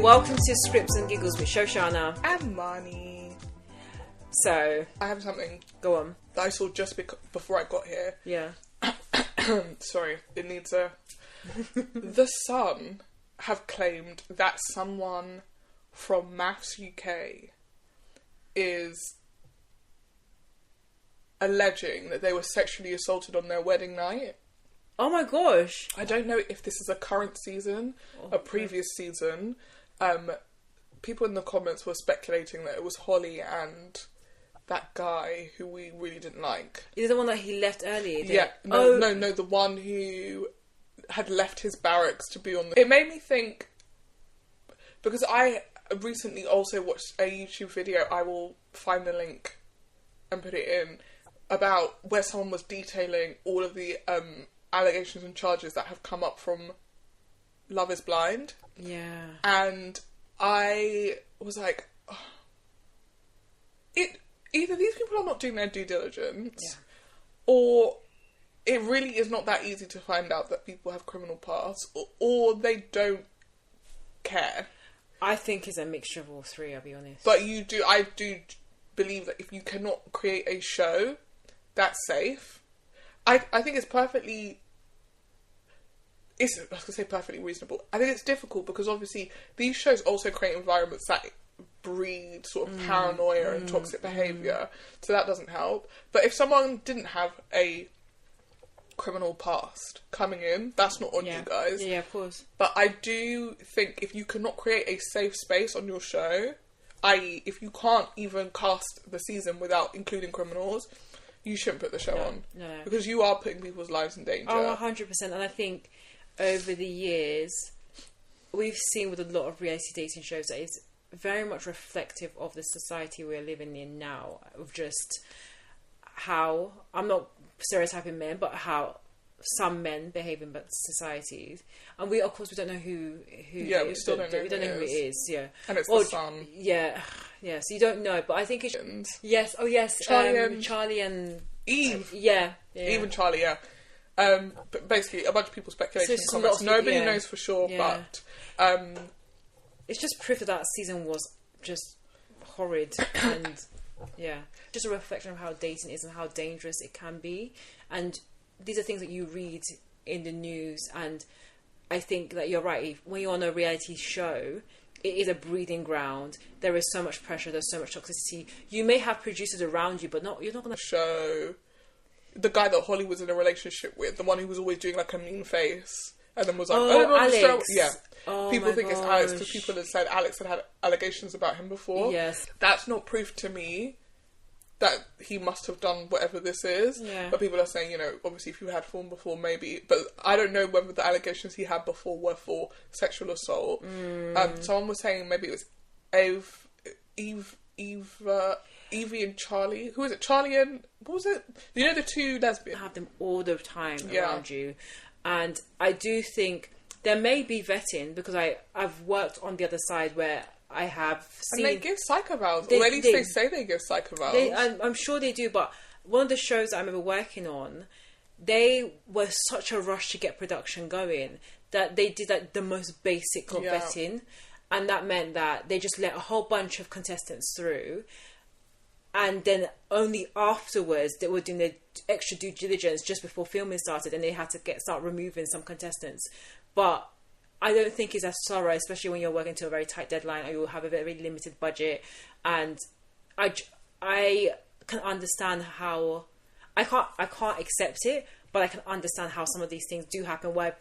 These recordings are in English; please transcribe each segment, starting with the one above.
Welcome to Scripts and Giggles with Shoshana and Marnie. So, I have something go on. that I saw just before I got here. Yeah. Sorry, it needs a... The Sun have claimed that someone from Maths UK is alleging that they were sexually assaulted on their wedding night. Oh my gosh. I don't know if this is a current season, a previous season. People in the comments were speculating that it was Holly and that guy who we really didn't like. Is it the one that he left early? Yeah. No, the one who had left his barracks to be on the... It made me think, because I recently also watched a YouTube video, I will find the link and put it in, about where someone was detailing all of the allegations and charges that have come up from Love is Blind. Yeah. And I was like, oh, either these people are not doing their due diligence, or it really is not that easy to find out that people have criminal pasts, or they don't care. I think it's a mixture of all three, I'll be honest. But I do believe that if you cannot create a show that's safe, I think it's perfectly... I was going to say perfectly reasonable. I think it's difficult because obviously these shows also create environments that breed sort of paranoia and toxic behaviour, so that doesn't help. But if someone didn't have a criminal past coming in, that's not on you guys. Yeah, of course. But I do think if you cannot create a safe space on your show, i.e. if you can't even cast the season without including criminals, you shouldn't put the show on. No. Because you are putting people's lives in danger. Oh, 100%. And I think over the years, we've seen with a lot of reality dating shows that it's very much reflective of the society we're living in now, of just how, I'm not stereotyping men, but how some men behave in societies. And we, of course, we don't know who yeah, we still don't know we don't know who it is, yeah. And it's the Sun. Yeah, so you don't know, but I think it's... Yes, Charlie and... Eve. Yeah. Eve and Charlie, yeah. But basically, a bunch of people speculating in comments. Nobody knows for sure, but... it's just proof that season was just horrid and... Yeah, just a reflection of how dating is and how dangerous it can be. And these are things that you read in the news, and I think that you're right. When you're on a reality show, it is a breeding ground. There is so much pressure, there's so much toxicity. You may have producers around you, but you're not going to show the guy that Holly was in a relationship with, the one who was always doing like a mean face, and then was like, Alex. Yeah. Oh, people think it's Alex because people have said Alex had allegations about him before. Yes. That's not proof to me that he must have done whatever this is. Yeah. But people are saying, obviously if you had form before, maybe. But I don't know whether the allegations he had before were for sexual assault. Someone was saying maybe it was Evie and Charlie. Who is it? Charlie and... What was it? The two lesbians. Have them all the time around you. And I do think... There may be vetting, because I've worked on the other side where I have seen... And they give psych evals. Or at least they say they give psych evals. I'm sure they do, but one of the shows I remember working on, they were such a rush to get production going that they did the most basic of vetting. And that meant that they just let a whole bunch of contestants through. And then only afterwards they were doing the extra due diligence just before filming started, and they had to start removing some contestants. But I don't think it's as thorough, especially when you're working to a very tight deadline or you have a very limited budget. And I can understand how... I can't accept it, but I can understand how some of these things do happen where,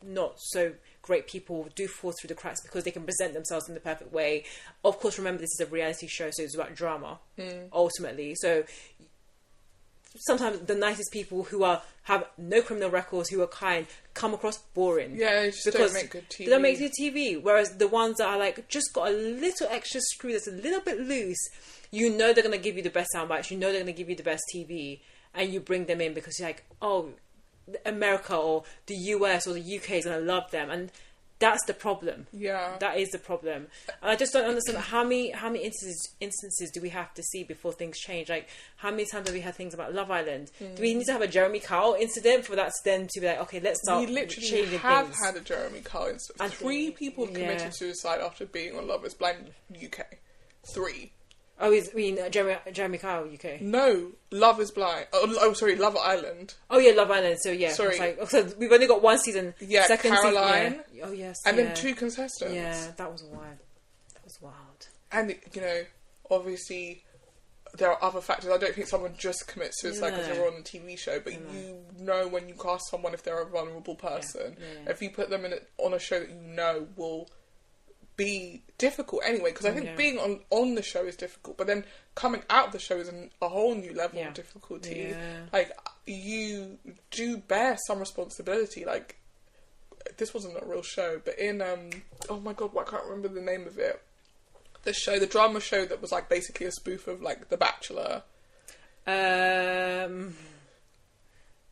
not so great people do fall through the cracks because they can present themselves in the perfect way. Of course, remember, this is a reality show, so it's about drama, ultimately. So sometimes the nicest people who have no criminal records, who are kind, come across boring. Yeah, they just don't make good TV. They don't make good TV. Whereas the ones that are like, just got a little extra screw that's a little bit loose, they're going to give you the best sound bites, they're going to give you the best TV, and you bring them in because you're like, oh, America or the US or the UK is going to love them. And That's the problem. Yeah. That is the problem. And I just don't understand how many instances do we have to see before things change? Like, how many times have we had things about Love Island? Do we need to have a Jeremy Kyle incident for that then to be like, okay, let's start We literally changing have things? had a Jeremy Kyle incident. And 3 people committed suicide after being on Love is Blind UK. 3. Oh, you mean Jeremy Kyle UK? No, Love is Blind. Oh, sorry, Love Island. Oh yeah, Love Island. So yeah, sorry. So we've only got 1 season. Yeah, second Caroline. Season, yeah. Oh yes, and then 2 contestants. Yeah, that was wild. That was wild. And you know, obviously, there are other factors. I don't think someone just commits suicide because they're on a TV show, but you know when you cast someone if they're a vulnerable person. Yeah. If you put them on a show that you know will be difficult anyway, because I think being on the show is difficult, but then coming out of the show is a whole new level of difficulty. Like, you do bear some responsibility. Like, this wasn't a real show, but in oh my god, I can't remember the name of it, the drama show that was like basically a spoof of like The Bachelor.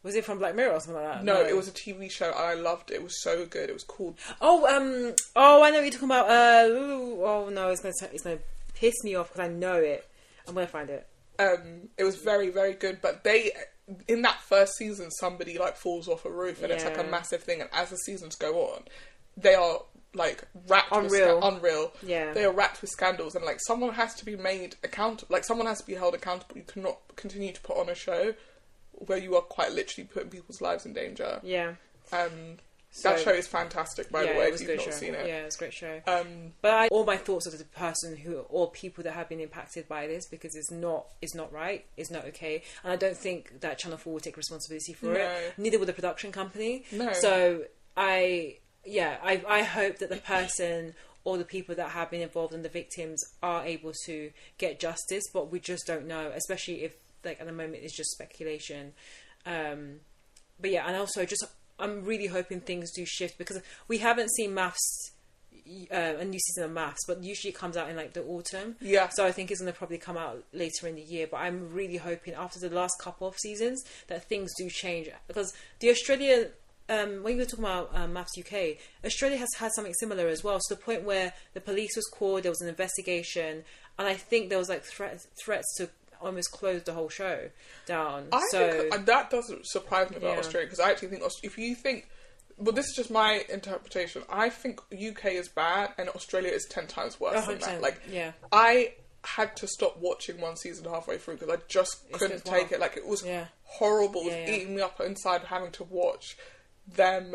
Was it from Black Mirror or something like that? No, it was a TV show and I loved it. It was so good. It was called... Oh, I know what you're talking about. Oh no, it's gonna piss me off because I know it. I'm gonna find it. It was very, very good, but in that first season, somebody like falls off a roof and it's like a massive thing, and as the seasons go on, they are like racked with unreal. Yeah. They are racked with scandals, and like someone has to be made accountable. Like someone has to be held accountable. You cannot continue to put on a show where you are quite literally putting people's lives in danger. Yeah. That show is fantastic, by the way, if you've not seen it. Yeah, it's a great show. But all my thoughts are to the person or people that have been impacted by this, because it's not right, it's not okay, and I don't think that Channel 4 will take responsibility for it. Neither will the production company. No. So I hope that the person or the people that have been involved and the victims are able to get justice, but we just don't know, especially if, like, at the moment it's just speculation. But yeah, and also I'm really hoping things do shift, because we haven't seen Maths, a new season of Maths, but usually it comes out in like the autumn. Yeah. So I think it's going to probably come out later in the year. But I'm really hoping after the last couple of seasons that things do change, because the Australian, when you were talking about Maths UK, Australia has had something similar as well. To the point where the police was called, there was an investigation, and I think there was like threats to almost closed the whole show down. I think that doesn't surprise me about Australia, because I actually think if you think, well, this is just my interpretation, I think UK is bad and Australia is 10 times worse than that. Like, I had to stop watching one season halfway through because I just couldn't take it. Like, it was horrible. It was eating me up inside, having to watch them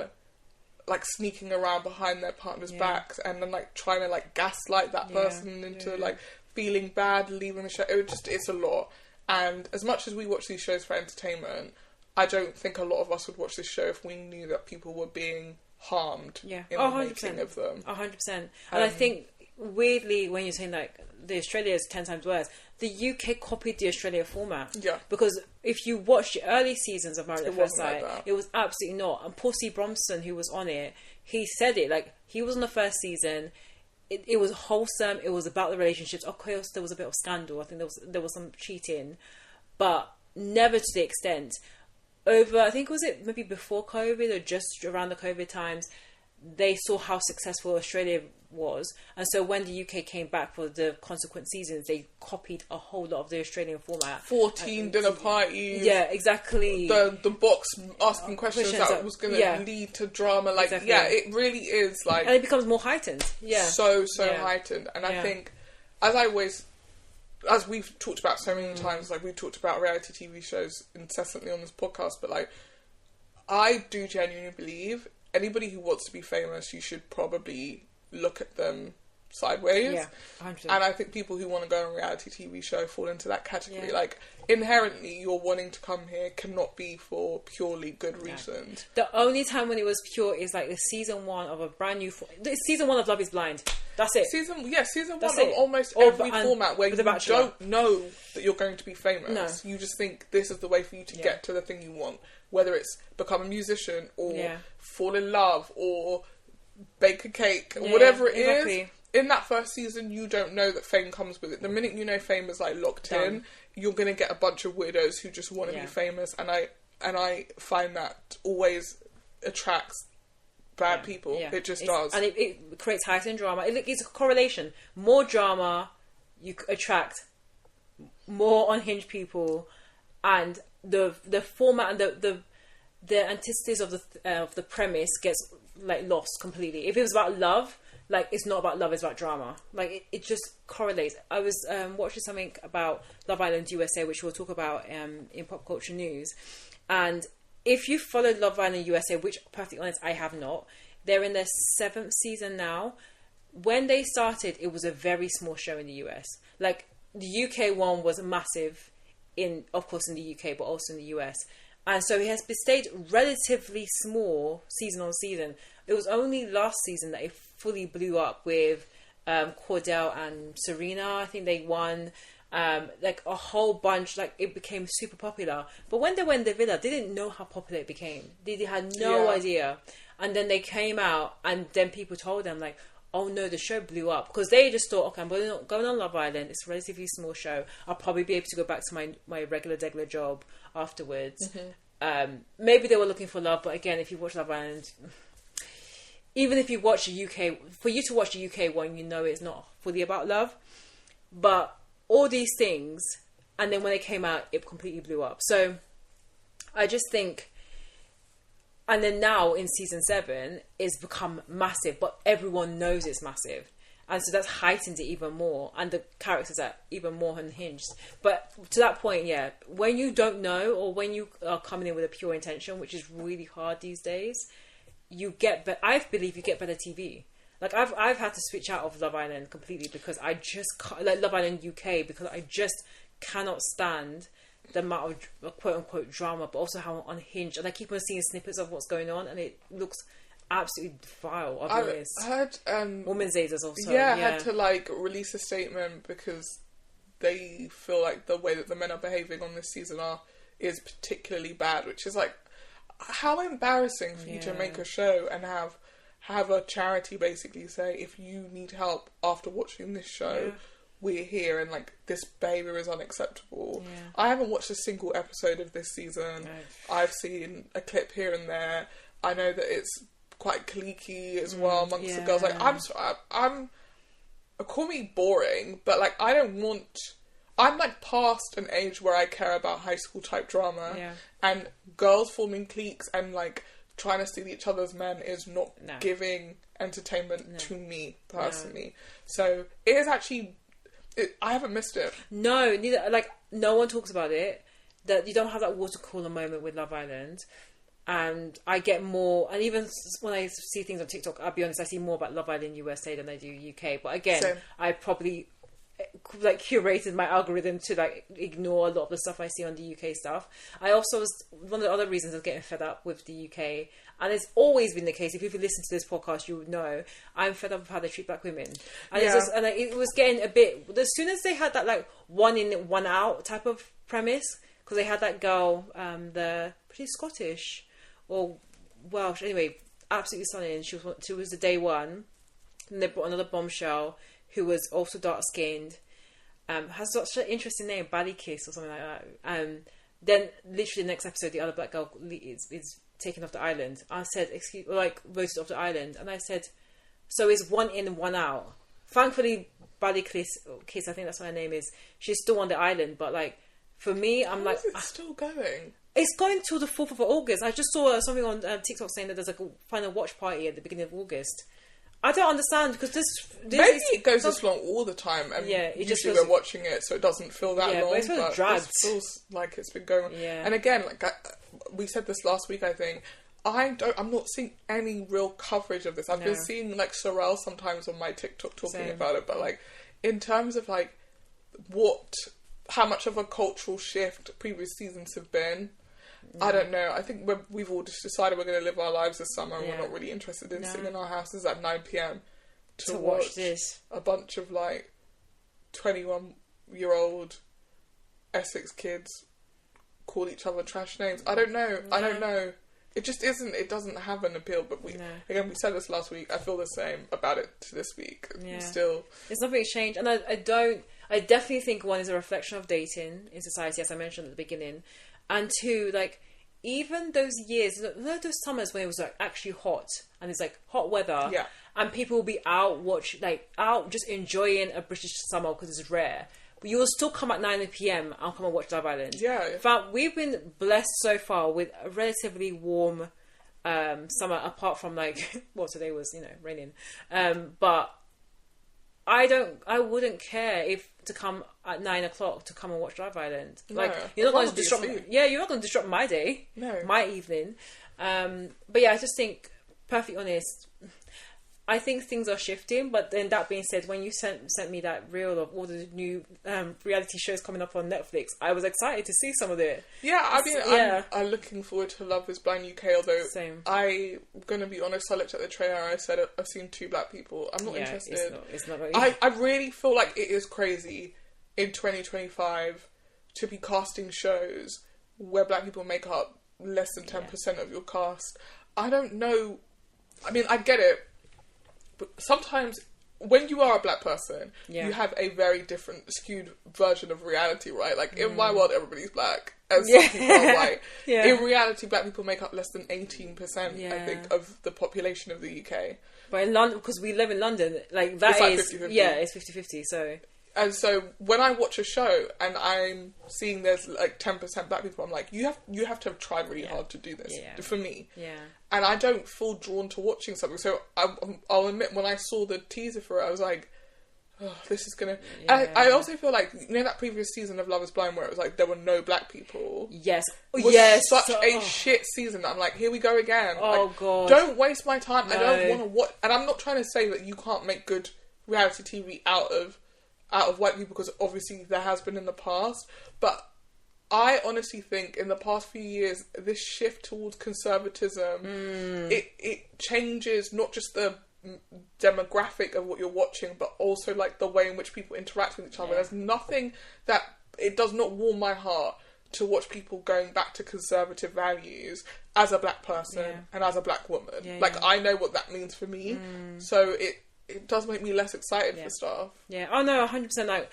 like sneaking around behind their partners' backs and then like trying to like gaslight that person into like feeling bad, leaving the show. It's a lot. And as much as we watch these shows for entertainment, I don't think a lot of us would watch this show if we knew that people were being harmed in the making of them. 100%. And I think, weirdly, when you're saying like the Australia is 10 times worse, the UK copied the Australia format. Yeah. Because if you watch the early seasons of Married at First Sight, it was absolutely not. And Paul C. Bromson, who was on it, he said it. Like, he was on the first season. It was wholesome. It was about the relationships. Of course, there was a bit of scandal. I think there was some cheating, but never to the extent. I think, was it maybe before COVID or just around the COVID times, they saw how successful Australia was, and so when the UK came back for the consequent seasons, they copied a whole lot of the Australian format. 14 dinner parties. Yeah, exactly. The box asking questions that was going to lead to drama. Like, it really is like, and it becomes more heightened. Yeah, so heightened. And I think, as we've talked about so many times, like we've talked about reality TV shows incessantly on this podcast, but like, I do genuinely believe anybody who wants to be famous, you should probably look at them sideways. Yeah, 100%. And I think people who want to go on a reality TV show fall into that category. Like, inherently, your wanting to come here cannot be for purely good reasons. The only time when it was pure is like the season 1 of a brand new... season 1 of Love is Blind. That's it. Season 1 of almost every format where you don't know that you're going to be famous. No. You just think this is the way for you to get to the thing you want. Whether it's become a musician or fall in love or bake a cake or whatever it is. In that first season, you don't know that fame comes with it. The minute you know fame is like locked in, you're going to get a bunch of weirdos who just want to be famous. And I find that always attracts bad people. Yeah. It just does. And it creates heightened drama. It's a correlation. More drama, you attract more unhinged people, and the format and the antithesis of the premise gets like lost completely. If it was about love, like it's not about love, it's about drama. Like it just correlates. I was watching something about Love Island USA, which we'll talk about in pop culture news. And if you followed Love Island USA, which, perfectly honest, I have not, they're in their 7th season now. When they started, it was a very small show in the US. Like the UK one was massive of course in the UK, but also in the US. And so it has stayed relatively small season on season. It was only last season that it fully blew up with Cordell and Serena. I think they won like a whole bunch. Like it became super popular. But when they went to the Villa, they didn't know how popular it became. They had no idea. And then they came out, and then people told them like, oh no, the show blew up, because they just thought, okay, I'm going on Love Island. It's a relatively small show. I'll probably be able to go back to my regular job afterwards. Maybe they were looking for love, but again, if you watch Love Island, even if you watch the UK, for you to watch the UK one, you know it's not fully about love. But all these things, and then when it came out, it completely blew up. So I just think, and then now in season 7, it's become massive, but everyone knows it's massive. And so that's heightened it even more. And the characters are even more unhinged. But to that point, yeah, when you don't know, or when you are coming in with a pure intention, which is really hard these days, I believe you get better TV. Like I've had to switch out of Love Island completely because I just can't, like Love Island UK, because I just cannot stand the amount of quote unquote drama, but also how unhinged. And I keep on seeing snippets of what's going on, and it looks absolutely vile. I heard Women's Aid is also had to like release a statement because they feel like the way that the men are behaving on this season is particularly bad, which is like, how embarrassing for you to make a show and have a charity basically say, if you need help after watching this show, we're here, and like this behaviour is unacceptable. I haven't watched a single episode of this season. I've seen a clip here and there. I know that it's quite cliquey as well amongst the girls. Like I'm call me boring, but like I'm like past an age where I care about high school type drama, and girls forming cliques and like trying to steal each other's men is not giving entertainment to me personally. So it is actually, I haven't missed it. No, neither. Like no one talks about it. That you don't have that water cooler moment with Love Island. And I get more, and even when I see things on TikTok, I'll be honest, I see more about Love Island USA than I do UK. But again, I probably like curated my algorithm to like ignore a lot of the stuff I see on the UK stuff. I also was one of the other reasons I was getting fed up with the UK, and it's always been the case. If you listen to this podcast, you would know I'm fed up with how they treat black women, and it was getting a bit. As soon as they had that like one in, one out type of premise, because they had that girl, she's Scottish or Welsh, anyway, absolutely stunning. She was the day one, and they brought another bombshell who was also dark skinned, has such an interesting name, Ballykiss or something like that. Then literally the next episode, the other black girl is taken off the island. I said, voted off the island, and I said, so is one in, one out. Thankfully, Ballykiss, I think that's what her name is, she's still on the island, but like for me, I'm like, is it still going? It's going till the 4th of August. I just saw something on TikTok saying that there's like a final watch party at the beginning of August. I don't understand, because this maybe it goes this long all the time, and usually we're watching it, so it doesn't feel that long. But it feels like it's been going on. Yeah. And again, like we said this last week, I think I'm not seeing any real coverage of this. I've been seeing like Sorrel sometimes on my TikTok talking about it, but like in terms of like how much of a cultural shift previous seasons have been. I don't know. I think we've all just decided we're going to live our lives this summer, and we're not really interested in sitting in our houses at 9 p.m. to watch this. A bunch of like 21-year-old Essex kids call each other trash names. I don't know. I don't know. It just isn't. It doesn't have an appeal. But we said this last week. I feel the same about it to this week. Still, there's nothing's changed, and I definitely think one is a reflection of dating in society, as I mentioned at the beginning. And two, like, even those years, those summers when it was like actually hot and it's like hot weather, and people will be out out just enjoying a British summer because it's rare. But you will still come at 9 p.m. and come and watch Love Island. Yeah. In fact, we've been blessed so far with a relatively warm summer, apart from like, well, today was, raining. But I wouldn't care if to come at 9 o'clock to come and watch Love Island. Like, you're not going to disrupt. You're not going to disrupt my day, my evening. But yeah, I just think, perfectly honest, I think things are shifting. But then that being said, when you sent me that reel of all the new reality shows coming up on Netflix, I was excited to see some of it. Yeah, I mean, I'm looking forward to Love is Blind UK, although Same. I'm going to be honest, I looked at the trailer and I said, I've seen 2 black people. I'm not interested. It's not really... I really feel like it is crazy in 2025 to be casting shows where black people make up less than 10% of your cast. I don't know. I mean, I get it. But sometimes, when you are a black person, you have a very different, skewed version of reality, right? Like, in my world, everybody's black, and some people are white. In reality, black people make up less than 18%, I think, of the population of the UK. But in London, because we live in London, like, that it's is... like 50-50. Yeah, it's 50-50, so... And so, when I watch a show, and I'm seeing there's, like, 10% black people, I'm like, you have to have tried really hard to do this, for me. Yeah. And I don't feel drawn to watching something. So I'll admit, when I saw the teaser for it, I was like, oh, this is going to... Yeah. I also feel like, that previous season of Love is Blind where it was like, there were no black people. Yes. Was such a shit season. I'm like, here we go again. Oh, like, God. Don't waste my time. No. I don't want to watch... And I'm not trying to say that you can't make good reality TV out of white people, because obviously there has been in the past. But... I honestly think in the past few years, this shift towards conservatism, it changes not just the demographic of what you're watching, but also like the way in which people interact with each other. There's nothing that, it does not warm my heart to watch people going back to conservative values as a black person and as a black woman. I know what that means for me. So it does make me less excited for stuff. Yeah. Oh no, 100%. Like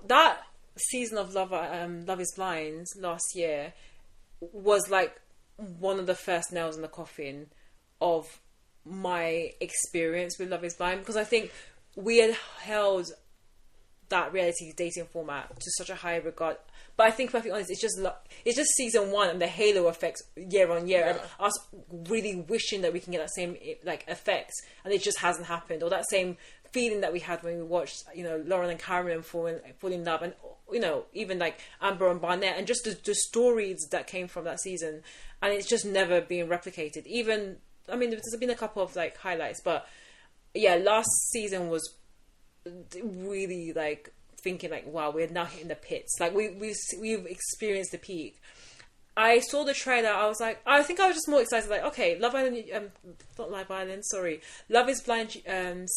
that season of Love is Blind last year was like one of the first nails in the coffin of my experience with Love is Blind, because I think we had held that reality dating format to such a high regard. But I think, perfectly honest, it's just season 1 and the halo effects year on year, and us really wishing that we can get that same like effect, and it just hasn't happened, or that same feeling that we had when we watched, Lauren and Cameron fall in love, and even like Amber and Barnett, and just the stories that came from that season, and it's just never been replicated. Even, I mean, there's been a couple of like highlights, but yeah, last season was really like thinking like, wow, we're now hitting the pits. Like we've experienced the peak. I saw the trailer. I was like, I think I was just more excited. Like, okay, Love Island, not Love Island, sorry, Love is Blind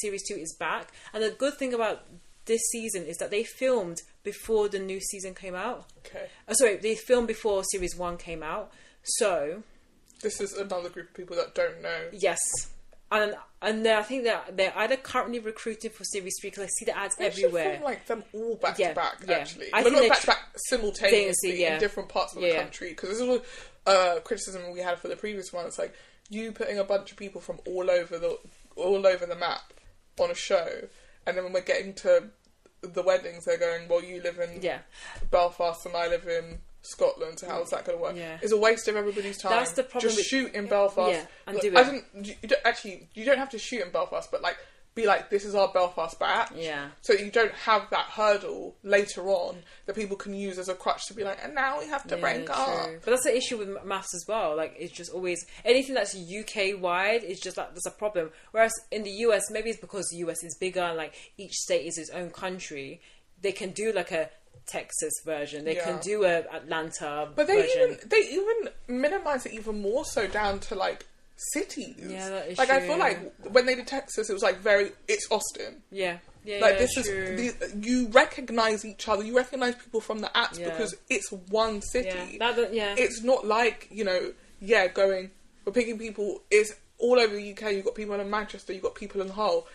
series 2 is back. And the good thing about this season is that they filmed before the new season came out. Okay. Sorry, they filmed before series 1 came out. So this is another group of people that don't know. Yes. And I think that they're either currently recruiting for series 3, because I see the ads everywhere. Should film like them all back to back, actually. I but think not back to back, simultaneously in different parts of the country. Because this is a criticism we had for the previous one. It's like you putting a bunch of people from all over the map on a show, and then when we're getting to the weddings, they're going, well, you live in Belfast and I live in Scotland, so how's that going to work? Yeah. It's a waste of everybody's time. That's the problem. Just shoot in Belfast. And do it. You don't have to shoot in Belfast, but like, be like, this is our Belfast batch. Yeah. So you don't have that hurdle later on that people can use as a crutch to be like, and now we have to rank up. But that's the issue with maths as well. Like, it's just always, anything that's UK wide is just like, there's a problem. Whereas in the US, maybe it's because the US is bigger and like each state is its own country, they can do like a Texas version. They can do a Atlanta version. But they even minimize it even more so down to like cities. Yeah, that is like true. I feel like when they did Texas, it was like it's Austin. Yeah. Yeah, like this is you recognize each other. You recognize people from the apps because it's one city. It's not like going. We're picking people. It's all over the UK. You've got people in Manchester. You've got people in Hull.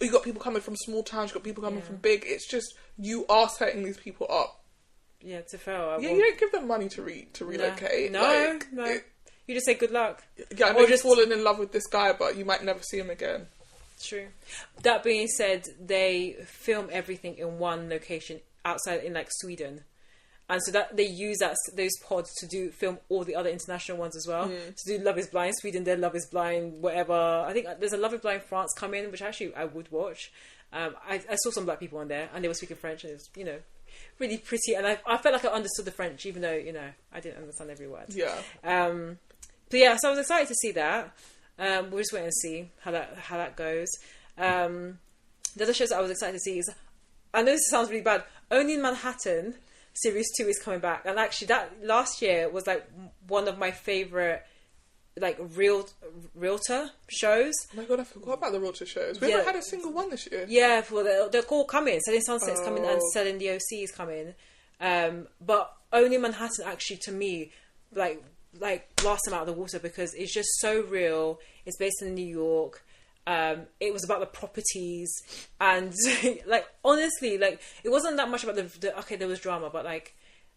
You've got people coming from small towns. You've got people coming from big. It's just you are setting these people up to fail. You don't give them money to relocate. No. You just say good luck. Yeah, I know you've fallen in love with this guy, but you might never see him again. True. That being said, they film everything in one location outside in like Sweden, and so that they use those pods to film all the other international ones as well. To do Love Is Blind Sweden, their Love Is Blind whatever. I think there's a Love Is Blind France coming, which actually I would watch. I saw some black people on there, and they were speaking French, and it was really pretty, and I felt like I understood the French, even though I didn't understand every word. Yeah. But yeah, so I was excited to see that. We'll just wait and see how that goes. The other shows that I was excited to see is, I know this sounds really bad, Only in Manhattan series 2 is coming back, and actually that last year was like one of my favourite like realtor shows. Oh my god, I forgot about the realtor shows. We haven't had a single one this year. Yeah, well they're all coming. Selling Sunset's coming and Selling the OC is coming. But Only in Manhattan actually to me like blast them out of the water because it's just so real. It's based in New York. It was about the properties and like honestly like it wasn't that much about the okay, there was drama, but like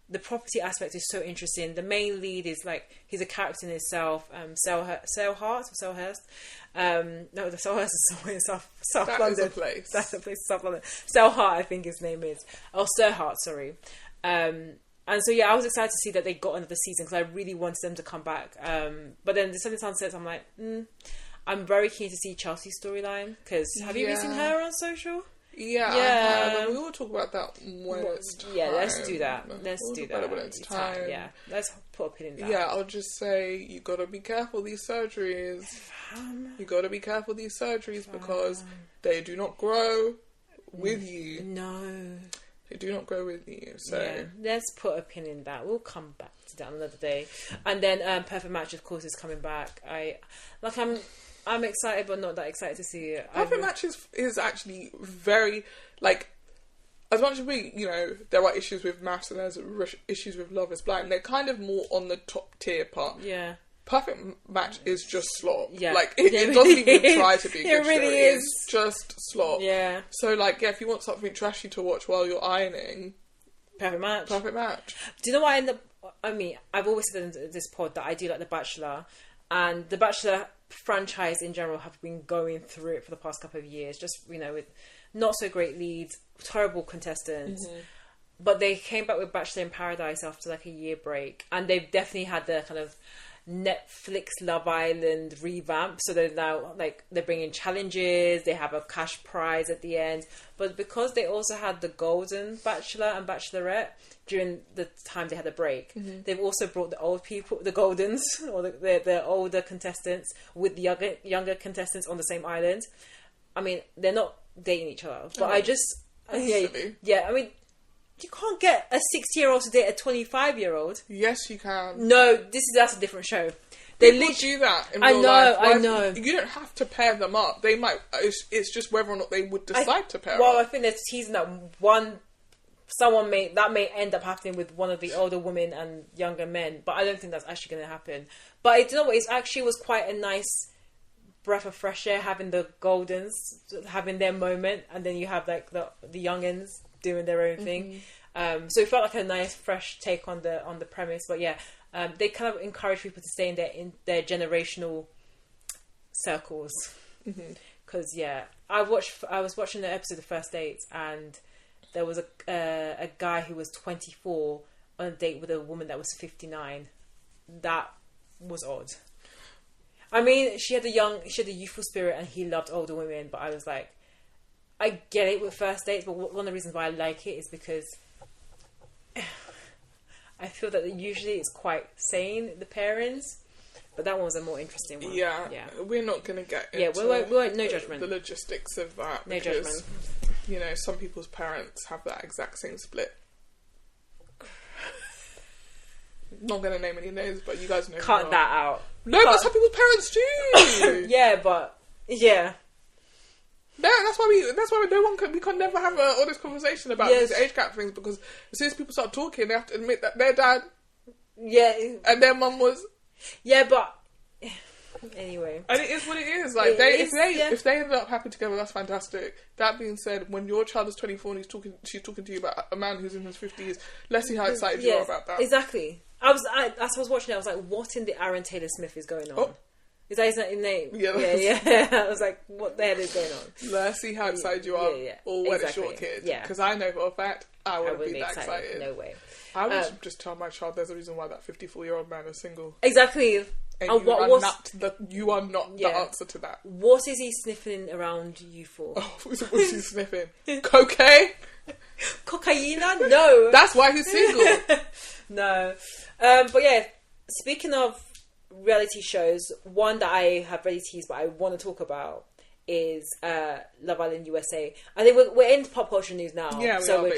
the property aspect is so interesting. The main lead is like he's a character in himself. Selhurst. No, the Selhurst is somewhere in South that London. Is a place. That's a place in South London. Selhurst, I think his name is. Oh, Serhart, sorry. And so yeah, I was excited to see that they got another season because I really wanted them to come back. But then the Selling Sunsets, I'm like, I'm very keen to see Chelsea's storyline because have you seen her on social? Yeah. We will talk about that when it's time. Yeah, let's do that. Let's do that when it's time. Yeah, let's put a pin in that. Yeah, I'll just say you gotta be careful these surgeries. You gotta be careful these surgeries because they do not grow with you. No. They do not grow with you. So yeah, let's put a pin in that. We'll come back to that another day. And then Perfect Match, of course, is coming back. I'm excited, but not that excited to see it. Perfect Match is actually very like, as much as there are issues with maths and there's issues with Love Is Blind. They're kind of more on the top tier part. Yeah. Perfect Match is just slop. Yeah. Like, it doesn't even try to be a good It really show. is. It's just slop. Yeah. So, like, if you want something trashy to watch while you're ironing... Perfect Match. Do you know what I've always said in this pod that I do like The Bachelor. And The Bachelor franchise in general have been going through it for the past couple of years. Just, with not so great leads, terrible contestants. Mm-hmm. But they came back with Bachelor in Paradise after, like, a year break. And they've definitely had the kind of Netflix Love Island revamp, so they're now they're bringing challenges, they have a cash prize at the end, but because they also had the Golden Bachelor and Bachelorette during the time they had a break, they've also brought the old people, the Goldens or the older contestants with the younger contestants on the same island. I mean, they're not dating each other, but you can't get a 60-year-old to date a 25-year-old. Yes, you can. No, that's a different show. They do that in real life. I know. You don't have to pair them up. They might. It's just whether or not they would decide to pair up. Well, I think they're teasing that someone may end up happening with one of the older women and younger men, but I don't think that's actually going to happen. But you know what? It actually was quite a nice breath of fresh air having the Goldens having their moment, and then you have like the youngins doing their own thing. So it felt like a nice fresh take on the premise. But yeah, they kind of encourage people to stay in their generational circles. Because I was watching the episode of First Dates, and there was a guy who was 24 on a date with a woman that was 59. That was odd. I mean, she had a youthful spirit, and he loved older women. But I was like, I get it with First Dates, but one of the reasons why I like it is because I feel that usually it's quite sane, the pairings, but that one was a more interesting one. Yeah. We're not going to get into we won't, no judgment. The logistics of that. No because, judgment. Some people's parents have that exact same split. Not going to name any names, but you guys know. Cut that out. No, but some people's parents do. Yeah. No, that's why we can never have an honest conversation about these age gap things, because as soon as people start talking, they have to admit that their dad, and their mum was. Yeah, but Anyway, and it is what it is. Like if they ended up happy together, that's fantastic. That being said, when your child is 24 and she's talking to you about a man who's in his 50s, let's see how excited you are about that. Exactly. As I was watching it, I was like, what in the Aaron Taylor Smith is going on? Oh. Is that his name? Yeah. I was like, what the hell is going on? Let's see how excited you are, or when it's your kid. Yeah. Because I know for a fact I wouldn't be that excited. No way. I would just tell my child there's a reason why that 54-year-old man is single. Exactly. And you are not the answer to that. What is he sniffing around you for? Oh, what is he sniffing? Cocaine? Cocaina? No. That's why he's single. No. But yeah, speaking of reality shows, one that I have ready teased but I want to talk about is Love Island USA. I think we're into pop culture news now. Yeah, so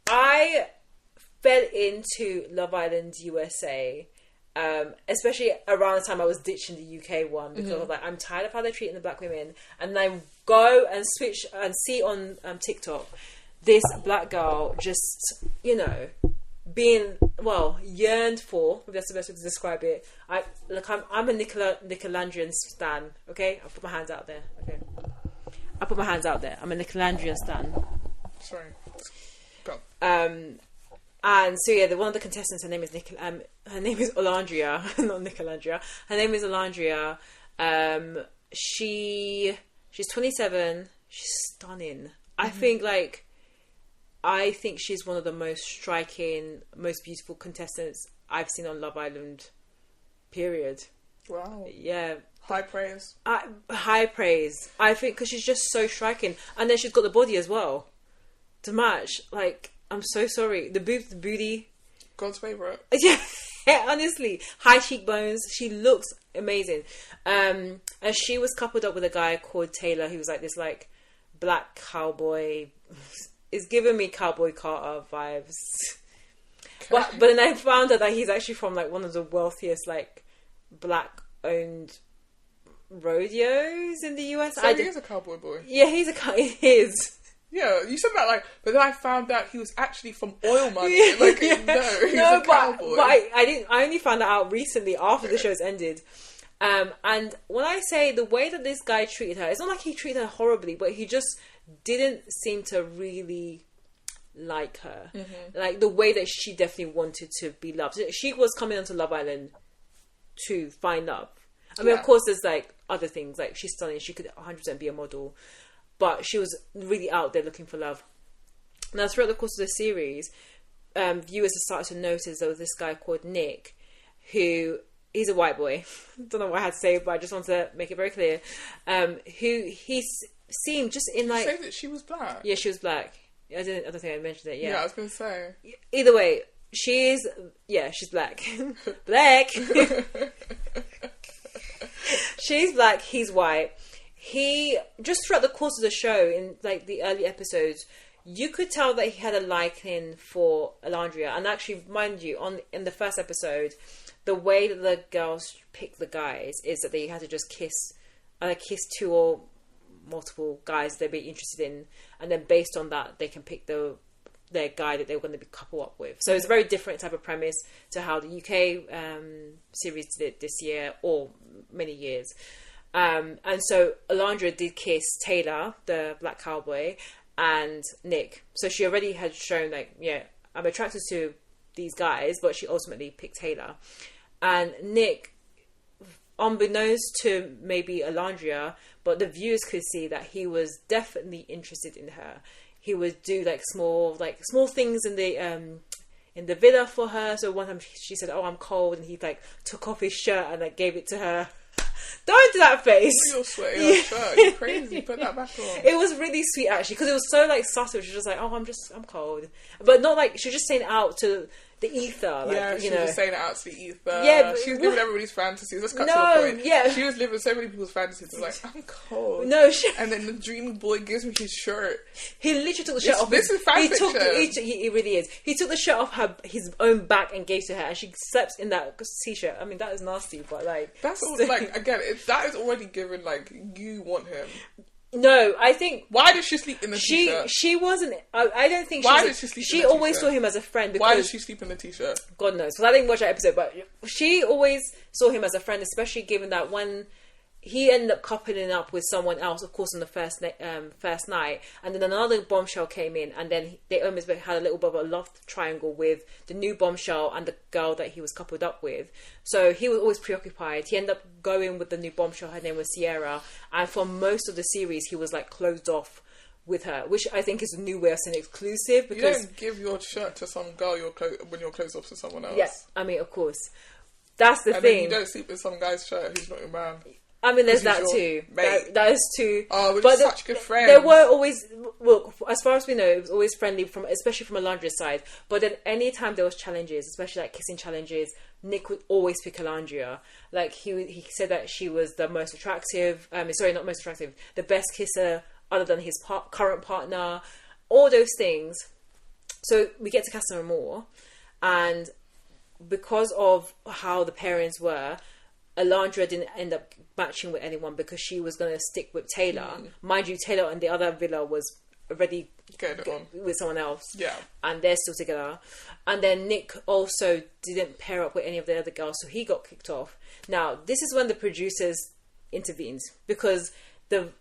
I fell into Love Island USA, especially around the time I was ditching the UK one, because I was like, I'm tired of how they're treating the black women, and I go and switch and see on TikTok this black girl just, being yearned for. Maybe that's the best way to describe it. I'm a Nicolandrian stan. Okay, I'll put my hands out there. Okay, I'm a Nicolandrian stan. Sorry. Go. And so one of the contestants, her name is her name is Olandria, not Nicolandria. Her name is Olandria. She's 27. She's stunning. Mm-hmm. I think she's one of the most striking, most beautiful contestants I've seen on Love Island, period. Wow. Yeah. High praise. High praise. I think because she's just so striking. And then she's got the body as well to match. I'm so sorry. The boobs, the booty. God's favourite. Yeah, honestly. High cheekbones. She looks amazing. And she was coupled up with a guy called Taylor, who was this black cowboy. It's giving me Cowboy Carter vibes. Okay. But then I found out that he's actually from one of the wealthiest black owned rodeos in the US. So he is a cowboy boy. Yeah, he is. Yeah, you said that but then I found out he was actually from oil money. He's a cowboy. But I didn't. I only found that out recently after the show's ended. And when I say the way that this guy treated her, it's not like he treated her horribly, but he just didn't seem to really like her. Mm-hmm. The way that she definitely wanted to be loved. She was coming onto Love Island to find love. I mean, of course, there's other things. She's stunning. She could 100% be a model. But she was really out there looking for love. Now, throughout the course of the series, viewers have started to notice there was this guy called Nick, who... He's a white boy. Don't know what I had to say, but I just want to make it very clear. Who he seemed just in Say that she was black. Yeah, she was black. I don't think I mentioned it. Yeah, I was going to say. Either way, she's black. Black. She's black. He's white. He just throughout the course of the show, in the early episodes, you could tell that he had a liking for Olandria. And actually, mind you, in the first episode, the way that the girls pick the guys is that they had to just kiss two or multiple guys they'd be interested in, and then based on that they can pick their guy that they were going to be couple up with. So it's a very different type of premise to how the UK series did it this year or many years. And so Olandria did kiss Taylor, the black cowboy, and Nick. So she already had shown I'm attracted to these guys, but she ultimately picked Taylor. And Nick, unbeknownst to maybe Olandria, but the viewers could see that he was definitely interested in her. He would do small things in the villa for her. So one time she said, "Oh, I'm cold," and he took off his shirt and gave it to her. Don't do that face. You're sweating your shirt. You're crazy. Put that back on. It was really sweet actually, because it was so subtle. She was just "Oh, I'm cold," but not she was just saying it out to the ether. She was just saying it out to the ether. Yeah, but she was living everybody's fantasies. Let's cut to the point. Yeah, she was living so many people's fantasies. It was I'm cold. No, and then the dreamy boy gives me his shirt. He literally took the shirt off. This is fan fiction. He really is. He took the shirt off his own back and gave to her, and she slept in that t-shirt. I mean, that is nasty, but that's all, again, that is already given you want him. No, I think... Why did she sleep in the t-shirt? She wasn't... I don't think Why did she sleep in the t-shirt? She always saw him as a friend because... Why did she sleep in the t-shirt? God knows. Because I didn't watch that episode, but she always saw him as a friend, especially given that when he ended up coupling up with someone else, of course, on the first night, and then another bombshell came in, and then they almost had a little bit of a love triangle with the new bombshell and the girl that he was coupled up with. So he was always preoccupied. He ended up going with the new bombshell. Her name was Sierra, and for most of the series, he was like closed off with her, which I think is a new way of saying exclusive. Because you don't give your shirt to some girl when you're closed off to someone else. Yeah, I mean, of course, that's the thing. Then you don't sleep with some guy's shirt who's not your man. I mean, there's that too. That is too. Oh, we're just such good friends. There were always, look, as far as we know, it was always friendly, especially from Alandra's side. But then any time there was challenges, especially like kissing challenges, Nick would always pick Alandria. Like he said that she was the most attractive. Sorry, not most attractive. The best kisser other than his current partner. All those things. So we get to Casa Amor, and because of how the parents were, Alandria didn't end up matching with anyone because she was going to stick with Taylor. Mind you, Taylor and the other villa was already with someone else. Yeah. And they're still together. And then Nick also didn't pair up with any of the other girls, so he got kicked off. Now, this is when the producers intervened because the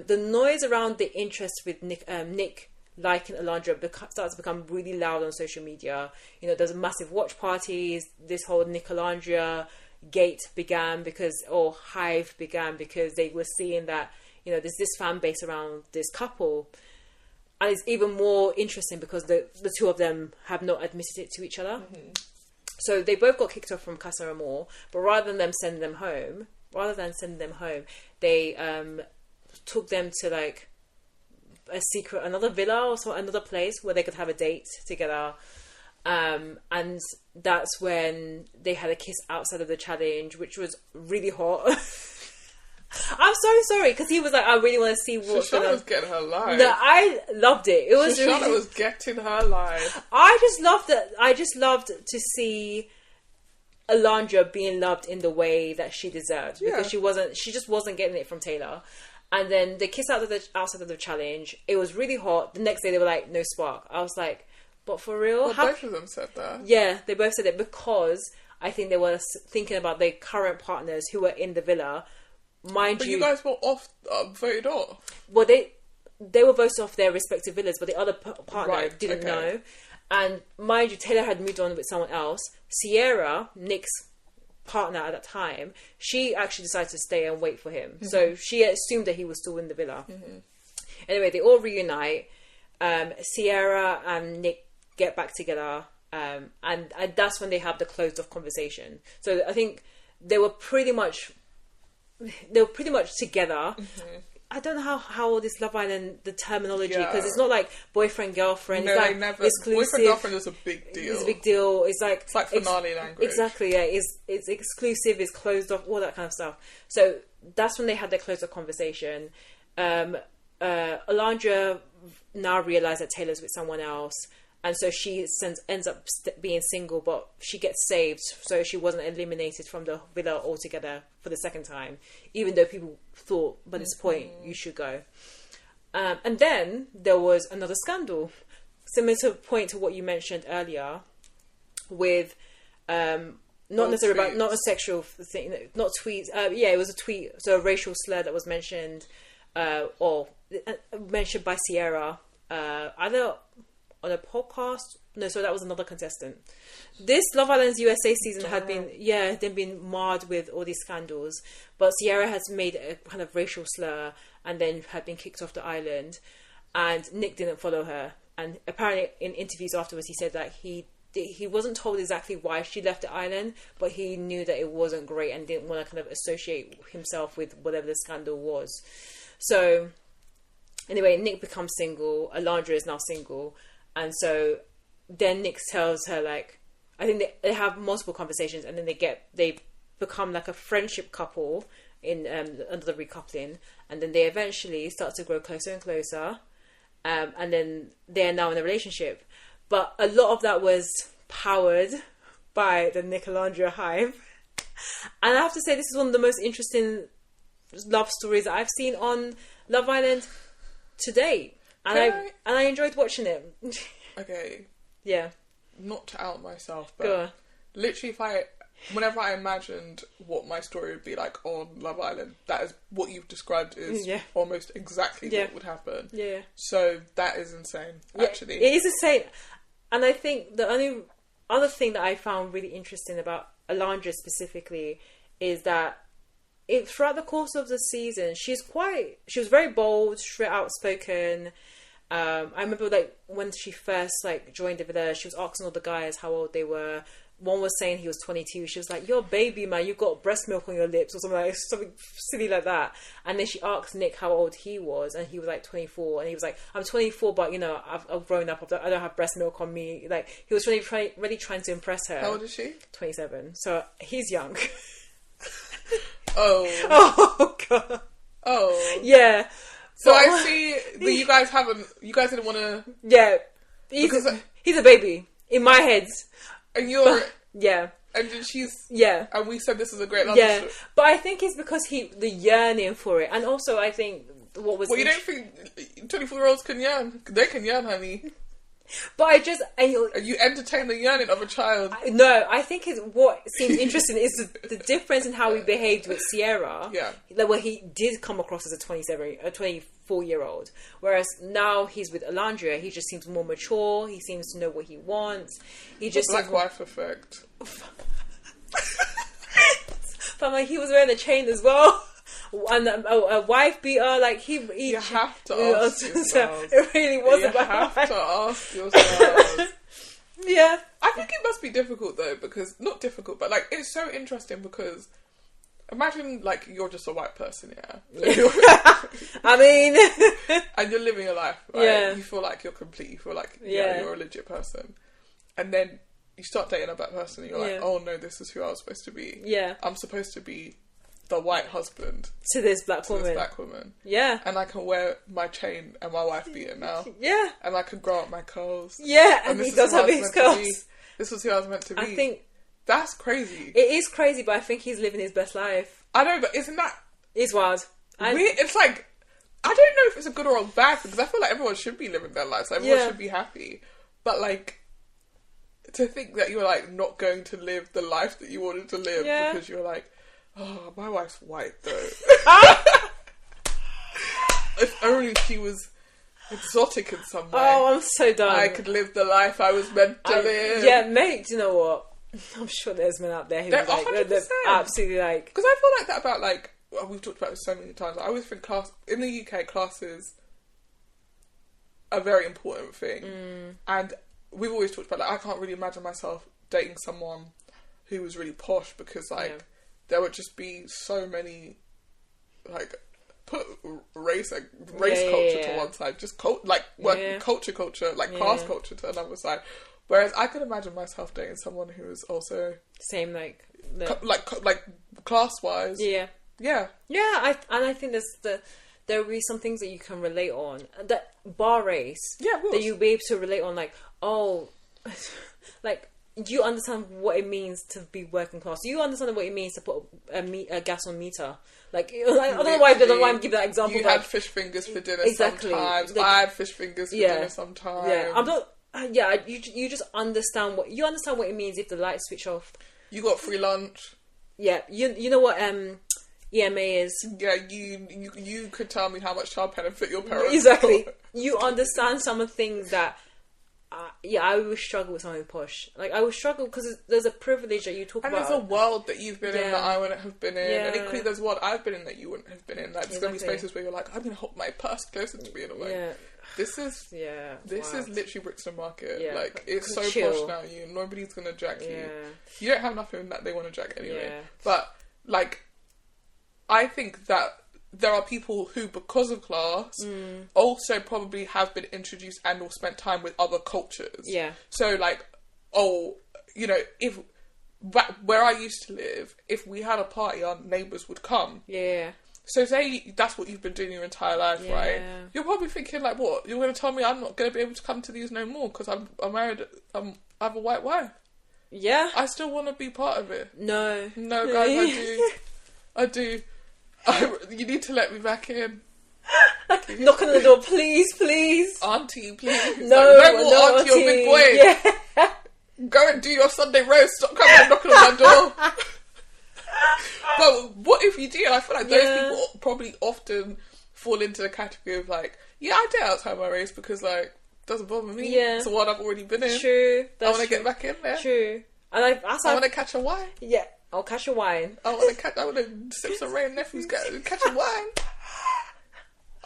noise around the interest with Nick liking Alandria starts to become really loud on social media. You know, there's massive watch parties. This whole Nicolandria gate began hive began because they were seeing that, you know, there's this fan base around this couple. And it's even more interesting because the two of them have not admitted it to each other. So they both got kicked off from Casa Amor, but rather than sending them home, they took them to like another villa or another place where they could have a date together. And that's when they had a kiss outside of the challenge, which was really hot. I'm so sorry because he was like, I really want to see what. Shoshana was getting her life. No, I loved it. It was Shoshana was getting her life. I just loved it. I just loved to see Alandria being loved in the way that she deserved because she just wasn't getting it from Taylor. And then they kissed outside of the challenge. It was really hot. The next day they were like, no spark. I was like, but for real? Well, both of them said that. Yeah, they both said it because I think they were thinking about their current partners who were in the villa. But you guys were voted off. Well, they were voted off their respective villas, but the other partner didn't know. And mind you, Taylor had moved on with someone else. Sierra, Nick's partner at that time, she actually decided to stay and wait for him. So she assumed that he was still in the villa. Anyway, they all reunite. Sierra and Nick get back together, and that's when they have the closed off conversation. So I think they were pretty much together. I don't know how all this Love Island, the terminology, because it's not like boyfriend girlfriend. No, it's like they never. Exclusive. Boyfriend girlfriend is a big deal. It's a big deal. It's like finale language. Exactly. Yeah. It's exclusive. It's closed off. All that kind of stuff. So that's when they had their closed off conversation. Alandria now realized that Taylor's with someone else, and so she ends up being single, but she gets saved, so she wasn't eliminated from the villa altogether for the second time, even though people thought by this point you should go. And then there was another scandal, similar to point to what you mentioned earlier, with not necessarily about not a sexual thing, not tweets. It was a tweet, so a racial slur that was mentioned, or mentioned by Sierra, either on a podcast. No, so that was another contestant. This Love Island's USA season had been marred with all these scandals, but Sierra has made a kind of racial slur and then had been kicked off the island, and Nick didn't follow her. And apparently in interviews afterwards he said that he wasn't told exactly why she left the island, but he knew that it wasn't great and didn't want to kind of associate himself with whatever the scandal was. So anyway, Nick becomes single, Alandria is now single, and so then Nick tells her, like, I think they have multiple conversations, and then they become like a friendship couple in under the recoupling, and then they eventually start to grow closer and closer, and then they're now in a relationship. But a lot of that was powered by the Nicolandria hive, and I have to say this is one of the most interesting love stories that I've seen on Love Island to date, and I enjoyed watching it. Okay. Yeah. Not to out myself, but literally, whenever I imagined what my story would be like on Love Island, that is what you've described is almost exactly what would happen. Yeah. So that is insane, actually. It is insane. And I think the only other thing that I found really interesting about Alondra specifically is that throughout the course of the season, she was very bold, straight outspoken. I remember like when she first like joined over there, she was asking all the guys how old they were. One was saying he was 22. She was like, "You're a baby, man. You got breast milk on your lips," or something silly like that. And then she asked Nick how old he was, and he was like 24. And he was like, "I'm 24, but you know, I've grown up. I don't have breast milk on me." Like he was really trying to impress her. How old is she? 27. So he's young. Oh. Oh god. Oh. Yeah. So I see that you guys didn't want to... Yeah. He's a baby. In my head. And you're... Yeah. And she's... Yeah. And we said this is a great love story. But I think it's because the yearning for it. And also I think what was... Well, you don't think 24-year-olds can yearn? They can yearn, honey. But you entertain the yearning of a child. No, I think what seems interesting is the difference in how he behaved with Sierra. Yeah. Like where he did come across as a 24-year-old. Whereas now he's with Alondra, he just seems more mature, he seems to know what he wants. He just Black wife effect. But like he was wearing a chain as well. And a wife beater, like you have to ask yourself. It really was you about have to ask yourself. Yeah, I think it must be difficult though, because not difficult, but like it's so interesting because imagine like you're just a white person, I mean, and you're living your life, right? Yeah. You feel like you're complete. You feel like you're a legit person, and then you start dating a black person, and you're like, oh no, this is who I was supposed to be. Yeah, I'm supposed to be the white husband to this black woman. Yeah. And I can wear my chain and my wife beater now. Yeah. And I can grow up my curls. Yeah, and he does have his curls. This was who I was meant to be. I think that's crazy. It is crazy, but I think he's living his best life. I know, but isn't that... It's wild. It's like... I don't know if it's a good or a bad thing, because I feel like everyone should be living their lives. Everyone should be happy. But like... To think that you're like not going to live the life that you wanted to live because you're like... Oh, my wife's white though. If only she was exotic in some way. Oh, I'm so done. I could live the life I was meant to live. Yeah, mate, do you know what? I'm sure there's men out there who are like, they're absolutely like... Because I feel like that about like, we've talked about this so many times, I always think in the UK, class is a very important thing. And we've always talked about like, I can't really imagine myself dating someone who was really posh because like... There would just be so many, like, put race culture to one side, just culture, like class culture to another side. Whereas I could imagine myself dating someone who is also same, like class wise. Yeah. I think there will be some things that you can relate on that bar race. Yeah, that you'll be able to relate on, like like. You understand what it means to be working class. You understand what it means to put a gas on meter. Like I don't know why I'm giving that example. You had fish fingers for dinner sometimes. Like, I had fish fingers for dinner sometimes. Yeah, I'm not. Yeah, you just understand what it means if the lights switch off. You got free lunch. Yeah, you know what EMA is. Yeah, you could tell me how much child benefit your parents exactly. got. You understand some of the things that. I would struggle with something posh. Like, I would struggle because there's a privilege that you talk about. And there's a world that you've been in that I wouldn't have been in. Yeah. And equally, there's one I've been in that you wouldn't have been in. Like, there's going to be spaces where you're like, I'm going to hold my purse closer to me in a way. Yeah. This is literally Brixton Market. Yeah. Like, it's so posh now. Nobody's going to jack you. You don't have nothing that they want to jack anyway. Yeah. But, like, I think that there are people who, because of class, also probably have been introduced and or spent time with other cultures. Yeah. So, like, if where I used to live, if we had a party, our neighbours would come. Yeah. So say that's what you've been doing your entire life, right? You're probably thinking, like, what? You're going to tell me I'm not going to be able to come to these no more because I'm married, I have a white wife. Yeah. I still want to be part of it. No, guys, I do. You need to let me back in. Exactly. Knocking on the door, please, please. Auntie, please. No, like, no more auntie or big boy. Yeah. Go and do your Sunday roast. Stop coming and knocking on my door. But what if you do? I feel like those people probably often fall into the category of like, yeah, I did outside my race because like, doesn't bother me. Yeah. It's the one I've already been in. True. I want to get back in there. True. And I want to catch a wine. Yeah. I'll catch a wine. I want to sip some Ray and Nephew's, catch a wine.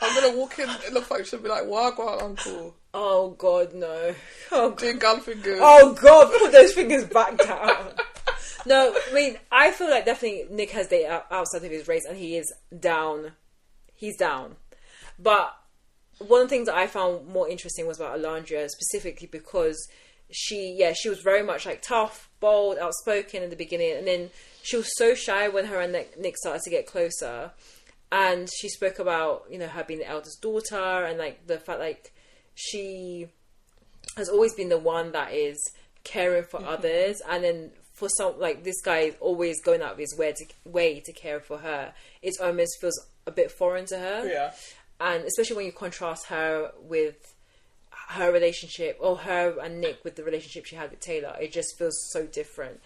I'm going to walk in, it looks like she'll be like, Wagwan, uncle. Oh, God, no. Oh, God. Doing gun fingers. Oh, God, put those fingers back down. No, I mean, I feel like definitely Nick has dated outside of his race and he is down. He's down. But one of the things that I found more interesting was about Nicolandria, specifically because she was very much like tough, bold, outspoken in the beginning, and then she was so shy when her and Nick started to get closer. And she spoke about, you know, her being the eldest daughter and like the fact like she has always been the one that is caring for others, and then for some, like, this guy is always going out of his way to care for her. It almost feels a bit foreign to her. Yeah. And especially when you contrast her with her relationship, or her and Nick with the relationship she had with Taylor, it just feels so different.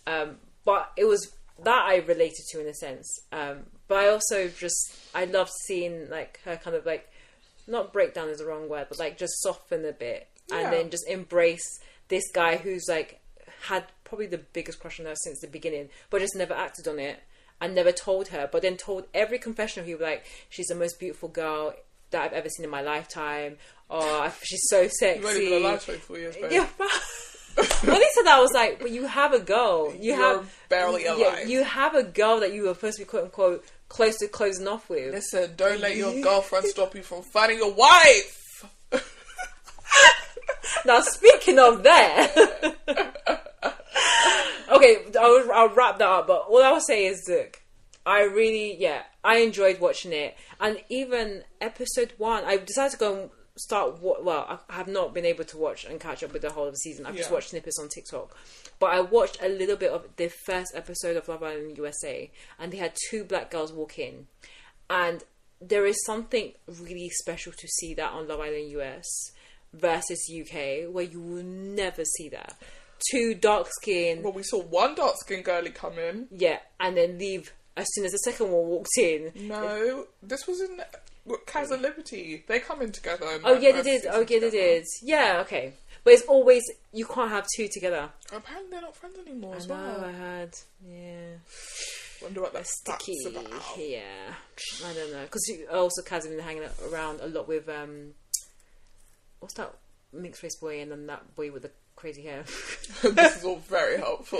But it was that I related to in a sense. But I also I loved seeing like her kind of like, not breakdown is the wrong word, but like just soften a bit and then just embrace this guy who's like had probably the biggest crush on her since the beginning, but just never acted on it and never told her, but then told every confessional. He was like, she's the most beautiful girl that I've ever seen in my lifetime. Oh, she's so sexy. You've only been alive 24 years, babe. Yeah, when he said that, I was like, but you have a girl. You're barely alive. Yeah, you have a girl that you were supposed to be, quote unquote, close to closing off with. Listen, don't let your girlfriend stop you from finding your wife. Now, speaking of that, okay, I'll wrap that up. But all I will say is, look, I enjoyed watching it, and even episode 1, I decided to go and start. I have not been able to watch and catch up with the whole of the season. I've just watched snippets on TikTok, but I watched a little bit of the first episode of Love Island USA, and they had 2 black girls walk in, and there is something really special to see that on Love Island US versus UK, where you will never see that. 2 dark skin. Well, we saw one dark skin girlie come in. Yeah, and then leave as soon as the second one walked in. No, this was in Kaz and Liberty. They come in together. Oh yeah, they did. Oh yeah, they did. Yeah, okay. But it's always, you can't have 2 together. Apparently they're not friends anymore as I know, well. I heard. Yeah. Wonder what that's Sticky. about. Yeah. I don't know. Because also Kaz has been hanging around a lot with, what's that mixed race boy and then that boy with the crazy hair? This is all very helpful.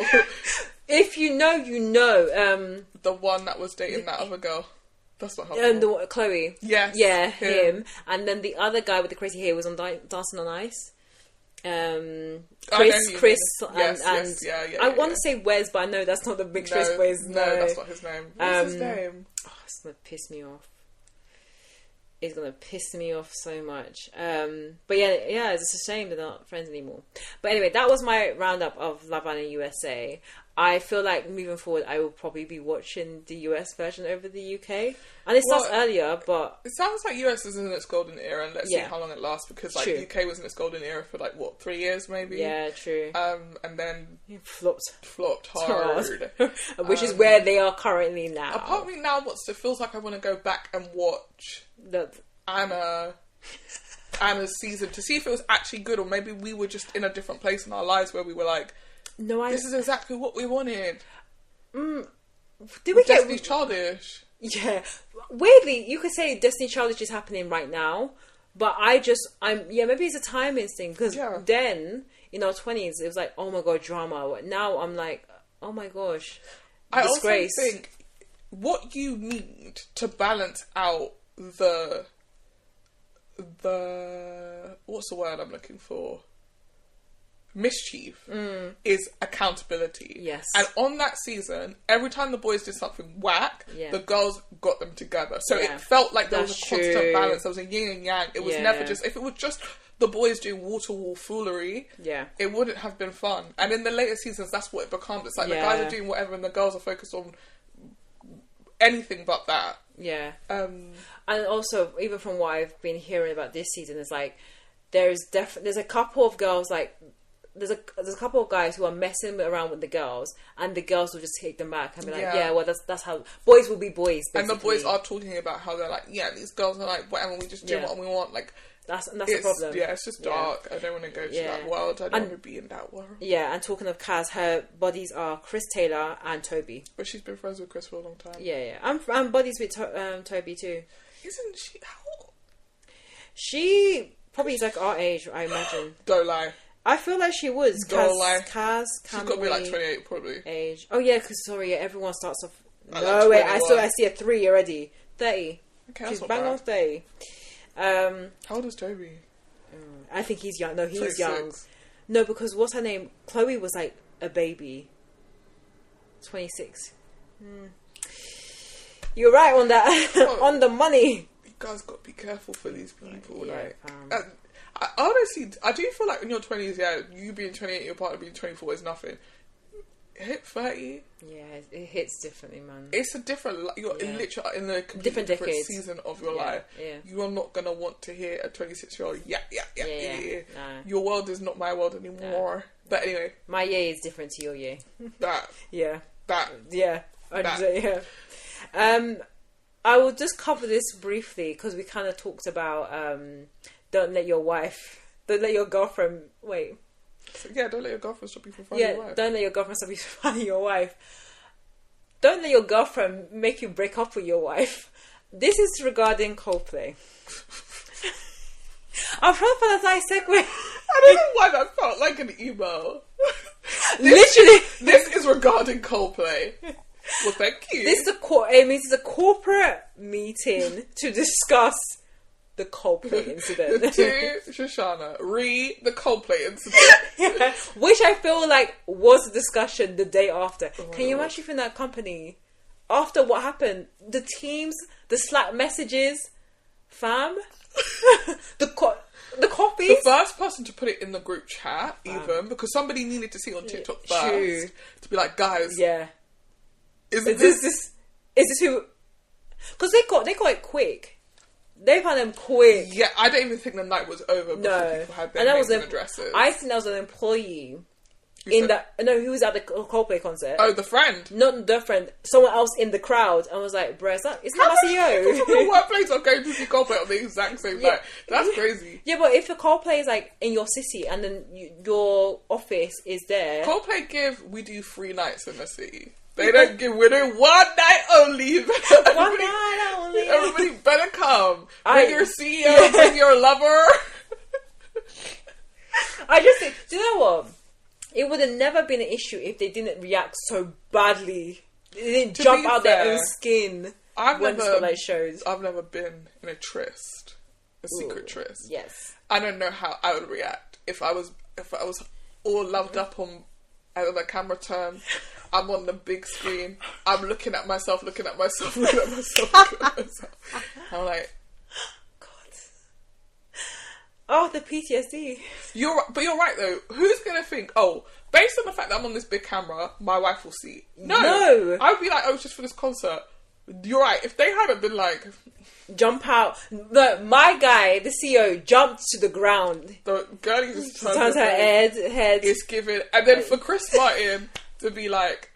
If you know, you know. The one that was dating that other girl. That's not helpful. Chloe. Yes. Yeah, him. And then the other guy with the crazy hair was on Dancing on Ice. Chris, and I want to say Wes, but I know that's not the mixed race boys. No, that's not his name. What's his name? Oh, it's gonna piss me off. It's gonna piss me off so much. But yeah, it's a shame they're not friends anymore. But anyway, that was my roundup of Love Island USA. I feel like moving forward, I will probably be watching the US version over the UK. And it starts earlier, but it sounds like US is in its golden era, and let's see how long it lasts, because like UK was in its golden era for like 3 years maybe. Yeah, true. And then it flopped hard. Which is where they are currently now. A part of me now feels like I want to go back and watch Anna's season to see if it was actually good, or maybe we were just in a different place in our lives where we were like, this is exactly what we wanted. Did we get Destiny's Childish? Yeah, weirdly, you could say Destiny's Childish is happening right now, but maybe it's a timing thing, because then in our 20s it was like, oh my god, drama. Now I'm like, oh my gosh, disgrace. I also think what you need to balance out the what's the word I'm looking for? Mischief is accountability. Yes. And on that season, every time the boys did something whack, the girls got them together. So it felt like there was a constant balance. There was a yin and yang. It was never just, if it was just the boys doing wall-to-wall foolery, it wouldn't have been fun. And in the later seasons, that's what it becomes. It's like the guys are doing whatever and the girls are focused on anything but that. Yeah. And also, even from what I've been hearing about this season, is like there's a couple of girls like. There's a couple of guys who are messing around with the girls, and the girls will just take them back and be like, yeah, well, that's how boys will be boys. Basically. And the boys are talking about how they're like, yeah, these girls are like, whatever, we just do what we want. Like, that's the problem. Yeah, it's just dark. I don't want to go to that world. I don't want to be in that world. Yeah, and talking of Kaz, her buddies are Chris Taylor and Toby. But she's been friends with Chris for a long time. Yeah. I'm buddies with Toby too. Isn't she? How? She probably is like our age, I imagine. Don't lie. I feel like she was. Kaz, she's got to be like 28 probably. Age. Oh yeah, because everyone starts off. No wait, I see a 3 already. 30. Okay, she's bang on 30. How old is Toby? I think he's young. No, he's 26. young. No, because what's her name? Chloe was like a baby. 26. You're right on that. On the money. You guys got to be careful for these people. I honestly, I do feel like in your 20s, you being 28, your partner being 24 is nothing. Hit 30. Yeah, it hits differently, man. It's a different, you're literally in a completely different season of your life. Yeah. You are not going to want to hear a 26-year-old, yeah. No. Your world is not my world anymore. No. But anyway. My year is different to your year. That. Yeah. That. Yeah. Yeah. I will just cover this briefly because we kind of talked about don't let your girlfriend wait. So, don't let your girlfriend stop you from finding your wife. Don't let your girlfriend stop you from finding your wife. Don't let your girlfriend make you break up with your wife. This is regarding Coldplay. I'm trying to find a nice segue. I don't know why that felt like an email. Literally, this is regarding Coldplay. Well, thank you. This is a corporate meeting to discuss the Coldplay incident. To Shoshana, the Coldplay incident. Which I feel like was a discussion the day after. Can you imagine in that company, after what happened, the teams, the Slack messages, fam, the copies. The first person to put it in the group chat, even, because somebody needed to see it on TikTok first, to be like, guys, is this who? Because they got it quick. They found them quick. Yeah, I don't even think the night was over before people had their names and addresses. I think that was an employee who was at the Coldplay concert. Oh, the friend? Not the friend. Someone else in the crowd. And was like, bruh, isn't that my CEO? From the workplace are going to see Coldplay on the exact same night. That's crazy. Yeah, but if the Coldplay is like in your city and then your office is there. Coldplay we do 3 nights in the city. They don't give winner 1 night only. One night only. Everybody better come. Bring your CEO, bring your lover. I just think, do you know what? It would have never been an issue if they didn't react so badly. They didn't jump out their own skin when the spotlight shows. I've never been in a tryst, a secret tryst. Yes. I don't know how I would react if I was all loved up on the camera turn. I'm on the big screen. I'm looking at myself. I'm like, God. Oh, the PTSD. But you're right though. Who's gonna think? Oh, based on the fact that I'm on this big camera, my wife will see. No. I would be like, oh, it's just for this concert. You're right. If they hadn't been like, jump out. My guy, the CEO, jumped to the ground. The girlie just turns her head. It's given, and then for Chris Martin to be like,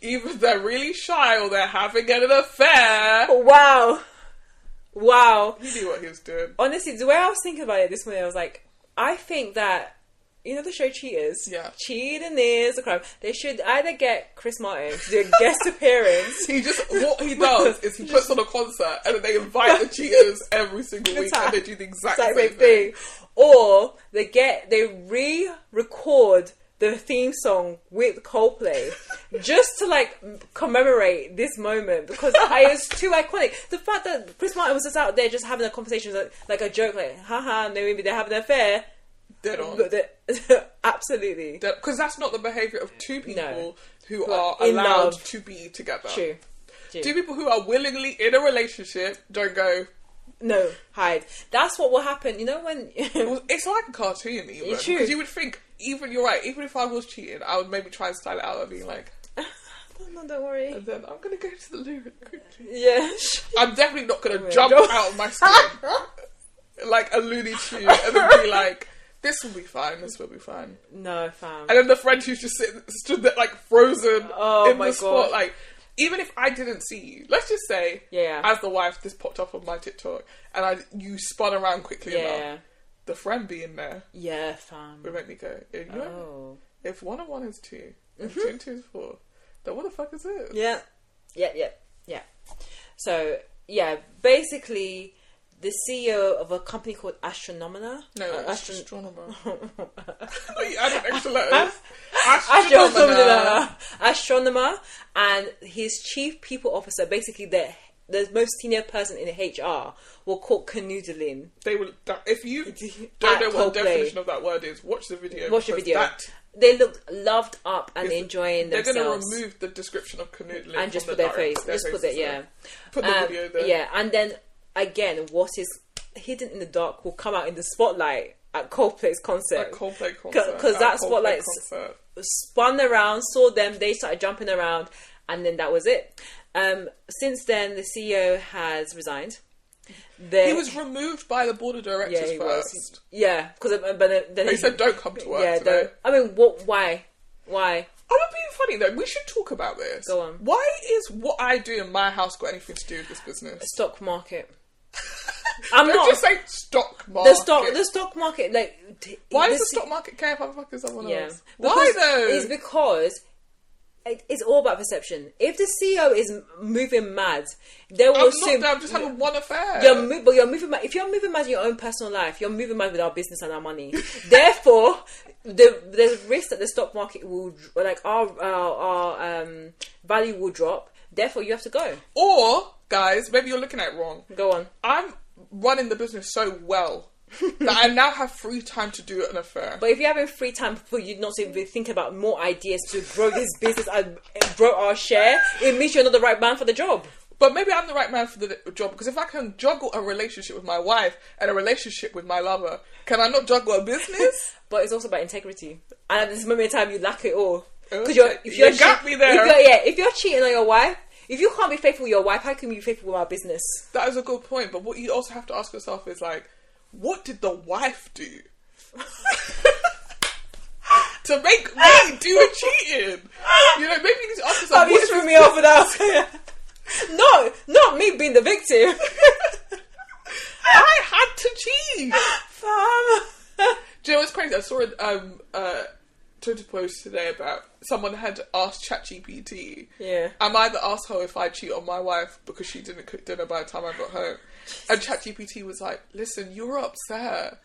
either they're really shy or they're having an affair. Wow. He knew what he was doing. Honestly, the way I was thinking about it this morning, I was like, I think that, you know the show Cheaters? Yeah. Cheating is a crime. They should either get Chris Martin to do a guest appearance. What he does is he puts on a concert and then they invite the cheaters every single week and they do the exact same thing. Or they re-record the theme song with Coldplay just to like commemorate this moment because it's too iconic. The fact that Chris Martin was just out there just having a conversation like a joke, like haha, maybe they're having an affair. Dead on. Absolutely. Because that's not the behaviour of two people who are allowed to be together. True. Two people who are willingly in a relationship don't go, no, hide. That's what will happen. You know when... it's like a cartoon even. It's true. Because you would think, you're right, even if I was cheating, I would maybe try and style it out and be like... No, don't worry. And then I'm going to go to the loo quickly. Yeah. I'm definitely not going to jump out of my skin like a Looney Tune and then be like, this will be fine, this will be fine. No, fam. And then the friend who's just stood there like frozen in the spot, like, even if I didn't see you, let's just say, as the wife, this popped up on my TikTok, and you spun around quickly enough, the friend being there, fam, would make me go, if 1 and 1 is 2, and 2 and 2 is 4, then what the fuck is this? Yeah. So, basically, the CEO of a company called Astronomina. No, Astronomer. You added extra letters. Astronomer, and his chief people officer, basically the most senior person in HR, were caught canoodling. They will. If you don't know what the definition of that word is, watch the video. Watch the video. They looked loved up and enjoying themselves. They're going to remove the description of canoodling and just put their face. Just put it, Put the video there. Yeah, and then again, what is hidden in the dark will come out in the spotlight at Coldplay's concert. Because that spotlight spun around, saw them, they started jumping around, and then that was it. Since then, the CEO has resigned. He was removed by the board of directors first. Because but then he said, "Don't come to work today." I mean, what? Why? I'm not being funny though. We should talk about this. Go on. Why is what I do in my house got anything to do with this business? Stock market. Don't just say stock market. The stock market, like. Why does the stock market care if I'm fucking someone else? Why though? It's because it's all about perception. If the CEO is moving mad, they will assume. I'm just having one affair. But you're moving mad. If you're moving mad in your own personal life, you're moving mad with our business and our money. Therefore, there's risk that the stock market will, like, our value will drop. Therefore, you have to go. Or, guys, maybe you're looking at it wrong. Go on. I'm running the business so well that I now have free time to do an affair. But if you're having free time for you not to even think about more ideas to grow this business and grow our share, it means you're not the right man for the job. But maybe I'm the right man for the job, because if I can juggle a relationship with my wife and a relationship with my lover, can I not juggle a business? But it's also about integrity. And at this moment in time, you lack it all. Because you got me there. If you're cheating on your wife, if you can't be faithful with your wife, how can you be faithful with our business? That is a good point. But what you also have to ask yourself is, like, what did the wife do to make me do the cheating? You know, maybe you need to ask yourself. You threw me off with that. No, not me being the victim. I had to cheat. Fam. Do you know what's crazy? I saw a Twitter post today about someone had asked ChatGPT, am I the asshole if I cheat on my wife because she didn't cook dinner by the time I got home? And ChatGPT was like, listen, you're upset.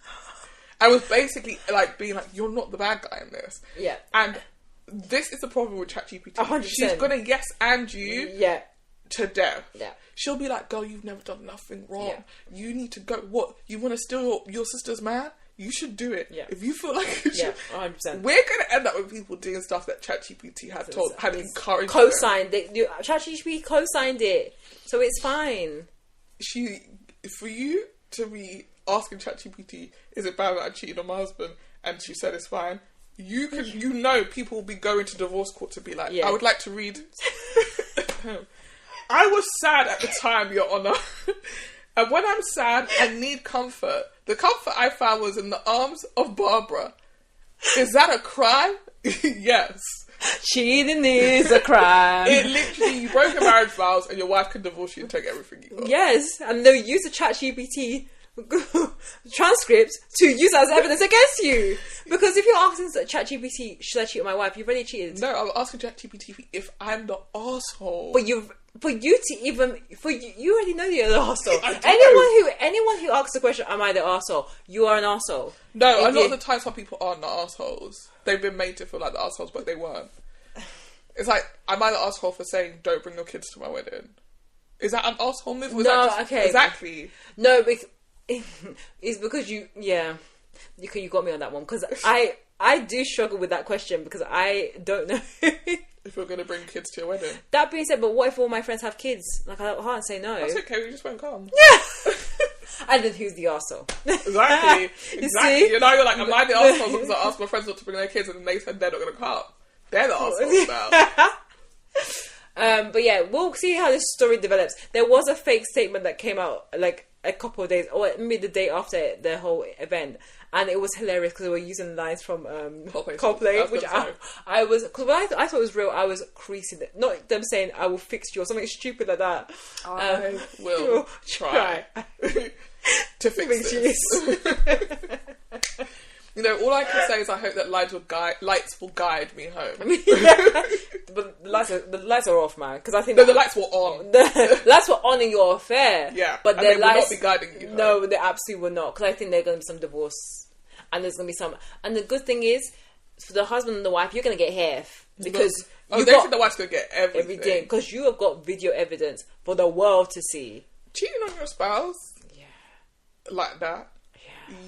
I was basically like being like, you're not the bad guy in this. Yeah. And this is the problem with ChatGPT. 100%. She's gonna yes and you to death. Yeah. She'll be like, girl, you've never done nothing wrong. Yeah. You need to go. What? You want to steal your sister's man? You should do it. Yeah. If you feel like you should. 100%. We're going to end up with people doing stuff that ChatGPT had encouraged. Co-signed. ChatGPT co-signed it. So it's fine. For you to be asking ChatGPT, is it bad that I cheated on my husband? And she said it's fine. People will be going to divorce court to be like, I would like to read. I was sad at the time, Your Honour. And when I'm sad and need comfort, the comfort I found was in the arms of Barbara. Is that a crime? Yes. Cheating is a crime. It literally, you broke your marriage vows and your wife can divorce you and take everything you got. Yes, and they'll use the ChatGPT transcript to use as evidence against you. Because if you're asking ChatGPT, should I cheat on my wife? You've already cheated. No, I'm asking ChatGPT if I'm the arsehole. But you already know you're the arsehole. Anyone who asks the question, am I the arsehole? You are an arsehole. No, a lot of the time some people aren't the arseholes. They've been made to feel like the arseholes, but they weren't. It's like, am I the arsehole for saying don't bring your kids to my wedding? Is that an arsehole move? Okay. Exactly. No, it's because you got me on that one, because I do struggle with that question because I don't know if you're going to bring kids to your wedding. That being said, but what if all my friends have kids? Like, I can't say no. That's okay, we just won't come. Yeah. And then who's the arsehole? Exactly. You know, you're like, am I the arsehole because I asked my friends not to bring their kids and then they said they're not going to come? They're the arseholes now. But yeah, we'll see how this story develops. There was a fake statement that came out like a couple of days, or maybe the day after the whole event, and it was hilarious because they were using lines from Coldplay, which I was, because when I thought it was real, I was creasing it. Not them saying "I will fix you" or something stupid like that. I will try to fix this. You know, all I can say is I hope that lights will guide me home. Yeah. But the lights are off, man. Because I think the lights were on. The lights were on in your affair. Yeah, but the lights will not be guiding you home. No, they absolutely will not. Because I think there's going to be some divorce, and there's going to be some. And the good thing is, for the husband and the wife, you're going to get half because they think the wife's going to get everything because you have got video evidence for the world to see. Cheating on your spouse, yeah, like that.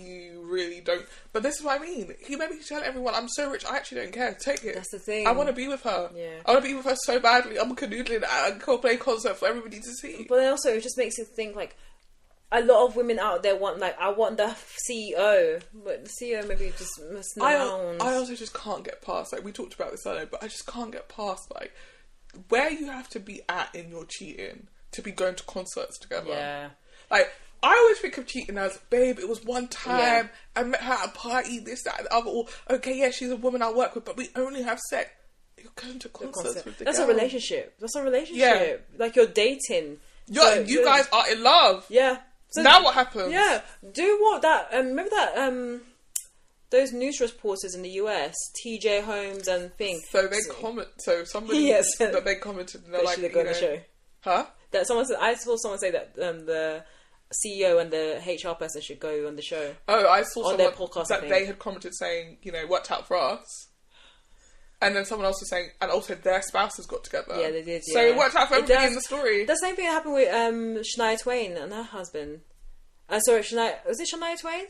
You really don't. But this is what I mean. He maybe tell everyone, I'm so rich, I actually don't care. Take it. That's the thing. I want to be with her. Yeah. I want to be with her so badly. I'm canoodling at a Coldplay concert for everybody to see. But then also, it just makes you think, like, a lot of women out there want, like, I want the CEO. But the CEO maybe just must know. I also just can't get past, like, we talked about this earlier, but I just can't get past, like, where you have to be at in your cheating to be going to concerts together. Yeah. Like, I always think of cheating as, babe, it was one time, I met her at a party, this, that, and the other, or, okay, yeah, she's a woman I work with, but we only have sex. You're going to concerts with the girl. That's a relationship. Yeah. Like, you're dating. You guys are in love. Yeah. So now what happens? Yeah. Do what that, remember that, those news reporters in the US, TJ Holmes and thing. So somebody, that they commented, and they're like, go on the show. Huh? That I saw someone say that, the CEO and the HR person should go on the show. Oh, I saw on their podcast that they had commented saying, you know, worked out for us. And then someone else was saying, and also their spouses got together. Yeah, they did. So it worked out for everybody in the story. The same thing happened with Shania Twain and her husband. Sorry, was it Shania Twain?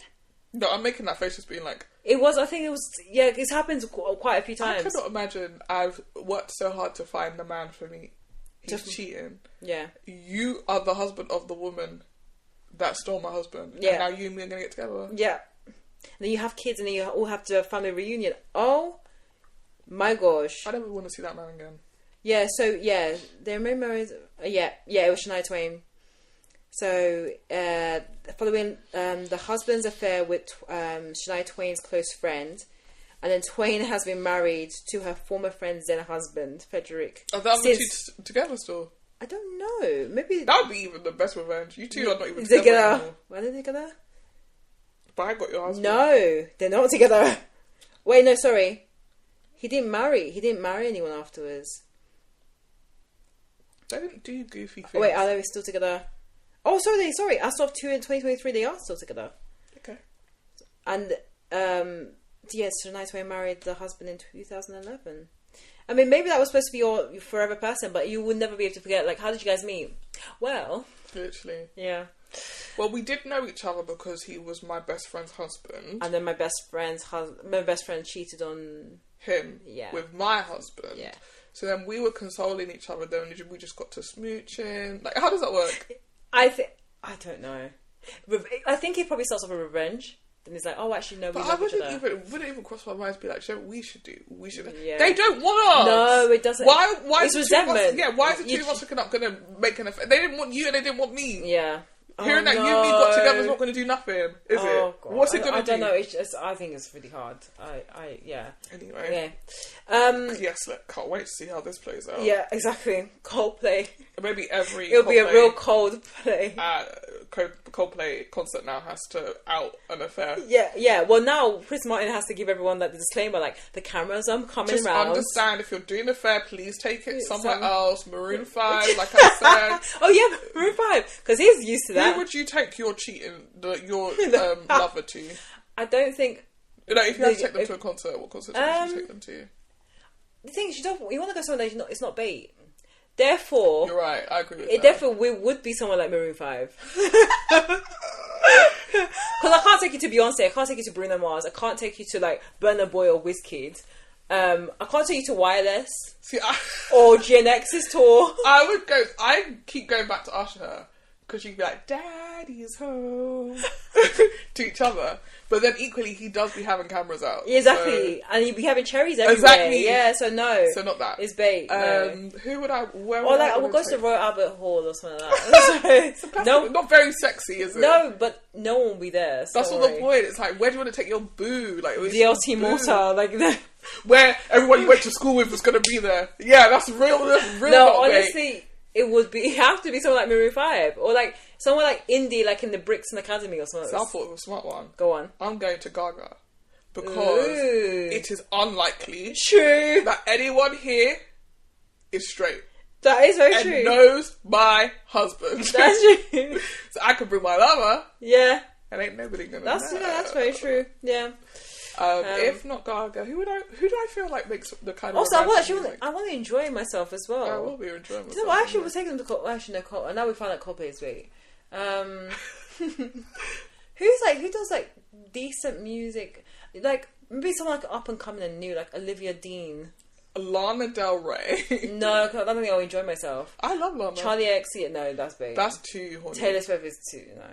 No, I'm making that face just being like... It was, I think it was, yeah, it's happened quite a few times. I cannot imagine I've worked so hard to find the man for me. He's cheating. Yeah. You are the husband of the woman that stole my husband. Yeah. And now you and me are going to get together. Yeah. And then you have kids and then you all have to do a family reunion. Oh my gosh. I never want to see that man again. Yeah, so yeah, they're married. Yeah, it was Shania Twain. So, following the husband's affair with Shania Twain's close friend, and then Twain has been married to her former friend's then husband, Frederick. Are the other two together still? I don't know. Maybe that would be even the best revenge. You two are not even together anymore. Why are they together? But I got your husband. No, they're not together. Wait, no, sorry. He didn't marry anyone afterwards. They didn't do goofy things. Wait, are they still together? Oh, sorry. As of 2023, they are still together. Okay. And, yes, Shania Twain married the husband in 2011. I mean, maybe that was supposed to be your forever person, but you would never be able to forget. Like, how did you guys meet? Well... Literally. Yeah. Well, we did know each other because he was my best friend's husband. And then my best friend cheated on... him. Yeah. With my husband. Yeah. So then we were consoling each other, then we just got to smooching. Like, how does that work? I don't know. I think it probably starts off with revenge. Then it's like, oh, actually, no, we love each other. It wouldn't even cross my mind to be like, we should do. Yeah. They don't want us. No, it doesn't. Why it's resentment. Why is the two of us going to make an affair? They didn't want you and they didn't want me. Yeah. Hearing that you and me got together is not going to do nothing, is it? God. What's it going to do? I don't know. It's just, I think it's really hard. Yeah. Anyway. Yeah. Yes, can't wait to see how this plays out. Yeah, exactly. Coldplay. Maybe it'll be a real Coldplay. Coldplay concert now has to out an affair. Yeah. Well, now Chris Martin has to give everyone the disclaimer, like, the cameras are coming just round. Just understand, if you're doing an affair, please take it somewhere else. Maroon 5, like I said. Oh yeah, Maroon 5, because he's used to that. Who would you take your lover to? I don't think... if you had to take them to a concert, what concert would you take them to? The thing is, you want to go somewhere that it's not bait. Therefore... You're right, I agree with that. Therefore, we would be someone like Maroon 5. Because I can't take you to Beyonce, I can't take you to Bruno Mars, I can't take you to, like, Burna Boy or Wizkid. I can't take you to Wireless. Or GNX's tour. I keep going back to Usher. because you'd be like, "Daddy's home," to each other. But then equally, he does be having cameras out. Exactly, so. and he'd be having cherries everywhere. Exactly. Yeah, so no. So not that. It's bait. No. Who would I? Where or would like, I we'll go to take? Royal Albert Hall or something like that. So, No, not very sexy, is it? No, but no one will be there. So that's all the point. It's like, where do you want to take your boo? Like the LT Mortar, like the. Where everyone you went to school with was going to be there. Yeah, that's real. No, honestly, it have to be someone like Maroon 5 or like someone like indie, like in the Brixton Academy or something. So I thought it was a smart one. Go on. I'm going to Gaga because it is unlikely that anyone here is straight. That is very and true. Knows my husband. That's true. So I could bring my lover. Yeah. And ain't nobody gonna. That's very true. Yeah. If not Gaga, who do I feel like makes the kind of also I want to enjoy myself as well. I will be enjoying myself. You know, I actually was taking them to Coldplay. Actually, no, now we found out Coldplay is sweet. Who does like decent music? Like maybe someone like up and coming and new, like Olivia Dean. Lana Del Rey. No, I don't think I'll enjoy myself. I love Lana. Charlie XC, no, that's big. That's too horny. Taylor Swift is too, no.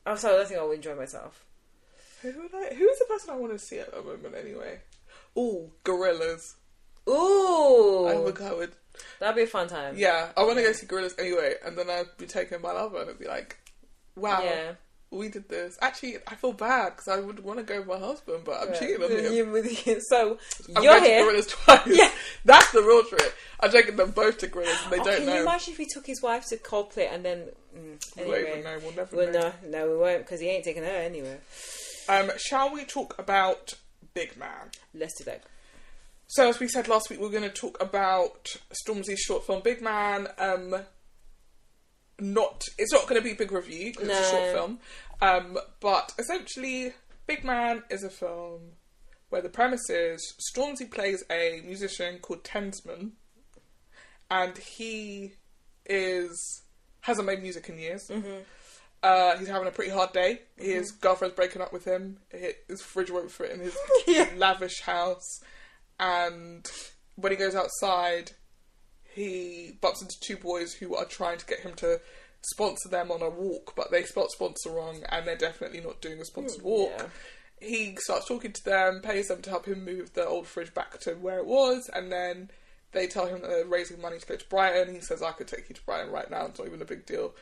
I'm sorry, I don't think I'll enjoy myself. Who's the person I want to see at the moment anyway? Ooh, Gorillaz. Ooh. I would go with. That'd be a fun time. Yeah, I want to go see Gorillaz anyway, and then I'd be taking my lover and it'd be like, wow. Yeah. We did this. Actually, I feel bad because I would want to go with my husband, but I'm cheating on him. So, I'm you're going here. to Gorillaz twice. Yeah. That's the real trip. I'm taking them both to Gorillaz and they don't know. Can you imagine if he took his wife to Coldplay and then... anyway. We won't even know. We'll never know. No, we won't because he ain't taking her anywhere. Shall we talk about Big Man? Let's do that. So, as we said last week, we're going to talk about Stormzy's short film Big Man. It's not going to be a big review because it's a short film. But essentially, Big Man is a film where the premise is Stormzy plays a musician called Tensman, and he hasn't made music in years. Mm-hmm. He's having a pretty hard day. Mm-hmm. His girlfriend's breaking up with him. His fridge won't fit in his lavish house, and when he goes outside, he bumps into two boys who are trying to get him to sponsor them on a walk, but they spelled sponsor wrong, and they're definitely not doing a sponsored walk. Yeah. He starts talking to them, pays them to help him move the old fridge back to where it was, and then they tell him that they're raising money to go to Brighton. He says, I could take you to Brighton right now, it's not even a big deal.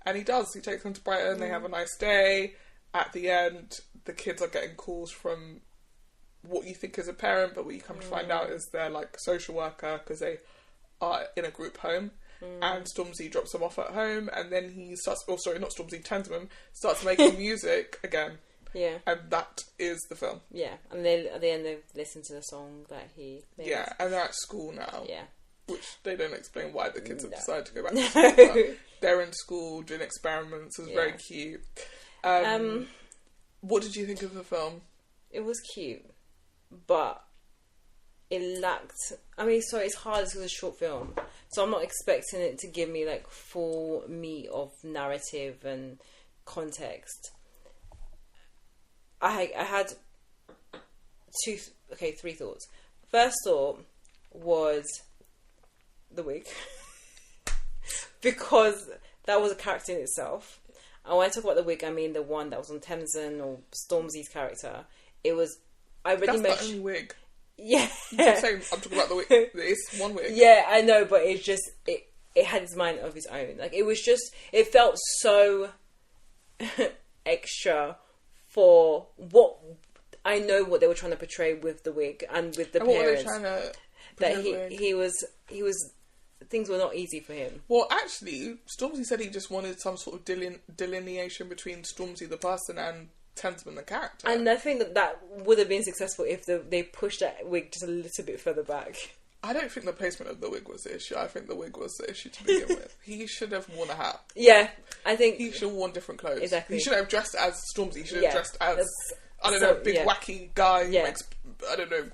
And he does. He takes them to Brighton, they have a nice day. At the end, the kids are getting calls from what you think is a parent, but what you come to find out is they're like a social worker, because they are in a group home. And Stormzy drops them off at home, and then he starts... Oh, sorry, not Stormzy, Tensman starts making music again. Yeah. And that is the film. Yeah. And then at the end they listen to the song that he made. Yeah, and they're at school now. Yeah. Which they don't explain why the kids have decided to go back to school. But they're in school doing experiments. It was very cute. What did you think of the film? It was cute, but it lacked... I mean, sorry, it's hard because it's a short film. So I'm not expecting it to give me like full meat of narrative and context. I had three thoughts. First thought was the wig. Because that was a character in itself. And when I talk about the wig, I mean the one that was on Tenzin or Stormzy's character. It was... That's the only wig. Yeah. I'm talking about the wig. It's one wig. Yeah, I know, but it's just... It had its mind of its own. Like, it was just... It felt so extra for what... I know what they were trying to portray with the wig and with the parents. What were they trying to... That he was... Things were not easy for him. Well, actually, Stormzy said he just wanted some sort of delineation between Stormzy the person and Tensman the character. And I think that would have been successful if they pushed that wig just a little bit further back. I don't think the placement of the wig was the issue. I think the wig was the issue to begin with. He should have worn a hat. Yeah, I think... He should have worn different clothes. Exactly. He should have dressed as Stormzy. He should have dressed as... big wacky guy who makes,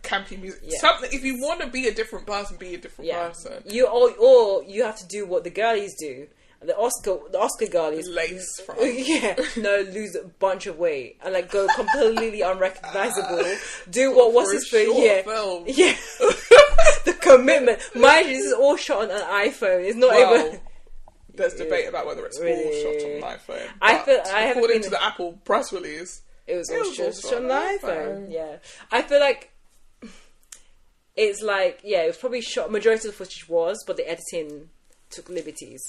campy music. Yeah. Something. If you want to be a different person, be a different person. Or you have to do what the girlies do. The Oscar girlies. Lace from. Lose a bunch of weight and like go completely unrecognizable. Do what's his face? Film. The commitment. Mind you, this is all shot on an iPhone. It's not even. there's debate about whether it's all shot on an iPhone. According to the Apple press release, it was all shot on an iPhone. Yeah, I feel like it's like, it was probably shot. Majority of the footage was, but the editing took liberties.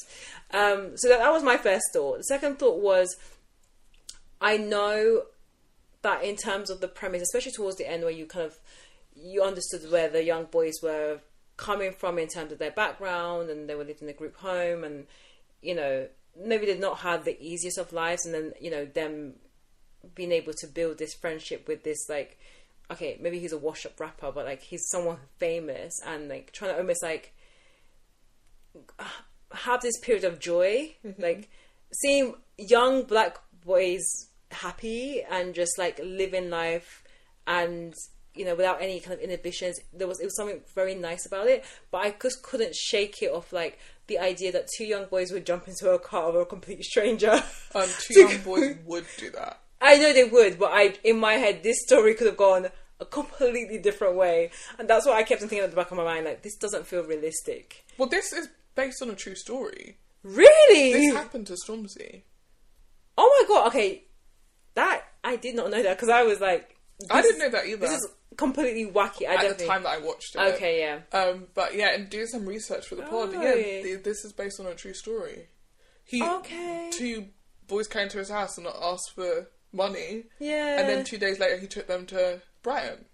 So that was my first thought. The second thought was, I know that in terms of the premise, especially towards the end, where you understood where the young boys were coming from in terms of their background, and they were living in a group home, and maybe did not have the easiest of lives, and then them being able to build this friendship with this, like, okay, maybe he's a wash-up rapper, but like he's someone famous, and like trying to almost like have this period of joy, like seeing young black boys happy and just like living life, and without any kind of inhibitions. It was something very nice about it, but I just couldn't shake it off, like the idea that two young boys would jump into a car of a complete stranger. Two young boys would do that. I know they would, but in my head, this story could have gone a completely different way, and that's what I kept on thinking at the back of my mind. Like, this doesn't feel realistic. Well, this is based on a true story. Really? This happened to Stormzy. Oh my god! Okay, that I did not know that, because I was like, I didn't know that either. This is completely wacky. At the time that I watched it. Okay, yeah. But yeah, and doing some research for the pod. Yeah, this is based on a true story. Two boys came to his house and asked for money. Yeah. And then 2 days later, he took them to Brighton.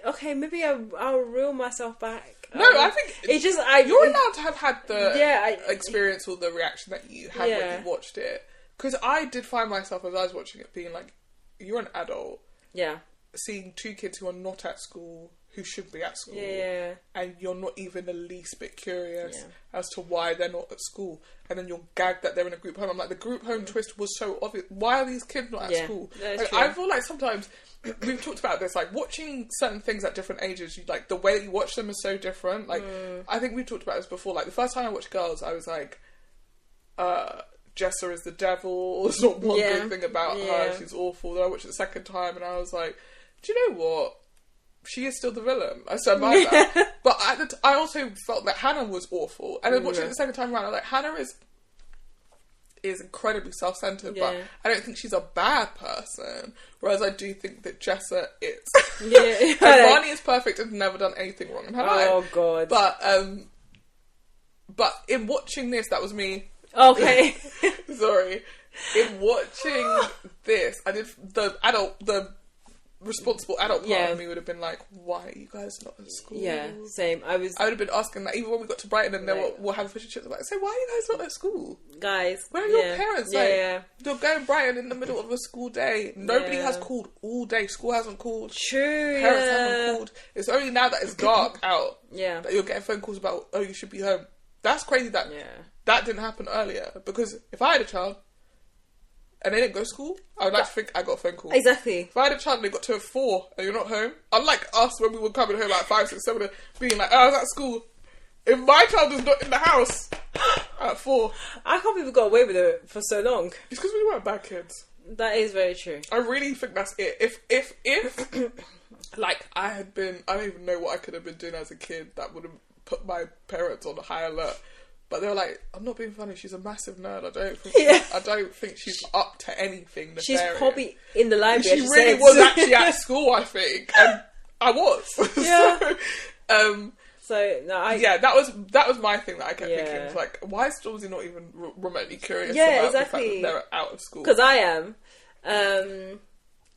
Okay, maybe I'll reel myself back. No, I think it's just you're allowed to have had the experience or the reaction that you had when you watched it. Because I did find myself, as I was watching it, being like, you're an adult. Yeah. Seeing two kids who are not at school, who should be at school. Yeah. And you're not even the least bit curious as to why they're not at school. And then you're gagged that they're in a group home. I'm like, the group home twist was so obvious. Why are these kids not at school? Like, I feel like sometimes, we've talked about this, like watching certain things at different ages, like the way that you watch them is so different. Like, I think we've talked about this before. Like, the first time I watched Girls, I was like, Jessa is the devil. There's not one good thing about her. She's awful. Then I watched it the second time and I was like, do you know what? She is still the villain. I stand by that. But I also felt that Hannah was awful. And then watching it the second time around, I was like, Hannah is incredibly self-centered, but I don't think she's a bad person. Whereas I do think that Jessa is. Yeah. And Barney is perfect and never done anything wrong in her life. Oh, God. But in watching this, that was me. Okay. Sorry. In watching this, I did the responsible adult part of me would have been like, why are you guys not at school? Yeah, same. I would have been asking that even when we got to Brighton and they were having fish and chips. I'm like, so why are you guys not at school? Guys. Where are your parents? Like, you're going Brighton in the middle of a school day. Nobody has called all day. School hasn't called. True. Parents haven't called. It's only now that it's dark out that you're getting phone calls about, oh, you should be home. That's crazy that that didn't happen earlier. Because if I had a child and they didn't go to school, I would like to think I got a phone call. Exactly. If I had a child and they got to 4 and you're not home, unlike us when we were coming home like 5, 6, 7, being like, oh, I was at school. If my child is not in the house at 4, I can't believe we got away with it for so long. It's because we weren't bad kids. That is very true. I really think that's it. If like I had been, I don't even know what I could have been doing as a kid that would have put my parents on a high alert. But they were like, I'm not being funny, she's a massive nerd. I don't think she's up to anything nefarious. She's probably in the library. She really was actually at school, I think. And I was. Yeah. That was my thing that I kept thinking. It's like, why is Stormzy not even remotely curious about the fact that they're out of school? Because I am. And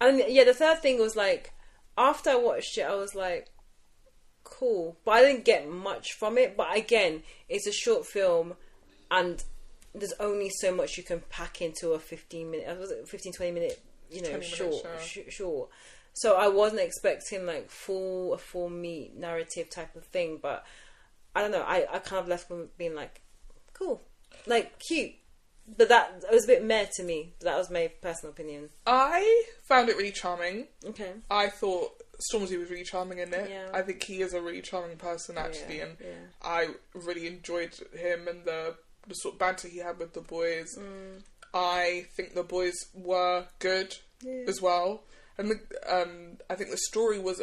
the third thing was like, after I watched it, I was like, cool, but I didn't get much from it. But again, it's a short film and there's only so much you can pack into a 15 20 minute short. So I wasn't expecting like a full meat narrative type of thing, but I don't know, I kind of left with being like, cool, like cute, but that it was a bit meh to me. That was my personal opinion. I found it really charming. Okay. I thought Stormzy was really charming in it. Yeah. I think he is a really charming person actually, and I really enjoyed him and the sort of banter he had with the boys. I think the boys were good as well, and I think the story was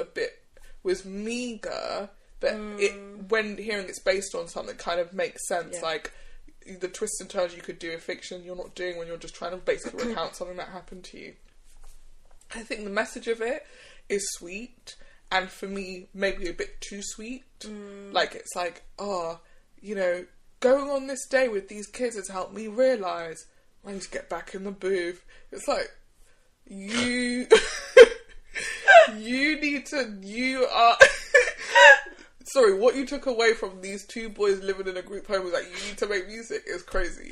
meager, but when hearing it's based on something kind of makes sense. Like, the twists and turns you could do in fiction, you're not doing when you're just trying to basically recount something that happened to you. I think the message of it is sweet, and for me, maybe a bit too sweet. Like, it's like, oh, you know, going on this day with these kids has helped me realise I need to get back in the booth. It's like, you are sorry, what you took away from these two boys living in a group home was that you need to make music is crazy.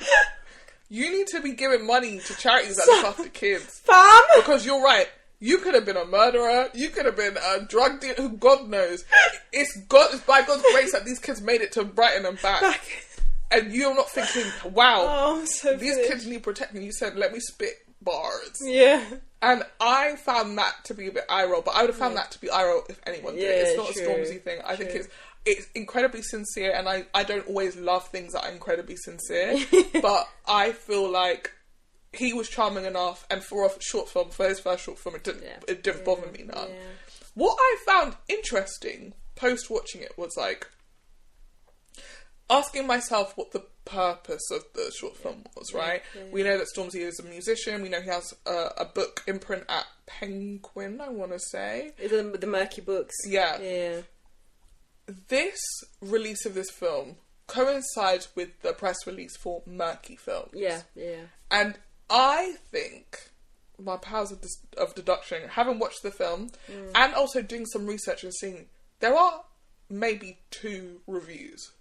You need to be giving money to charities that look after kids. Fam! Because you're right. You could have been a murderer. You could have been a drug dealer. Who God knows. It's by God's grace that these kids made it to Brighton and back. And you're not thinking, wow, these kids need protecting. You said, let me spit bars. Yeah. And I found that to be a bit eye roll, but I would have found that to be eye roll if anyone did. It's not a Stormzy thing. I think it's incredibly sincere, and I don't always love things that are incredibly sincere, but I feel like he was charming enough, and for a short film, for his first short film, it didn't bother me none. Yeah. What I found interesting post watching it was like asking myself what the purpose of the short film was, right? We know that Stormzy is a musician. We know he has a book imprint at Penguin, I want to say. The Murky books. Yeah. This release of this film coincides with the press release for Murky Films. Yeah. And I think my powers of deduction, having watched the film and also doing some research and seeing, there are maybe 2 reviews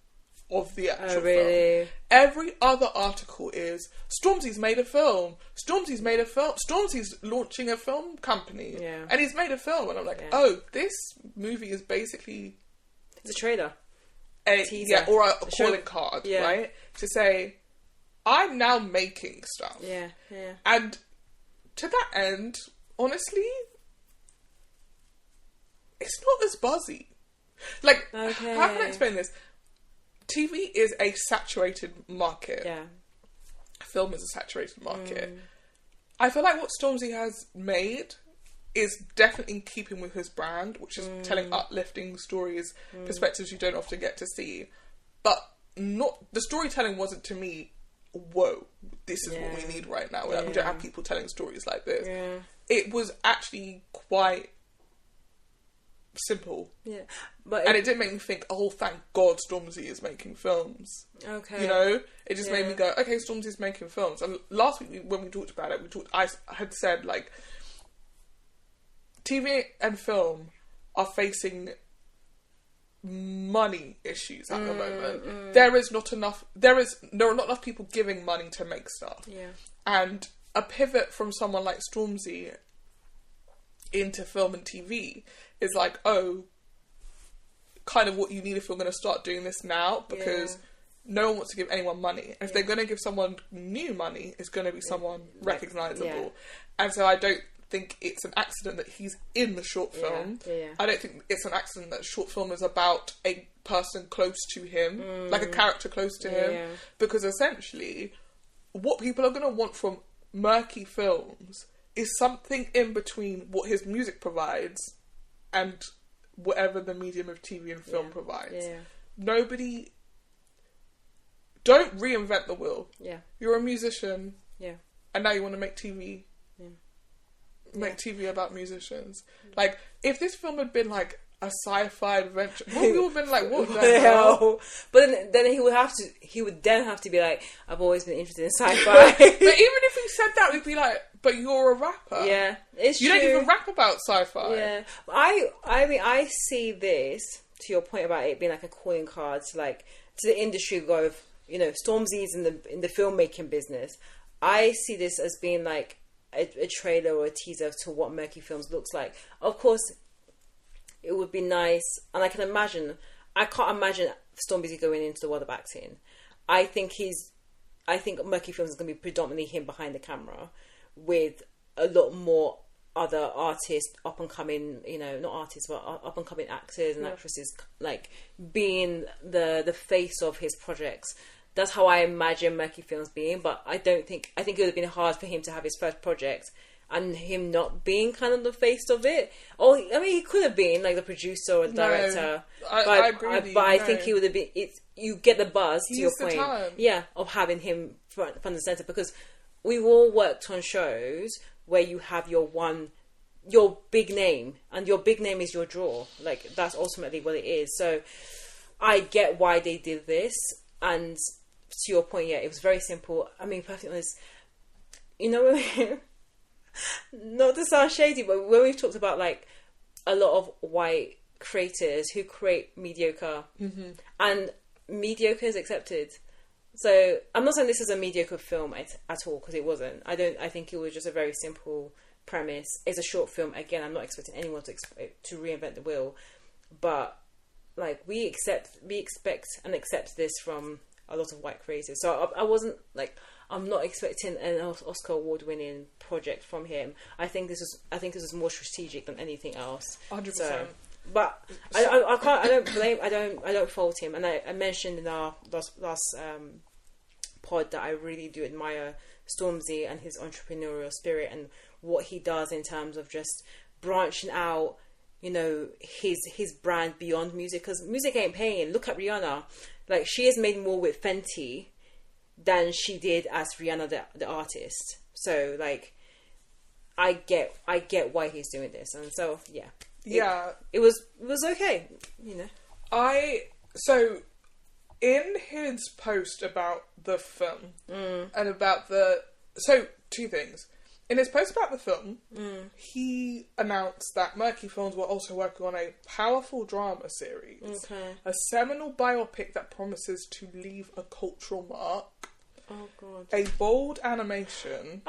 of the actual film. Every other article is Stormzy's made a film. Stormzy's launching a film company. Yeah. And he's made a film. And I'm like, oh, this movie is basically... It's a trailer. A teaser. Or a calling card, right? To say, I'm now making stuff. Yeah. And to that end, honestly, it's not as buzzy. Like, how can I explain this? TV is a saturated market. Yeah. Film is a saturated market. I feel like what Stormzy has made is definitely in keeping with his brand, which is telling uplifting stories, perspectives you don't often get to see. But the storytelling wasn't, to me, whoa, this is what we need right now. We don't have people telling stories like this. Yeah. It was actually quite simple. Yeah. And it didn't make me think, oh, thank God Stormzy is making films. Okay. You know? It just made me go, okay, Stormzy's making films. And last week when we talked about it, I had said, like, TV and film are facing money issues at the moment. There are not enough people giving money to make stuff. Yeah. And a pivot from someone like Stormzy into film and TV is like, oh, kind of what you need if you're going to start doing this now, because no one wants to give anyone money. And if they're going to give someone new money, it's going to be someone recognisable. Yeah. And so I don't think it's an accident that he's in the short film. I don't think it's an accident that short film is about a person close to him, like a character close to him, because essentially what people are going to want from Murky Films is something in between what his music provides and whatever the medium of TV and film provides. Nobody... Don't reinvent the wheel. You're a musician. And now you want to make TV. Make TV about musicians. Like, if this film had been like a sci-fi adventure, we would have been like, what the hell? But then he would then have to be like, I've always been interested in sci-fi. But even if he said that, we'd be like, but you're a rapper. Yeah, it's true. You don't even rap about sci-fi. Yeah. I mean, I see this, to your point about it being like a calling card to the industry of, you know, Stormzy's in the filmmaking business. I see this as being like a trailer or a teaser to what Murky Films looks like. Of course, it would be nice, and I can't imagine Stormzy going into the world of acting. I think Murky Films is going to be predominantly him behind the camera, with a lot more other artists, up and coming, you know, not artists, but up and coming actors and actresses, like being the face of his projects. That's how I imagine Murky Films being, but I think it would have been hard for him to have his first project and him not being kind of the face of it. Or I mean, he could have been like the producer or the director. I agree with you. But I think he would have been. You get the buzz to your point, time. of having him front and center, because we've all worked on shows where you have your big name, and your big name is your draw. Like, that's ultimately what it is. So I get why they did this, and to your point, yeah, it was very simple. I mean, perfectly honest, you know, not to sound shady, but when we've talked about like a lot of white creators who create mediocre, and mediocre is accepted. So I'm not saying this is a mediocre film at all, because it wasn't. I think it was just a very simple premise. It's a short film. Again, I'm not expecting anyone to reinvent the wheel, but like we expect and accept this from a lot of white creators. So I wasn't like, I'm not expecting an Oscar award-winning project from him. I think this is more strategic than anything else. 100%. So, but I can't. I don't blame. I don't fault him. And I mentioned in our last pod that I really do admire Stormzy and his entrepreneurial spirit and what he does in terms of just branching out, you know, his brand beyond music, because music ain't paying. Look at Rihanna. Like, she has made more with Fenty than she did as Rihanna the artist. So like, I get why he's doing this, and so it was okay, you know. So in his post about the film and about two things. In his post about the film, he announced that Mercury Films were also working on a powerful drama series, a seminal biopic that promises to leave a cultural mark, a bold animation,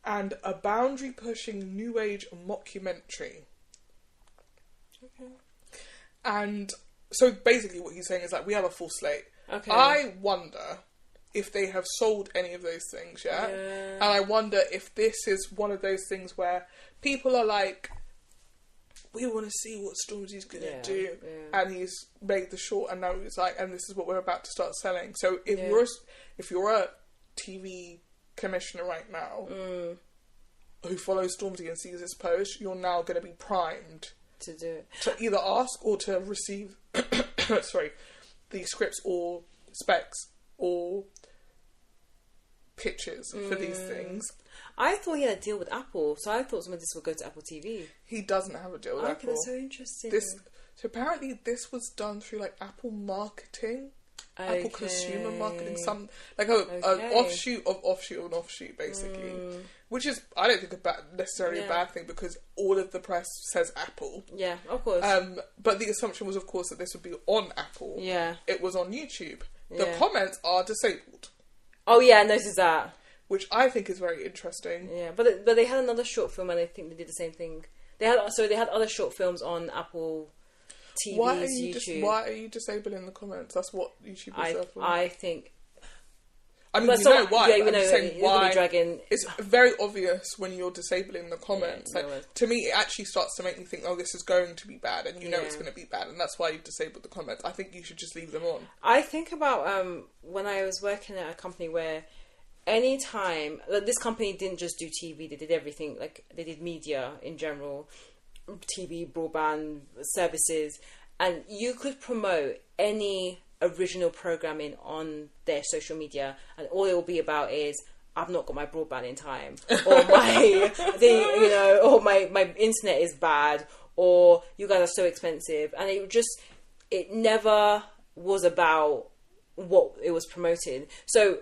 and a boundary-pushing new age mockumentary. And so basically what he's saying is like, we have a full slate. I wonder if they have sold any of those things yet. And I wonder if this is one of those things where people are like, we want to see what Stormzy's going to do. And he's made the short, and now he's like, and this is what we're about to start selling. So if you're a TV commissioner right now who follows Stormzy and sees this post, you're now going to be primed to do it, to either ask or to receive the scripts or specs or pitches for these things. I thought he had a deal with Apple, so I thought some of this would go to Apple TV. He doesn't have a deal with Apple. That's so interesting. So apparently this was done through like Apple marketing, Apple consumer marketing, some like an offshoot of an offshoot, basically. Which is, I don't think necessarily a bad thing, because all of the press says Apple. Yeah, of course. But the assumption was, of course, that this would be on Apple. Yeah. It was on YouTube. The comments are disabled. Oh yeah, I noticed that. Which I think is very interesting. Yeah, but they had another short film, and I think they did the same thing. They had other short films on Apple TV's YouTube. Why are you disabling the comments? That's what YouTube is there for. I think. I mean, know why. Yeah, I'm just saying why. It's very obvious when you're disabling the comments. To me, it actually starts to make me think, oh, this is going to be bad, and you know it's going to be bad, and that's why you've disabled the comments. I think you should just leave them on. I think about when I was working at a company where anytime, this company didn't just do TV, they did everything. Like, they did media in general, TV, broadband, services, and you could promote any original programming on their social media, and all it will be about is, I've not got my broadband in time, or my internet is bad, or you guys are so expensive, and it never was about what it was promoting. So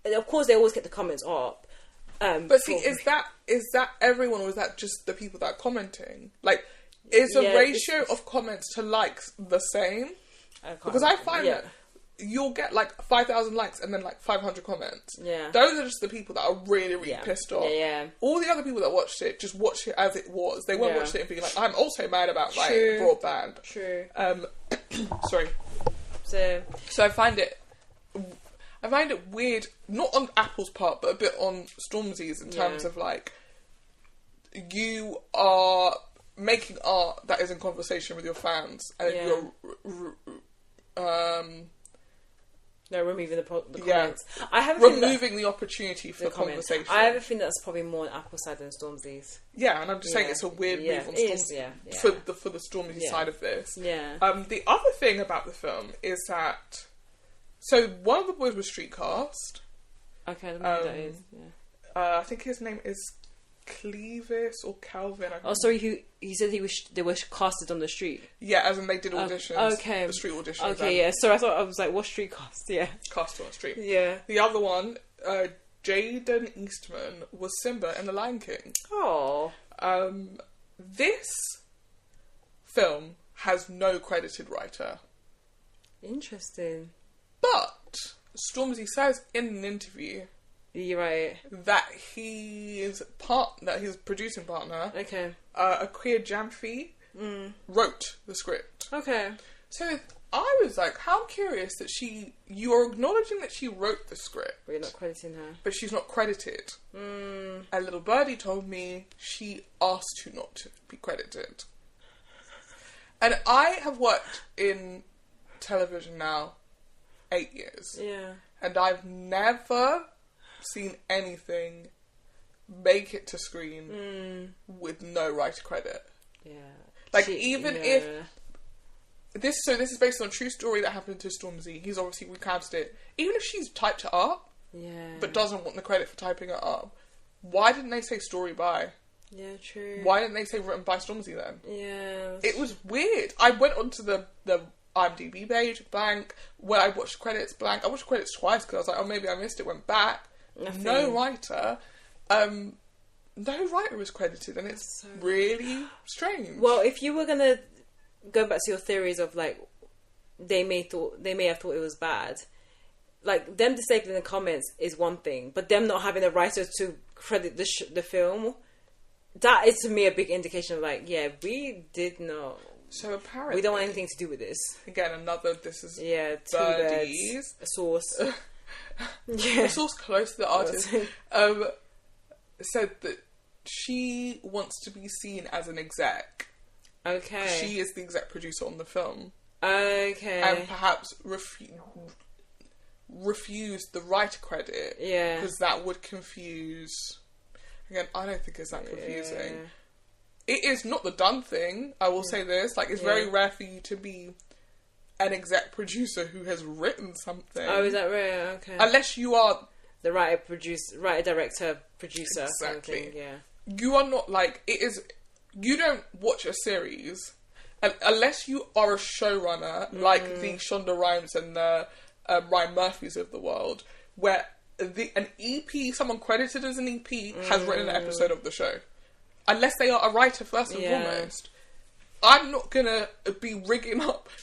of course they always get the comments up. But see, is that everyone, or is that just the people that are commenting? Like, is the ratio of comments to likes the same? Because I find that you'll get like 5,000 likes and then like 500 comments. Yeah. Those are just the people that are really, really pissed off. Yeah. All the other people that watched it just watched it as it was. They won't watch it and be like, I'm also mad about like broadband. True. Sorry. So I find it weird, not on Apple's part, but a bit on Stormzy's in terms of like, you are making art that is in conversation with your fans, and you're No, removing the comments. I have a removing the opportunity for conversation. I have a feeling that's probably more on Apple's side than Stormzy's. Yeah, and I'm just saying it's a weird move on Stormzy for the Stormzy side of this. Yeah. The other thing about the film is that one of the boys was street cast. Okay, I don't know who that is. I think his name is Clevis or Calvin. Sorry, he said they were casted on the street. Yeah, as in they did auditions. Okay. The street auditions. Okay, yeah. So I was like, what street cast? Yeah. Cast on the street. Yeah. The other one, Jaden Eastman, was Simba in The Lion King. Oh. This film has no credited writer. Interesting. But Stormzy says in an interview... You're right. That his producing partner, Akua Jamfi, wrote the script. Okay. So I was like, how curious that you are acknowledging that she wrote the script. But you're not crediting her. But she's not credited. A little birdie told me she asked to not to be credited. And I have worked in television now 8 years. Yeah. And I've never seen anything make it to screen with no writer credit. Yeah. Like, if this is based on a true story that happened to Stormzy. He's obviously recounted it. Even if she's typed it up, but doesn't want the credit for typing it up, why didn't they say story by? Yeah, true. Why didn't they say written by Stormzy then? Yeah. It was weird. I went onto the IMDb page, blank. When I watched credits, blank. I watched credits twice because I was like, oh, maybe I missed it. Went back. Nothing. No writer. No writer was credited, and it's so really strange. Well, if you were gonna go back to your theories of like they may have thought it was bad, like them disabling the comments is one thing, but them not having a writer to credit the film, that is to me a big indication of like, yeah, we did not. So apparently we don't want anything to do with this. Again, this is two birds, a source. A source close to the artist said that she wants to be seen as an exec. Okay. She is the exec producer on the film. Okay. And perhaps refuse the writer credit. Yeah. Because that would confuse... Again, I don't think it's that confusing. Yeah. It is not the done thing, I will say this. Like, it's very rare for you to be an exec producer who has written something. Oh, is that rare? Okay. Unless you are... the writer, director, producer. Exactly. Yeah. You are not like... It is... You don't watch a series unless you are a showrunner like the Shonda Rhimes and the Ryan Murphys of the world, where an EP, someone credited as an EP, has written an episode of the show. Unless they are a writer first and foremost. I'm not gonna be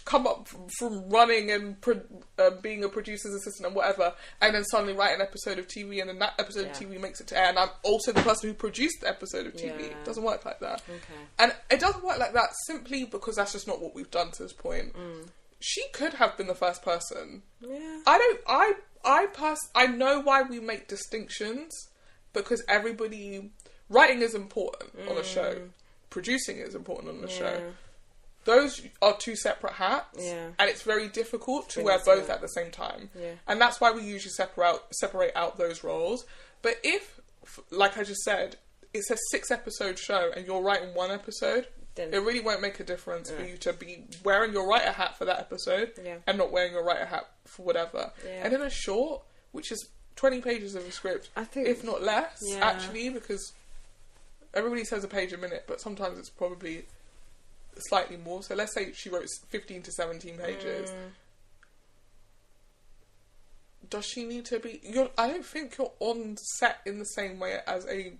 come up from running and being a producer's assistant and whatever, and then suddenly write an episode of TV, and then that episode of TV makes it to air, and I'm also the person who produced the episode of TV. It doesn't work like that. Okay. And it doesn't work like that simply because that's just not what we've done to this point. She could have been the first person. Yeah. I know why we make distinctions, because writing is important on a show. Producing is important on the show. Those are two separate hats, and it's very difficult to wear both at the same time. And that's why we usually separate out those roles. But if, like I just said, it's a 6-episode show and you're writing 1 episode, then it really won't make a difference for you to be wearing your writer hat for that episode and not wearing your writer hat for whatever. And in a short, which is 20 pages of a script, I think, if not less, actually, because everybody says a page a minute, but sometimes it's probably slightly more. So let's say she wrote 15 to 17 pages. Does she need to be... I don't think you're on set in the same way as a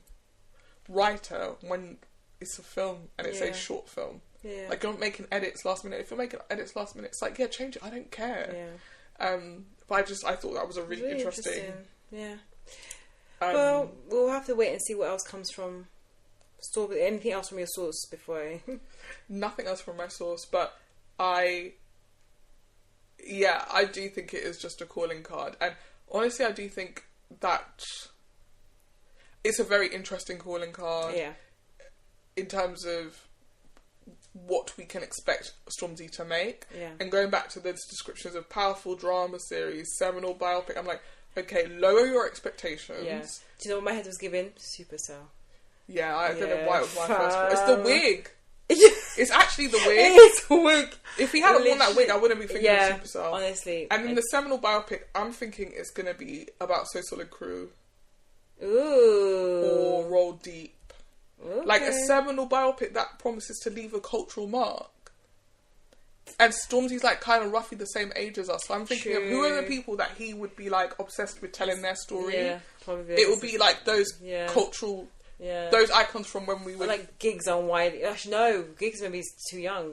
writer when it's a film and it's a short film. Like, you're not making edits last minute. If you're making edits last minute, it's like, change it. I don't care. But I thought that was a really interesting... Yeah. Well, we'll have to wait and see what else comes from... Anything else from your source before I... Nothing else from my source, but I do think it is just a calling card. And honestly, I do think that it's a very interesting calling card. In terms of what we can expect Stormzy to make. Yeah. And going back to those descriptions of powerful drama series, seminal biopic, I'm like, okay, lower your expectations. Yeah. Do you know what my head was giving? Supercell. Yeah, I don't know why it was my first. It's the wig. Yeah. It's actually the wig. It's a wig. If he hadn't worn that wig, I wouldn't be thinking of Supercell. Honestly. And in the seminal biopic, I'm thinking it's going to be about So Solid Crew. Ooh. Or Roll Deep. Okay. Like a seminal biopic that promises to leave a cultural mark. And Stormzy's like kind of roughly the same age as us. So I'm thinking of who are the people that he would be like obsessed with telling their story. Yeah, probably. It would be like those cultural... Yeah. Those icons from when we were... Like Giggs on Wiley. Actually, no. Giggs maybe is too young.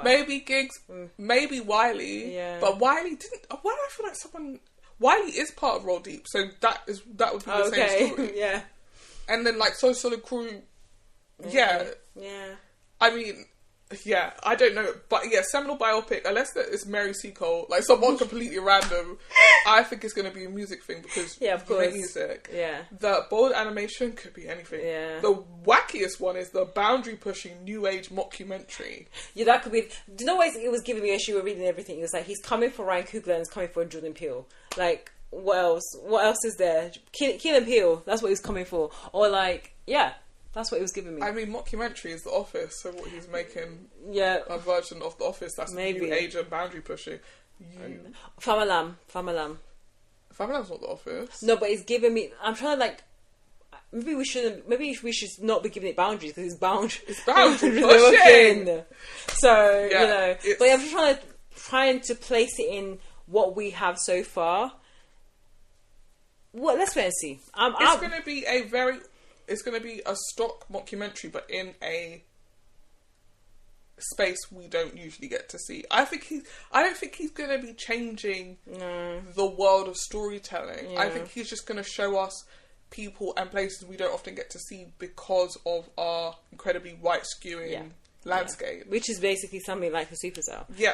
Maybe Giggs, maybe Wiley. Yeah. But Wiley didn't... Why do I feel like someone... Wiley is part of Roll Deep, so that would be the same story. Yeah. And then like So Solid Crew... Yeah. Yeah. I mean... Yeah, I don't know, but yeah, seminal biopic, unless it's Mary C. Cole, like someone completely random, I think it's going to be a music thing because of course. you make music. Yeah. The bold animation could be anything. Yeah. The wackiest one is the boundary-pushing new age mockumentary. Yeah, that could be... Do you know what it was giving me as you were reading everything? It was like, he's coming for Ryan Coogler and he's coming for Jordan Peele. Like, what else? What else is there? Keenan Peele, that's what he was coming for. Or like, yeah... That's what it was giving me. I mean, mockumentary is The Office, so what he's making a version of The Office that's maybe new age and boundary pushing. Famalam. Famalam's not The Office. No, but it's giving me... I'm trying to like... Maybe we should not be giving it boundaries because it's boundary pushing. So, you know... But I'm just trying to place it in what we have so far. Well, let's wait and see. It's going to be a very... It's going to be a stock mockumentary, but in a space we don't usually get to see. I don't think he's going to be changing the world of storytelling. Yeah. I think he's just going to show us people and places we don't often get to see because of our incredibly white skewing landscape. Which is basically something like a supercell. Yeah.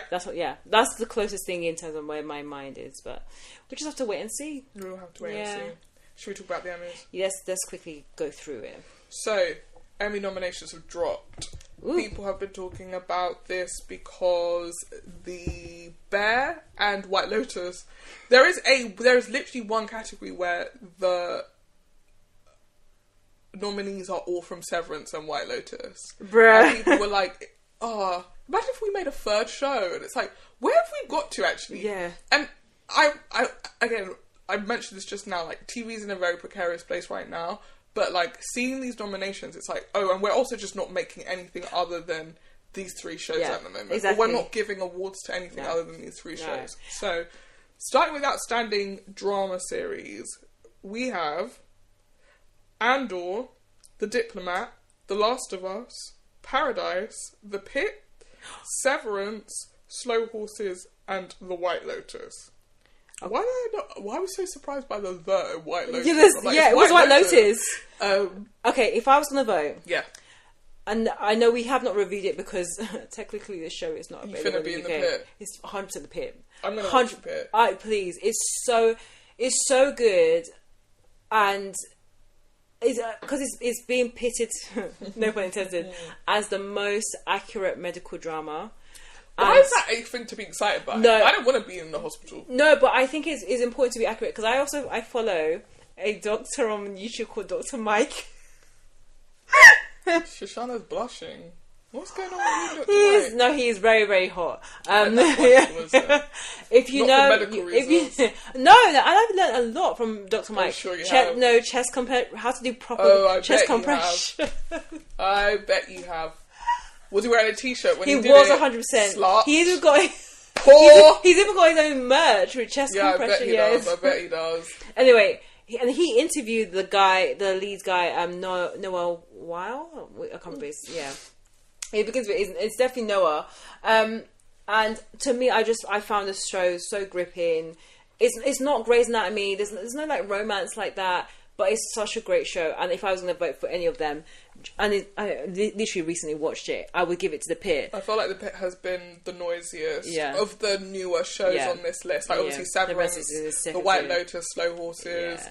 That's the closest thing in terms of where my mind is, but we just have to wait and see. We'll have to wait and see. Should we talk about the Emmys? Yes, let's quickly go through it. So, Emmy nominations have dropped. Ooh. People have been talking about this because the Bear and White Lotus, there is literally one category where the nominees are all from Severance and White Lotus. Bruh. And people were like, imagine if we made a third show. And it's like, where have we got to actually? Yeah. And I mentioned this just now, like, TV's in a very precarious place right now, but, like, seeing these nominations, it's like, and we're also just not making anything other than these three shows at the moment. Exactly. Or we're not giving awards to anything other than these three shows. So, starting with Outstanding Drama Series, we have Andor, The Diplomat, The Last of Us, Paradise, The Pit, Severance, Slow Horses, and The White Lotus. Why are we so surprised by the White Lotus? It was White Lotus. Okay, if I was going to vote... Yeah. And I know we have not reviewed it because technically the show is not available. You're finna be in the pit. It's 100% the pit. I'm going to watch the pit. Please. It's so good. And... because it's being pitted, no pun intended, as the most accurate medical drama. Why is that a thing to be excited by? No, I don't want to be in the hospital. No, but I think it's important to be accurate because I follow a doctor on YouTube called Dr. Mike. Shoshana's blushing. What's going on with you, Dr. Mike? He is very, very hot. If you Not know, for medical reasons. I've learned a lot from Dr. Mike. I'm sure you have. No, chest how to do proper chest compression. I bet you have. Was he wearing a t-shirt when he did it? He was 100%. Slut. He's even got his own merch with chest compression. I bet he does. Anyway, he interviewed the lead guy, Noah Weil. I can't remember his, It begins with it's definitely Noah. And to me, I found this show so gripping. It's not Grey's Anatomy. There's no like romance like that. But it's such a great show, and if I was going to vote for any of them, and I literally recently watched it, I would give it to The Pit. I feel like The Pit has been the noisiest of the newer shows on this list. Like obviously Severance, The White Lotus, Slow Horses.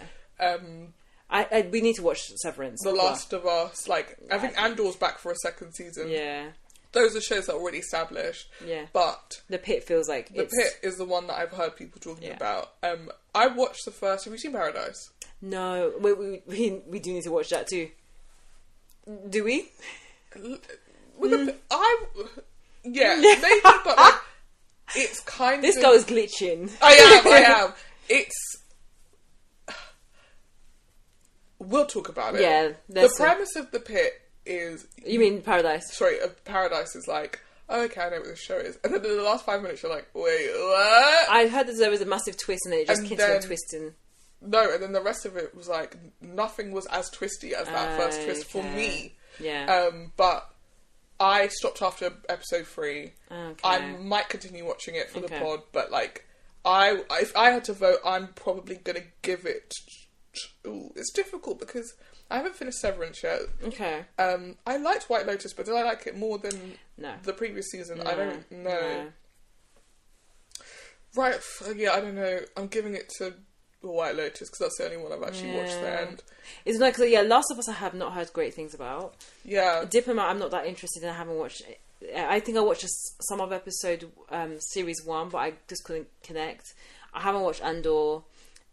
We need to watch Severance. The Last of Us. Like, I think Andor's back for a second season. Yeah. Those are shows that are already established. Yeah. But The Pit feels like The Pit is the one that I've heard people talking about. I watched the first. Have you seen Paradise? No, we do need to watch that too. Do we? Maybe, but like, it's kind This of... girl is glitching. I am. It's... We'll talk about it. Yeah. The premise of The Pit is... You mean Paradise? Sorry, Paradise is like, oh, okay, I know what this show is. And then in the last 5 minutes, you're like, wait, what? I heard that there was a massive twist and then it just keeps on twisting. No, and then the rest of it was like, nothing was as twisty as that first twist for me. Yeah. But I stopped after episode 3. Okay. I might continue watching it for the pod, but like, if I had to vote, I'm probably going to give it... Ooh, it's difficult because I haven't finished Severance yet. Okay. I liked White Lotus, but did I like it more than No. the previous season? No. I don't know. No. Right, yeah, I don't know. I'm giving it to White Lotus because that's the only one I've actually watched the end. It's like, Last of Us I have not heard great things about. Yeah. Diplomat I'm not that interested in. I haven't watched it. I think I watched some of episode series 1, but I just couldn't connect. I haven't watched Andor.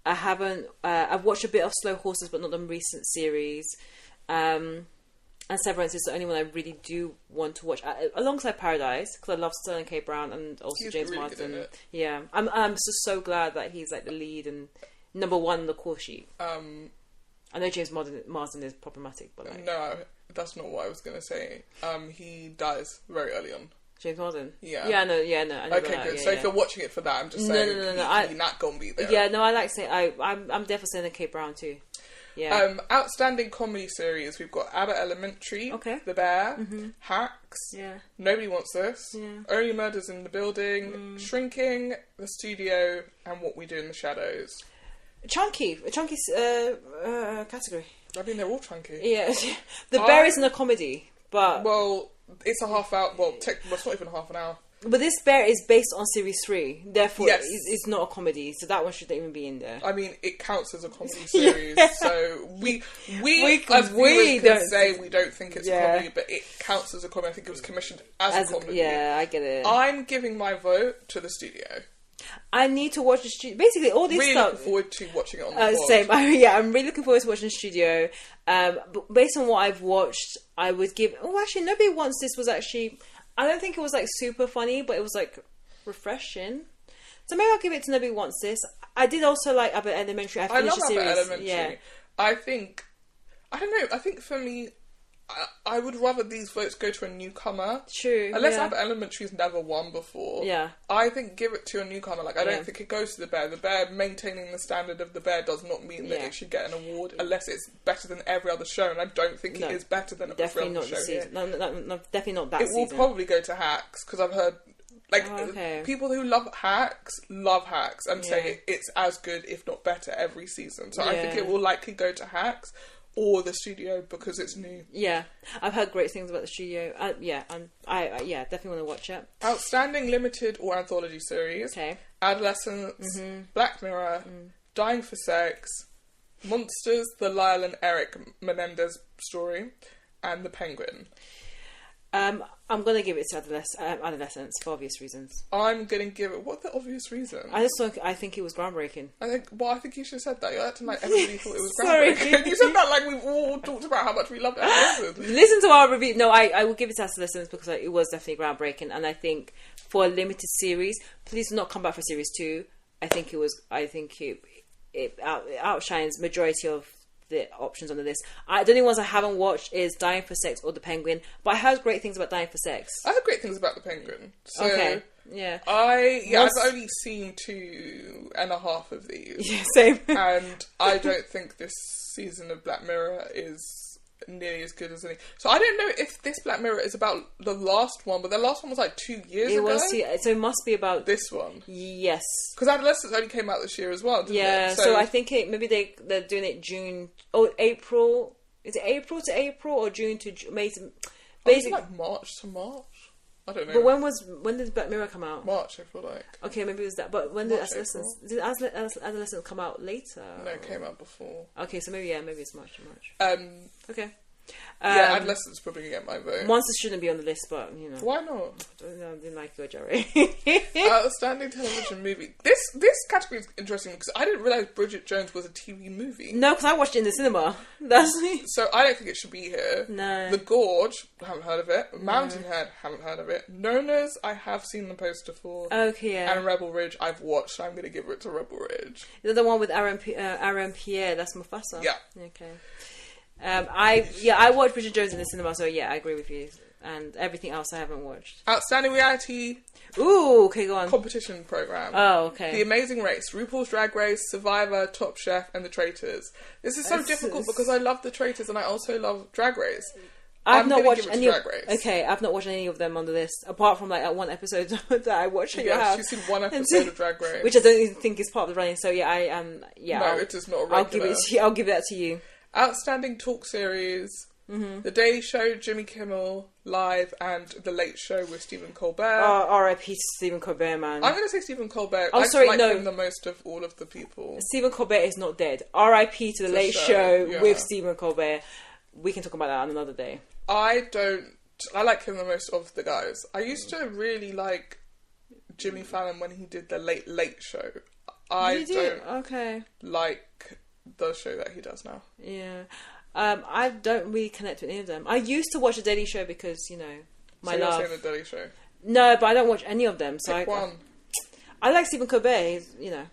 I haven't. I've watched a bit of Slow Horses, but not the recent series. And Severance is the only one I really do want to watch, alongside Paradise, because I love Sterling K. Brown and also James really Marsden. good in it. Yeah, I'm just so glad that he's like the lead and number 1 on the call sheet. I know James Marsden is problematic, but like... No, that's not what I was going to say. He dies very early on. James Marsden? Yeah. Yeah, no, I know okay, that. good. Yeah, so if you're watching it for that, I'm just saying, he's not going to be there. Yeah, no, I like saying... I'm definitely saying Kate Brown too. Yeah. Outstanding comedy series, we've got Abbott Elementary, The Bear, Hacks, Nobody Wants This, Only Murders in the Building, Shrinking, The Studio, and What We Do in the Shadows. A chunky category. I mean, they're all chunky. Yeah. The Bear isn't a comedy, but... Well, it's a half hour... Well, it's not even half an hour. But this Bear is based on series 3, therefore yes. it's not a comedy, so that one shouldn't even be in there. I mean, it counts as a comedy series, so we as viewers can say we don't think it's a comedy, but it counts as a comedy. I think it was commissioned as a comedy. Yeah, I get it. I'm giving my vote to The Studio. I need to watch the studio. Basically, all this really stuff. Looking forward to watching it on the pod. Same. I'm really looking forward to watching the studio. But based on what I've watched, I would give... Oh, actually, Nobody Wants This was actually... I don't think it was like super funny, but it was like refreshing. So maybe I'll give it to Nobody Wants This. I did also like Abbott Elementary. I love Abbott Elementary. Yeah. I don't know. I think for me, I would rather these votes go to a newcomer. True. Unless Abbott Elementary's never won before. Yeah. I think give it to a newcomer. Like, I don't think it goes to The Bear. The Bear maintaining the standard of The Bear does not mean that it should get an award unless it's better than every other show, and I don't think it is better than every other show here. No, definitely not that season. It will probably go to Hacks, because I've heard... Like, people who love Hacks and say it's as good, if not better, every season. So I think it will likely go to Hacks or The Studio because it's new. Yeah, I've heard great things about The Studio. I definitely want to watch it. Outstanding limited or anthology series. Okay. Adolescence, Black Mirror, Dying for Sex, Monsters, the Lyle and Eric Menendez story, and The Penguin. I'm going to give it to Adolescence for obvious reasons. I'm going to give it... What are the obvious reasons? I think it was groundbreaking. I think you should have said that. You're acting like everybody thought it was groundbreaking. You said that like we've all talked about how much we loved Adolescence. Listen to our review. No, I will give it to Adolescence because it was definitely groundbreaking. And I think for a limited series, please do not come back for series 2. I think it outshines majority of the options on the list. The only ones I haven't watched is Dying for Sex or The Penguin, but I heard great things about Dying for Sex. I heard great things about The Penguin. So okay. Yeah. I've only seen 2.5 of these. Yeah, same. And I don't think this season of Black Mirror is nearly as good as any. So I don't know if this Black Mirror is about the last one, but the last one was like 2 years ago. So it must be about this one. Yes. Because Adolescence only came out this year as well, didn't it? So I think maybe they're doing it June or April. Is it April to April or June to May? Basically, like March to March. I don't know. But when did Black Mirror come out? March, I feel like. Okay, maybe it was that. But when did March, Adolescence come out later? No, it came out before. Okay, so maybe it's March. Okay. Adolescence probably gonna get my vote. Monsters shouldn't be on the list, but you know. Why not? I didn't like your Jerry. Outstanding television movie. This category is interesting because I didn't realise Bridget Jones was a TV movie. No, because I watched it in the cinema. So I don't think it should be here. No. The Gorge, haven't heard of it. Mountain Head, haven't heard of it. Nona's, I have seen the poster for. Okay, yeah. And Rebel Ridge, I've watched. So I'm going to give it to Rebel Ridge. Is that the one with Aaron Pierre? That's Mufasa. Yeah. Okay. I watched Bridget Jones in the cinema, so yeah, I agree with you. And everything else I haven't watched. Outstanding reality. Ooh, okay, go on. Competition program. Oh, okay. The Amazing Race, RuPaul's Drag Race, Survivor, Top Chef, and The Traitors. This is so difficult because I love The Traitors and I also love Drag Race. I've not watched any of. Race. Okay, I've not watched any of them on the list apart from like one episode that I watched at your house. She's seen one episode of Drag Race, which I don't even think is part of the running. So yeah, No, it is not a regular. I'll give that to you. Outstanding talk series. The Daily Show, Jimmy Kimmel Live, and The Late Show with Stephen Colbert. R.I.P. to Stephen Colbert, man. I'm going to say Stephen Colbert. I like him the most of all of the people. Stephen Colbert is not dead. R.I.P. to The Late Show with Stephen Colbert. We can talk about that on another day. I like him the most of the guys. I used to really like Jimmy Fallon when he did The Late Show. I don't like the show that he does now. Yeah. I don't really connect with any of them. I used to watch The Daily Show because, you know, my love. You're saying The Daily Show? No, but I don't watch any of them. So Pick one. I like Stephen Colbert. He's, you know.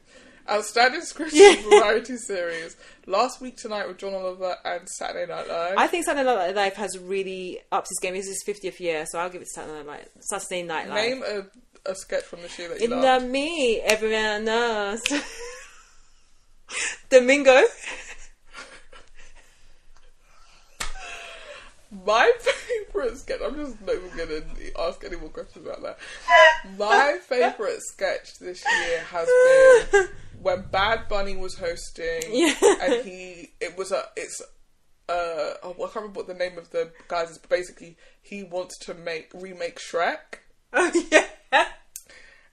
Outstanding script variety series. Last Week Tonight with John Oliver and Saturday Night Live. I think Saturday Night Live has really upped his game. This is his 50th year, so I'll give it to Saturday Night Live. Name a sketch from the show that you love. Me, everyone knows. Domingo. My favourite sketch, I'm just not even going to ask any more questions about that. My favourite sketch this year has been when Bad Bunny was hosting, and I can't remember what the name of the guys is, but basically he wants to remake Shrek. Oh yeah.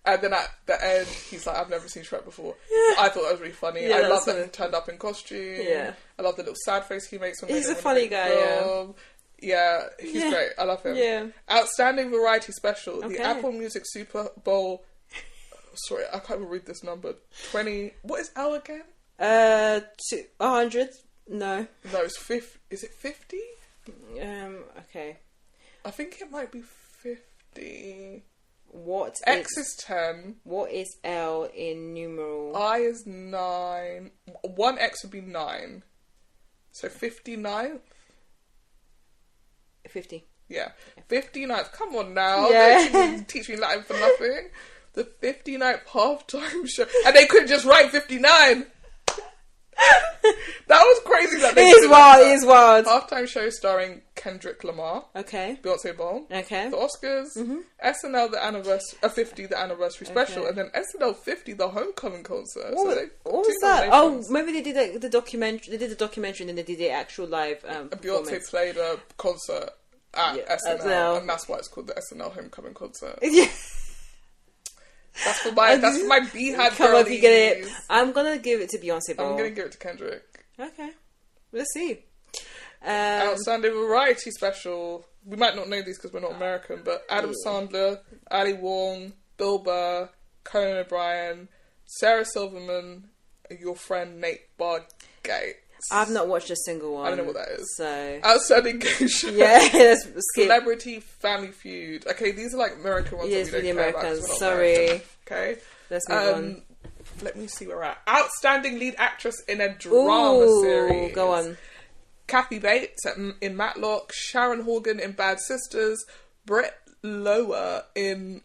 And then at the end, he's like, I've never seen Shrek before. I thought that was really funny. Yeah, I love that he turned up in costume. Yeah. I love the little sad face he makes when he's a funny guy, Yeah, he's great. I love him. Yeah. Outstanding Variety Special. Okay. The Apple Music Super Bowl. Sorry, I can't even read this number. 20. What is L again? 100. No. No, it's 50. Is it 50? Okay. I think it might be 50. What X is 10. What is L in numeral? I is 9. 1X would be 9. So 59. 50. Yeah. 59th. Come on now. Yeah. They teach me Latin for nothing. The 59th halftime show. And they couldn't just write 59. That was crazy that they It is wild. Halftime show starring Kendrick Lamar. Okay. Beyonce Bowl. Okay. The Oscars. SNL the anniversary 50 the anniversary special, and then SNL 50 the homecoming concert. What was that? Oh, maybe they did the documentary. They did the documentary and then they did the actual live. Beyonce played a concert at SNL, and that's why it's called the SNL homecoming concert. Yeah. That's for my Beehive Come girlies. on, you get it. I'm gonna give it to Beyonce Bowl. I'm gonna give it to Kendrick. Okay, let's see. Outstanding Variety Special. We might not know these because we're not American, but Adam Sandler, Ali Wong, Bill Burr, Conan O'Brien, Sarah Silverman, your friend Nate Bargatze. I've not watched a single one. I don't know what that is. So Outstanding Game Show. Yeah, let's skip. Celebrity Family Feud. Okay, these are like American ones. Yes, that we the don't Americans. care about Sorry. American. Okay, let's move on. Let me see where we're at. Outstanding Lead Actress in a Drama Series. Go on. Kathy Bates in Matlock, Sharon Horgan in Bad Sisters, Brett Lower in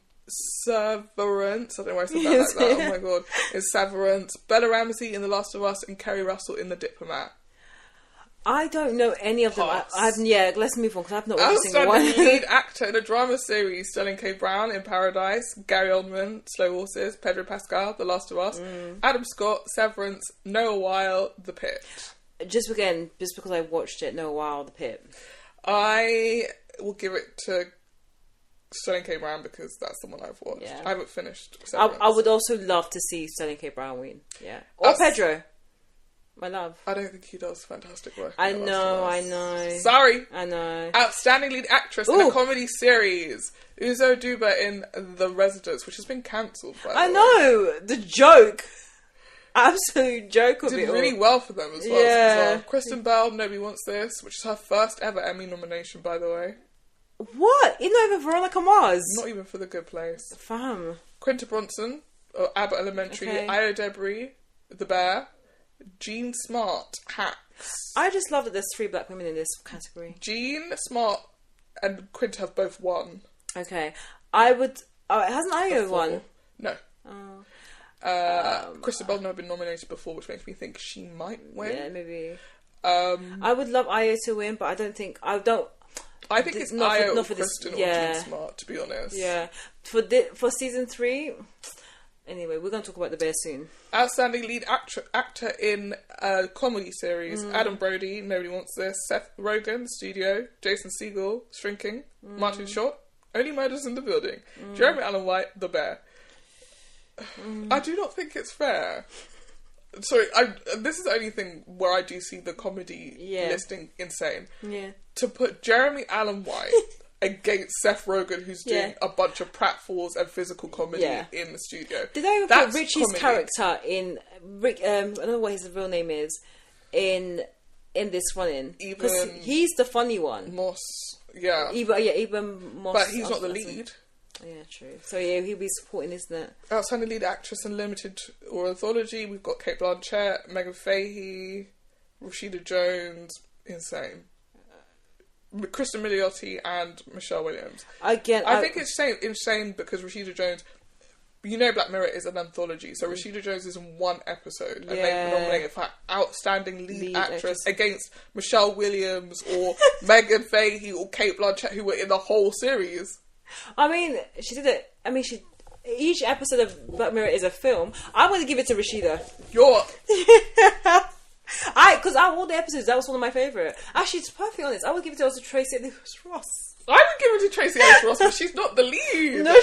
Severance. I don't know why I said that like that. Oh my god. In Severance. Bella Ramsey in The Last of Us, and Kerry Russell in The Diplomat. I don't know any of them. Let's move on because I've not watched a single one. Outstanding lead actor in a drama series: Sterling K. Brown in Paradise, Gary Oldman, Slow Horses, Pedro Pascal, The Last of Us, Adam Scott, Severance, Noah Weil, The Pit. Just because I watched it, Noah Weil, The Pit. I will give it to Sterling K. Brown because that's the one I've watched. Yeah. I haven't finished. I would also love to see Sterling K. Brown win. Yeah. Or Pedro. My love. I don't think he does fantastic work. I know. Sorry. I know. Outstanding lead actress in a comedy series. Uzo Aduba in The Residence, which has been cancelled, by the way. I know. The joke. Absolute joke of it. Did really well for them as well. Kristen Bell, Nobody Wants This, which is her first ever Emmy nomination, by the way. What? Not even Veronica Mars? Not even for The Good Place. Fam. Quinta Brunson, Abbott Elementary, Io Debris, The Bear, Jean Smart, Hacks. I just love that there's 3 black women in this category. Jean Smart and Quinta have both won. Okay. I would... hasn't Io won? No. Kristen Bell's never been nominated before, which makes me think she might win. Yeah, maybe. I would love Io to win, but I think it's not Io not or Kristen or Jean Smart, to be honest. Yeah. For season 3... Anyway, we're going to talk about The Bear soon. Outstanding lead actor in a comedy series. Adam Brody, Nobody Wants This. Seth Rogen, Studio. Jason Segel, Shrinking. Martin Short, Only Murders in the Building. Jeremy Allen White, The Bear. I do not think it's fair. Sorry, this is the only thing where I do see the comedy listing insane. Yeah. To put Jeremy Allen White against Seth Rogen, who's doing a bunch of pratfalls and physical comedy in the studio. Did they even put Richie's character in... I don't know what his real name is. In this one because he's the funny one. Moss, yeah. Even Moss. But he's not the lead. Yeah, true. So he'll be supporting, isn't it? Outstanding lead actress in limited or anthology. We've got Cate Blanchett, Megan Fahey, Rashida Jones. Insane. Kristen Milioti and Michelle Williams. Again, I think it's insane because Rashida Jones, Black Mirror is an anthology, so Rashida Jones is in one episode, and they were nominated for Outstanding Lead Actress against Michelle Williams or Megan Fahey or Cate Blanchett, who were in the whole series. I mean, she did it. I mean, each episode of Black Mirror is a film. I'm going to give it to Rashida. Because out of all the episodes, that was one of my favourite. Actually, to be perfectly honest, I would give it to Tracy Ellis Ross. I would give it to Tracy Ellis Ross, but she's not the lead. No,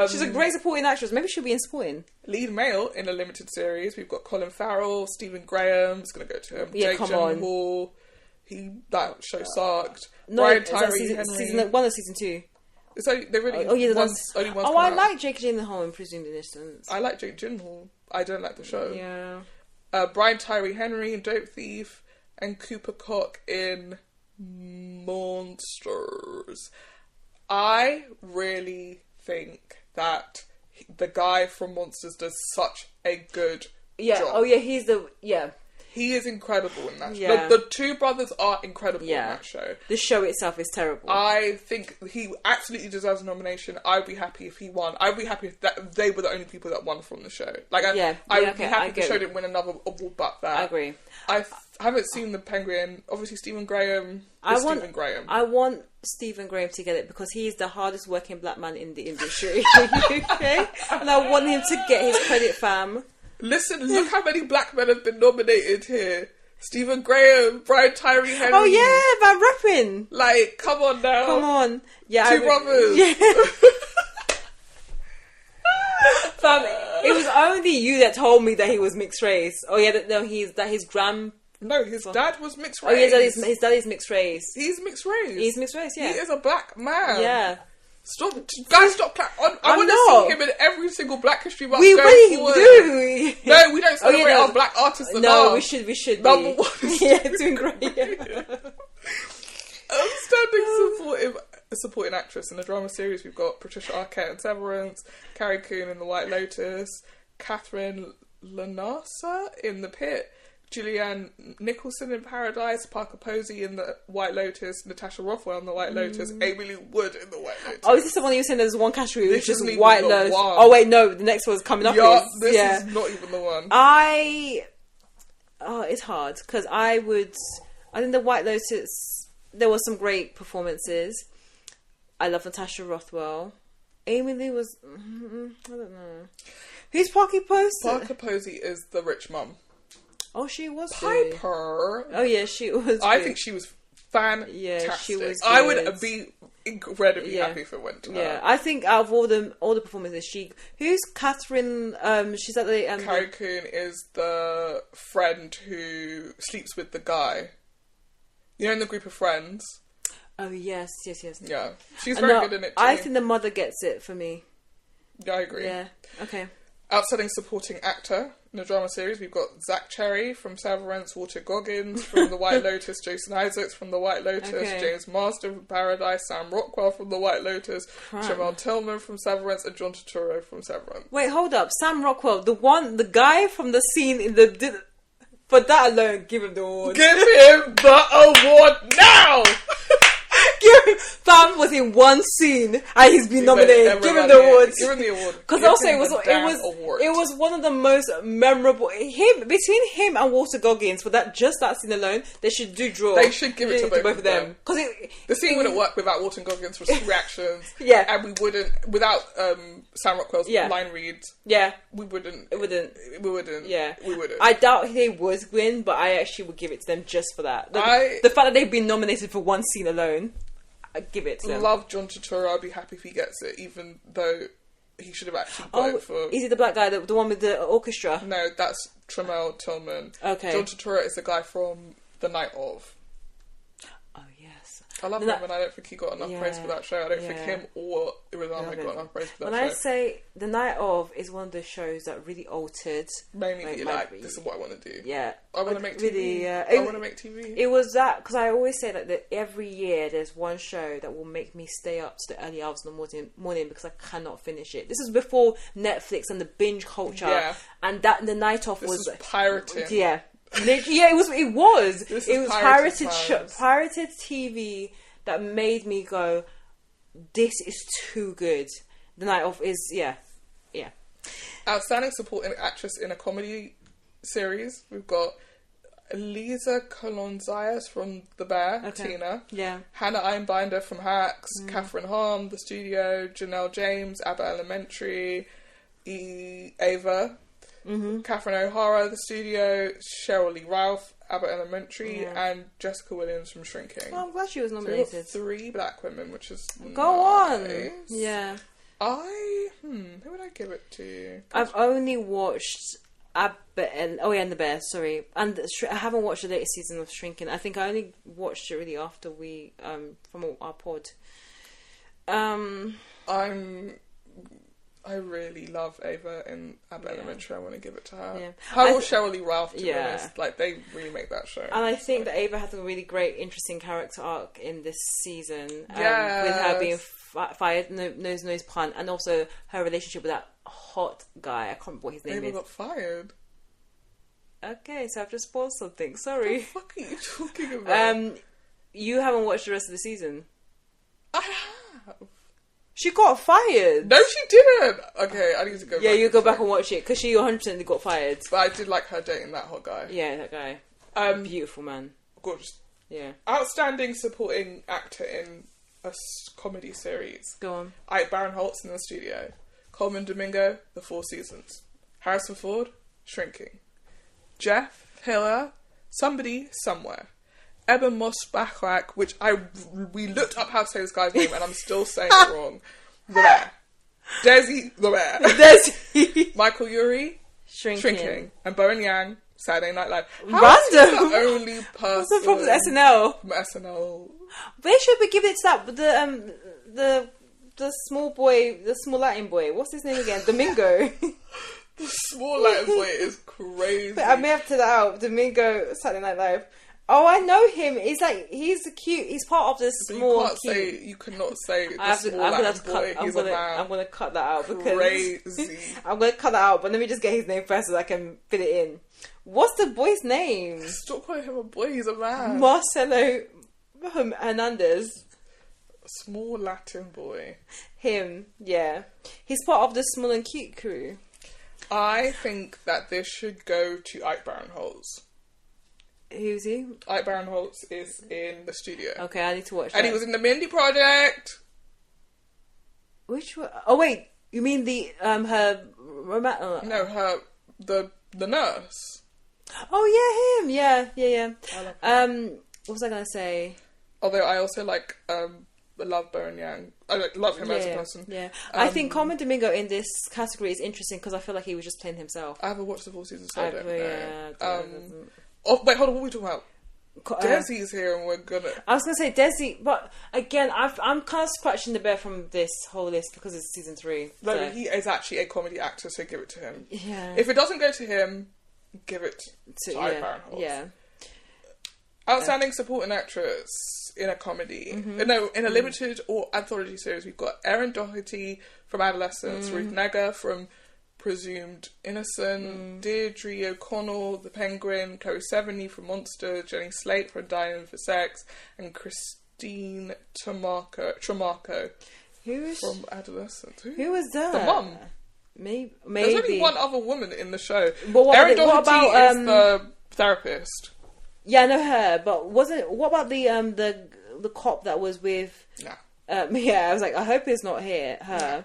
she's a great supporting actress. Maybe she'll be in supporting. Lead male in a limited series. We've got Colin Farrell, Stephen Graham. It's going to go to him. Jake Gyllenhaal. That show sucked. Brian Tyree Henry. Season 1 or season 2? It's only only one's I like Jake Gyllenhaal in Presumed Innocence. I like Jake Gyllenhaal. I don't like the show. Yeah. Brian Tyree Henry in Dope Thief, and Cooper Cock in Monsters. I really think that the guy from Monsters does such a good job. Oh yeah, he is incredible in that show. The two brothers are incredible in that show. The show itself is terrible. I think he absolutely deserves a nomination. I'd be happy if he won. I'd be happy if they were the only people that won from the show. Like, I would be happy if the show didn't win another award but that. I agree. I haven't seen The Penguin. Obviously, Stephen Graham. I want Stephen Graham to get it because he is the hardest working black man in the industry in the UK. And I want him to get his credit, fam. Listen, look how many black men have been nominated here. Stephen Graham, Brian Tyree Henry. Oh yeah, by rapping. Like, come on now. Come on. Yeah, Two brothers. Yeah. Fam, it was only you that told me that he was mixed race. Oh yeah, his grand... No, his dad was mixed race. Oh yeah, his dad is mixed race. He's mixed race. He's mixed race, yeah. He is a black man. Yeah. Stop, guys! Stop. I want to see him in every single Black History Month. We really do. No, we don't celebrate our black artists enough. No, we should. Number one. Yeah, doing great. Yeah. Outstanding supporting actress in a drama series. We've got Patricia Arquette in Severance, Carrie Coon in The White Lotus, Catherine Lanasa in The Pit, Julianne Nicholson in Paradise, Parker Posey in The White Lotus, Natasha Rothwell in The White Lotus, Amy Lee Wood in The White Lotus. Oh, is this the one you were saying there's one category which is just White Lotus? Oh wait, no, the next one's coming up. This is not even the one. It's hard because I think The White Lotus, there were some great performances. I love Natasha Rothwell. Amy Lee was, I don't know. Who's Parker Posey? Parker Posey is the rich mum. Oh, she was Piper. Oh yeah, she was. I think she was fantastic. Yeah, she was I good. would be incredibly happy if it went to her. Yeah, I think out of all the performances, who's Catherine? She's at the Carrie Coon is the friend who sleeps with the guy. You know, in the group of friends. Oh yes. Yeah, she's very good in it too. I think the mother gets it for me. Yeah, I agree. Yeah. Okay. Outstanding supporting actor in a drama series, we've got Zach Cherry from Severance, Walter Goggins from The White Lotus, Jason Isaacs from The White Lotus, James Marsden from Paradise, Sam Rockwell from The White Lotus, Jamal Tillman from Severance, and John Turturro from Severance. Wait, hold up. Sam Rockwell, the guy from the scene in the... For that alone, give him the award. Give him the award now! Fam was in one scene and he's been nominated. Give him the award. Give him the award. Because also it was one of the most memorable. Between him and Walter Goggins for that scene alone, they should draw. They should give it to both of them. Because the scene wouldn't work without Walter Goggins' reactions. Yeah, and we wouldn't without Sam Rockwell's line reads. Yeah, we wouldn't. We wouldn't. Yeah, we wouldn't. I doubt they would win, but I actually would give it to them just for that. The fact that they've been nominated for one scene alone. I'd give it to them. Love John Turturro. I'd be happy if he gets it, even though he should have actually voted for... Is he the black guy, the one with the orchestra? No, that's Tramell Tillman. Okay. John Turturro is the guy from The Night Of. Oh, yes. I love him, and I don't think he got enough praise for that show. I don't think him or Irizarry got enough praise for that show. When I say The Night Of is one of the shows that really altered... Made me be like, this is what I want to do. Yeah. I want to make really, TV. I want to make TV. It was that, because I always say that every year there's one show that will make me stay up to the early hours in the morning because I cannot finish it. This is before Netflix and the binge culture. Yeah. And that The Night Of was pirating. Yeah. Yeah, it was. It was pirated TV that made me go, this is too good. The Night Of is, yeah. Outstanding supporting actress in a comedy series. We've got Elisa Colonzias from The Bear, Tina. Yeah. Hannah Einbinder from Hacks, Catherine Harm, The Studio, Janelle James, Abbott Elementary, Ava, Catherine O'Hara, The Studio, Cheryl Lee Ralph, Abbott Elementary, and Jessica Williams from Shrinking. Oh, I'm glad she was nominated. So 3 black women, which is Go on! Yeah. Who would I give it to? I've only watched Abbott and The Bear, sorry. And I haven't watched the latest season of Shrinking. I think I only watched it really after we, from our pod. I really love Ava in Abbott Elementary. I want to give it to her. Yeah. Her or Cheryl Lee Ralph, to be honest. Like, they really make that show. And I think that Ava has a really great, interesting character arc in this season. With her being fired, nose pun, and also her relationship with that hot guy. I can't remember what his name is. Ava got fired. Okay, so I've just spoiled something. Sorry. What the fuck are you talking about? You haven't watched the rest of the season. I have. She got fired. No, she didn't. Okay, I need to go back. Yeah, you go back and watch it, because she 100% got fired. But I did like her dating that hot guy. Yeah, that guy. Beautiful man. Gorgeous. Yeah. Outstanding supporting actor in a comedy series. Go on. Ike Barinholtz in The Studio. Coleman Domingo, The Four Seasons. Harrison Ford, Shrinking. Jeff Hiller, Somebody, Somewhere. Eben Moss Bachrach, which we looked up how to say this guy's name and I'm still saying it wrong. The Bear. Desi the Bear. Desi. Michael Urie, Shrinking. And Bowen Yang, Saturday Night Live. Random. The only person from SNL. From SNL. They should be giving it to that. The small boy, the small Latin boy. What's his name again? Domingo. The small Latin boy is crazy. But I may have to that out. Domingo, Saturday Night Live. Oh, I know him. He's cute. He's part of this small. You cannot say the small Latin boy. He's a man. I'm gonna cut that out because crazy. I'm gonna cut that out. But let me just get his name first so I can fit it in. What's the boy's name? Stop calling him a boy. He's a man. Marcelo Hernandez. Small Latin boy. Him, yeah. He's part of the small and cute crew. I think that this should go to Ike Barinholtz. Who's he? Ike Barinholtz is in The Studio. Okay, I need to watch that. And he was in The Mindy Project. Which one? Oh wait, you mean the her No, her the nurse. Oh yeah, him. Yeah. What was I gonna say? Although I also like love Bowen Yang. I love him as a person. Yeah, I think Carmen Domingo in this category is interesting because I feel like he was just playing himself. I haven't watched the full season, so I don't know. Wait, hold on. What are we talking about? Desi's here, and we're gonna. I was gonna say Desi, but again, I'm kind of scratching the bear from this whole list because it's season 3. No, but he is actually a comedy actor, so give it to him. Yeah. If it doesn't go to him, give it to Ivy Barinholtz. Yeah. Outstanding supporting actress in a comedy. No, in a limited or anthology series, we've got Erin Doherty from Adolescence, Ruth Negga from Presumed Innocent, Deirdre O'Connell, The Penguin, Chloe Sevigny from Monster, Jenny Slate from Dying for Sex, and Christine Tramarco from Adolescence. Who was that? The mum. Maybe. There's only one other woman in the show. But Erin Doherty is the therapist. Yeah, I know her, but what about the cop that was with? Nah. Yeah, I was like, I hope it's not her.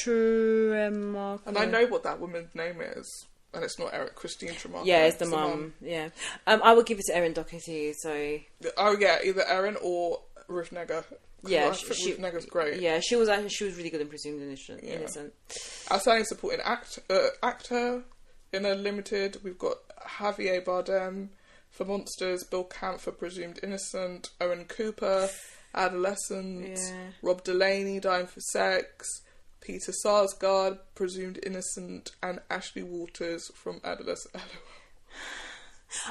Tramarco. And I know what that woman's name is, and it's not Christine Tramarco. Yeah, it's the mum. Yeah, I would give it to Erin Doherty. So. Oh yeah, either Erin or Ruth Negga. Yeah, Ruth Negga's great. Yeah, she was really good in Presumed Innocent. Outstanding supporting actor in a limited, we've got Javier Bardem for Monsters, Bill Camp for Presumed Innocent, Owen Cooper, Adolescent, Rob Delaney, Dying for Sex, Peter Sarsgaard, Presumed Innocent, and Ashley Walters from Adolescent.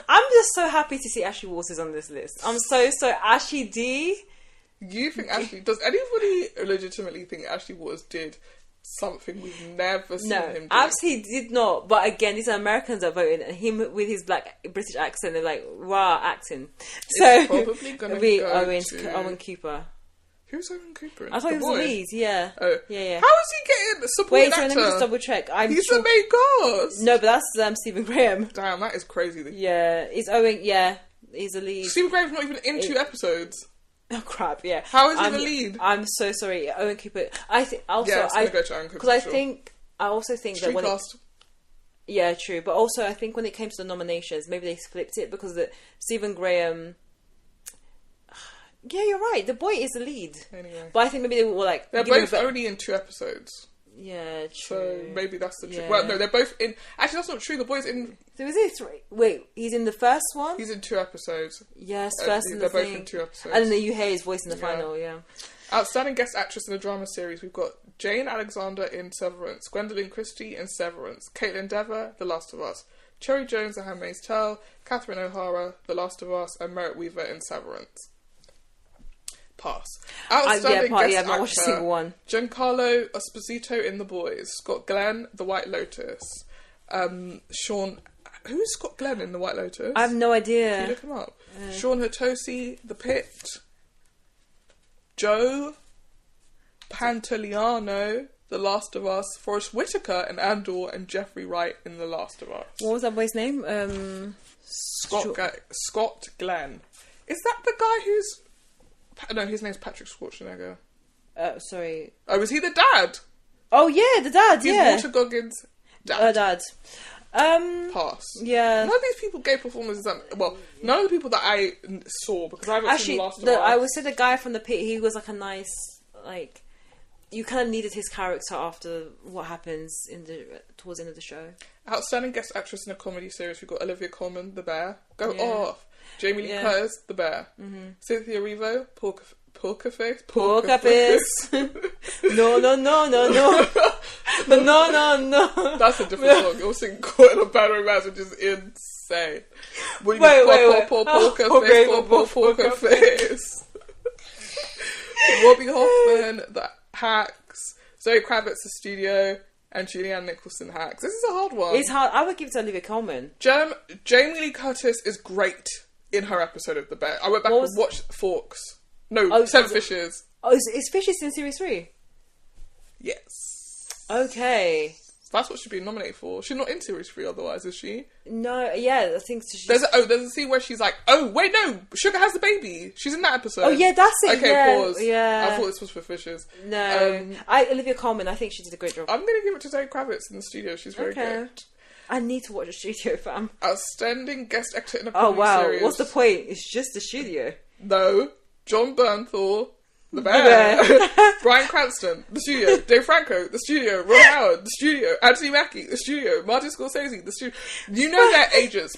I'm just so happy to see Ashley Walters on this list. I'm so Ashley D. You think Ashley... Does anybody legitimately think Ashley Waters did something we've never seen him do? No, absolutely did not. But again, these are Americans that voted, and him with his black British accent, they're like, wow, acting. So it's probably going to be Owen Cooper. Who's Owen Cooper? I thought he was the lead, yeah. Oh. Yeah. How is he getting supporting actor? Wait, let me just double check. He's the main cast. No, but that's Stephen Graham. Damn, that is crazy. Yeah, it's Owen, he's the lead. Stephen Graham's not even in 2 episodes. Oh crap! Yeah. How is he the lead? I'm so sorry, Owen Cooper. I think also it's gonna go to Owen Cooper because I also think that when cast. Yeah, true. But also, I think when it came to the nominations, maybe they flipped it because Stephen Graham. Yeah, you're right. The boy is the lead. Anyway, but I think maybe they were like they're both only in 2 episodes. Yeah, true. So maybe that's the truth. Yeah. Well, no, they're both in. Actually, that's not true. The boy's in. So is it 3? Wait, he's in the first one. He's in 2 episodes. Yes, first in the they're both in 2 episodes. And then you hear his voice in the final. Yeah. Outstanding guest actress in a drama series. We've got Jane Alexander in Severance, Gwendolyn Christie in Severance, Caitlin Dever, The Last of Us, Cherry Jones, The Handmaid's Tale, Catherine O'Hara, The Last of Us, and Merritt Weaver in Severance. Pass. Outstanding guest actor. I've not watched a single one. Giancarlo Esposito in The Boys, Scott Glenn, The White Lotus, Sean. Who's Scott Glenn in The White Lotus? I have no idea. Can you look him up? Sean Hatosi, The Pit, Joe Pantoliano, The Last of Us, Forrest Whitaker in Andor, and Jeffrey Wright in The Last of Us. What was that boy's name? Scott Glenn. Is that the guy who's... No, his name's Patrick Schwarzenegger. Sorry. Oh, was he the dad? Oh, yeah, the dad, He's Walter Goggins' dad. Dad. Pass. Yeah. None of these people gave performances. Well, none of the people that I saw, because I haven't seen The Last of Us. I would say the guy from The Pit, he was like a nice, like... You kind of needed his character after what happens towards the end of the show. Outstanding guest actress in a comedy series. We've got Olivia Colman, The Bear. Go off. Jamie Lee Curtis, The Bear. Mm-hmm. Cynthia Erivo, Poker Face. No. No. That's a different song. You're singing Caught in a Bad Romance, which is insane. Wait. Poker Face. Robbie Hoffman, The Hacks. Zoe Kravitz, The Studio. And Julianne Nicholson, Hacks. This is a hard one. It's hard. I would give it to Olivia Colman. Jamie Lee Curtis is great in her episode of The Bear. I went back and watched Forks. No, Seven Fishes. Oh, is Fishes in series 3? Yes. Okay. That's what she'd be nominated for. She's not in series 3 otherwise, is she? No, yeah, I think so. There's a scene where she's like, oh, wait, no, Sugar has the baby. She's in that episode. Oh, yeah, that's it. Okay, pause. Yeah. I thought this was for Fishes. No. Olivia Colman, I think she did a great job. I'm going to give it to Zoe Kravitz in The Studio. She's very good. I need to watch The Studio, fam. Outstanding guest actor in a comedy series. What's the point? It's just The Studio. No. John Bernthal, the bear. Bryan Cranston, the studio. Dave Franco, the studio. Ron Howard, the studio. Anthony Mackie, the studio. Martin Scorsese, the studio. You know their agents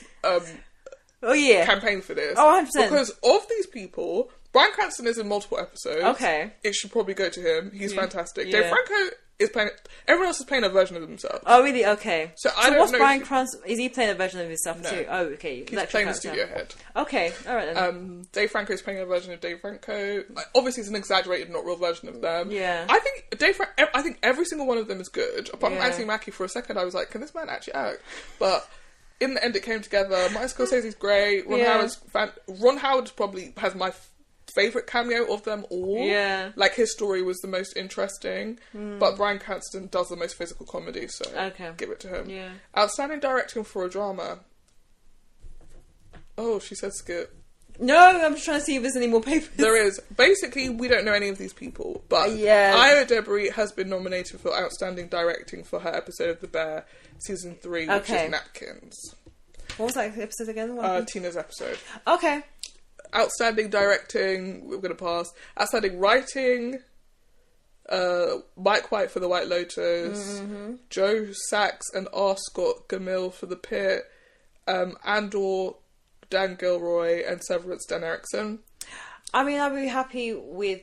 campaign for this. Oh, 100%. Because of these people, Bryan Cranston is in multiple episodes. Okay. It should probably go to him. He's fantastic. Yeah. Dave Franco is playing... Everyone else is playing a version of themselves. Oh, really? Okay. So I don't what's know Bryan Cranston... Is he playing a version of himself too? Oh, okay. He's playing the studio head. Okay, alright then. Dave Franco is playing a version of Dave Franco. Obviously, it's an exaggerated, not real version of them. Yeah. I think every single one of them is good. Apart from Anthony Mackie, for a second, I was like, can this man actually act? But in the end, it came together. Martin Scorsese's great. Ron Howard probably has my favourite cameo of them all. Yeah. Like, his story was the most interesting. But Bryan Cranston does the most physical comedy, so give it to him. Yeah. Outstanding directing for a drama. Oh, she said skip. No, I'm just trying to see if there's any more papers. There is. Basically, we don't know any of these people, but Io Debris has been nominated for Outstanding Directing for her episode of The Bear, Season 3, which is Napkins. What was that episode again? Tina's episode. Okay. Outstanding Directing, we're going to pass. Outstanding Writing, Mike White for The White Lotus, Joe Sachs and R. Scott Gamil for The Pit, Andor, Dan Gilroy, and Severance Dan Erickson. I mean, I'd be happy with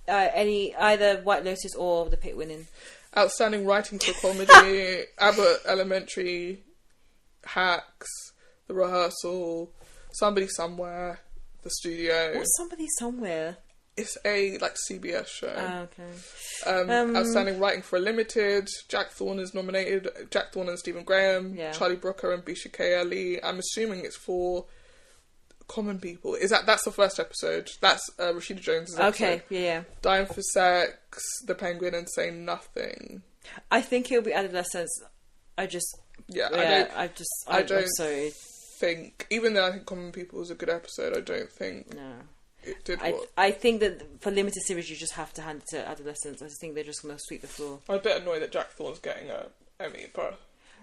either White Lotus or The Pit winning. Outstanding Writing for Comedy, Abbott Elementary, Hacks, The Rehearsal, Somebody Somewhere, The Studio. What's Somebody Somewhere? It's a CBS show. Oh, okay. Outstanding Writing for a Limited. Jack Thorne is nominated. Jack Thorne and Stephen Graham. Yeah. Charlie Brooker and Bisha K. Ali. I'm assuming it's for common people. That's the first episode. That's Rashida Jones' episode. Okay, yeah. Dying for Sex, The Penguin, and Saying Nothing. I think it'll be Adolescence. I don't think, even though I think Common People was a good episode, I don't think it did I think that for limited series you just have to hand it to Adolescence. I just think they're just going to sweep the floor. I'm a bit annoyed that Jack Thorne's getting an Emmy, but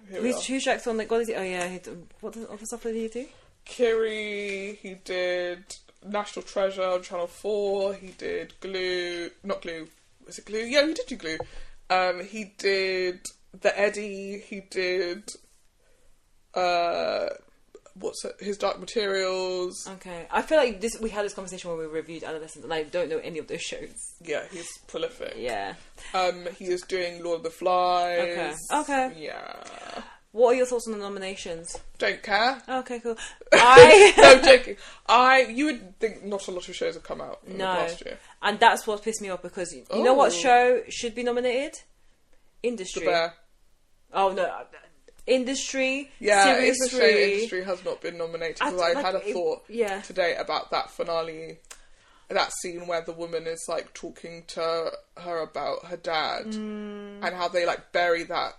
who's Jack Thorne? What is he? Oh yeah, what stuff did he do? Kiri, he did National Treasure on Channel 4, he did Glue, not Glue, was it Glue? Yeah, he did do Glue. He did The Eddie, he did his Dark Materials. Okay, I feel like we had this conversation when we reviewed Adolescence, and I don't know any of those shows. Yeah, he's prolific. Yeah. He is doing Lord of the Flies. Okay. Yeah. What are your thoughts on the nominations? Don't care. Okay, cool. No, I'm joking. You would think not a lot of shows have come out in the past year. And that's what pissed me off, because you know what show should be nominated? Industry. The Bear. Oh no. Industry, yeah, Series it's a 3. shame Industry has not been nominated, because I had a thought today about that finale, that scene where the woman is talking to her about her dad, and how they bury that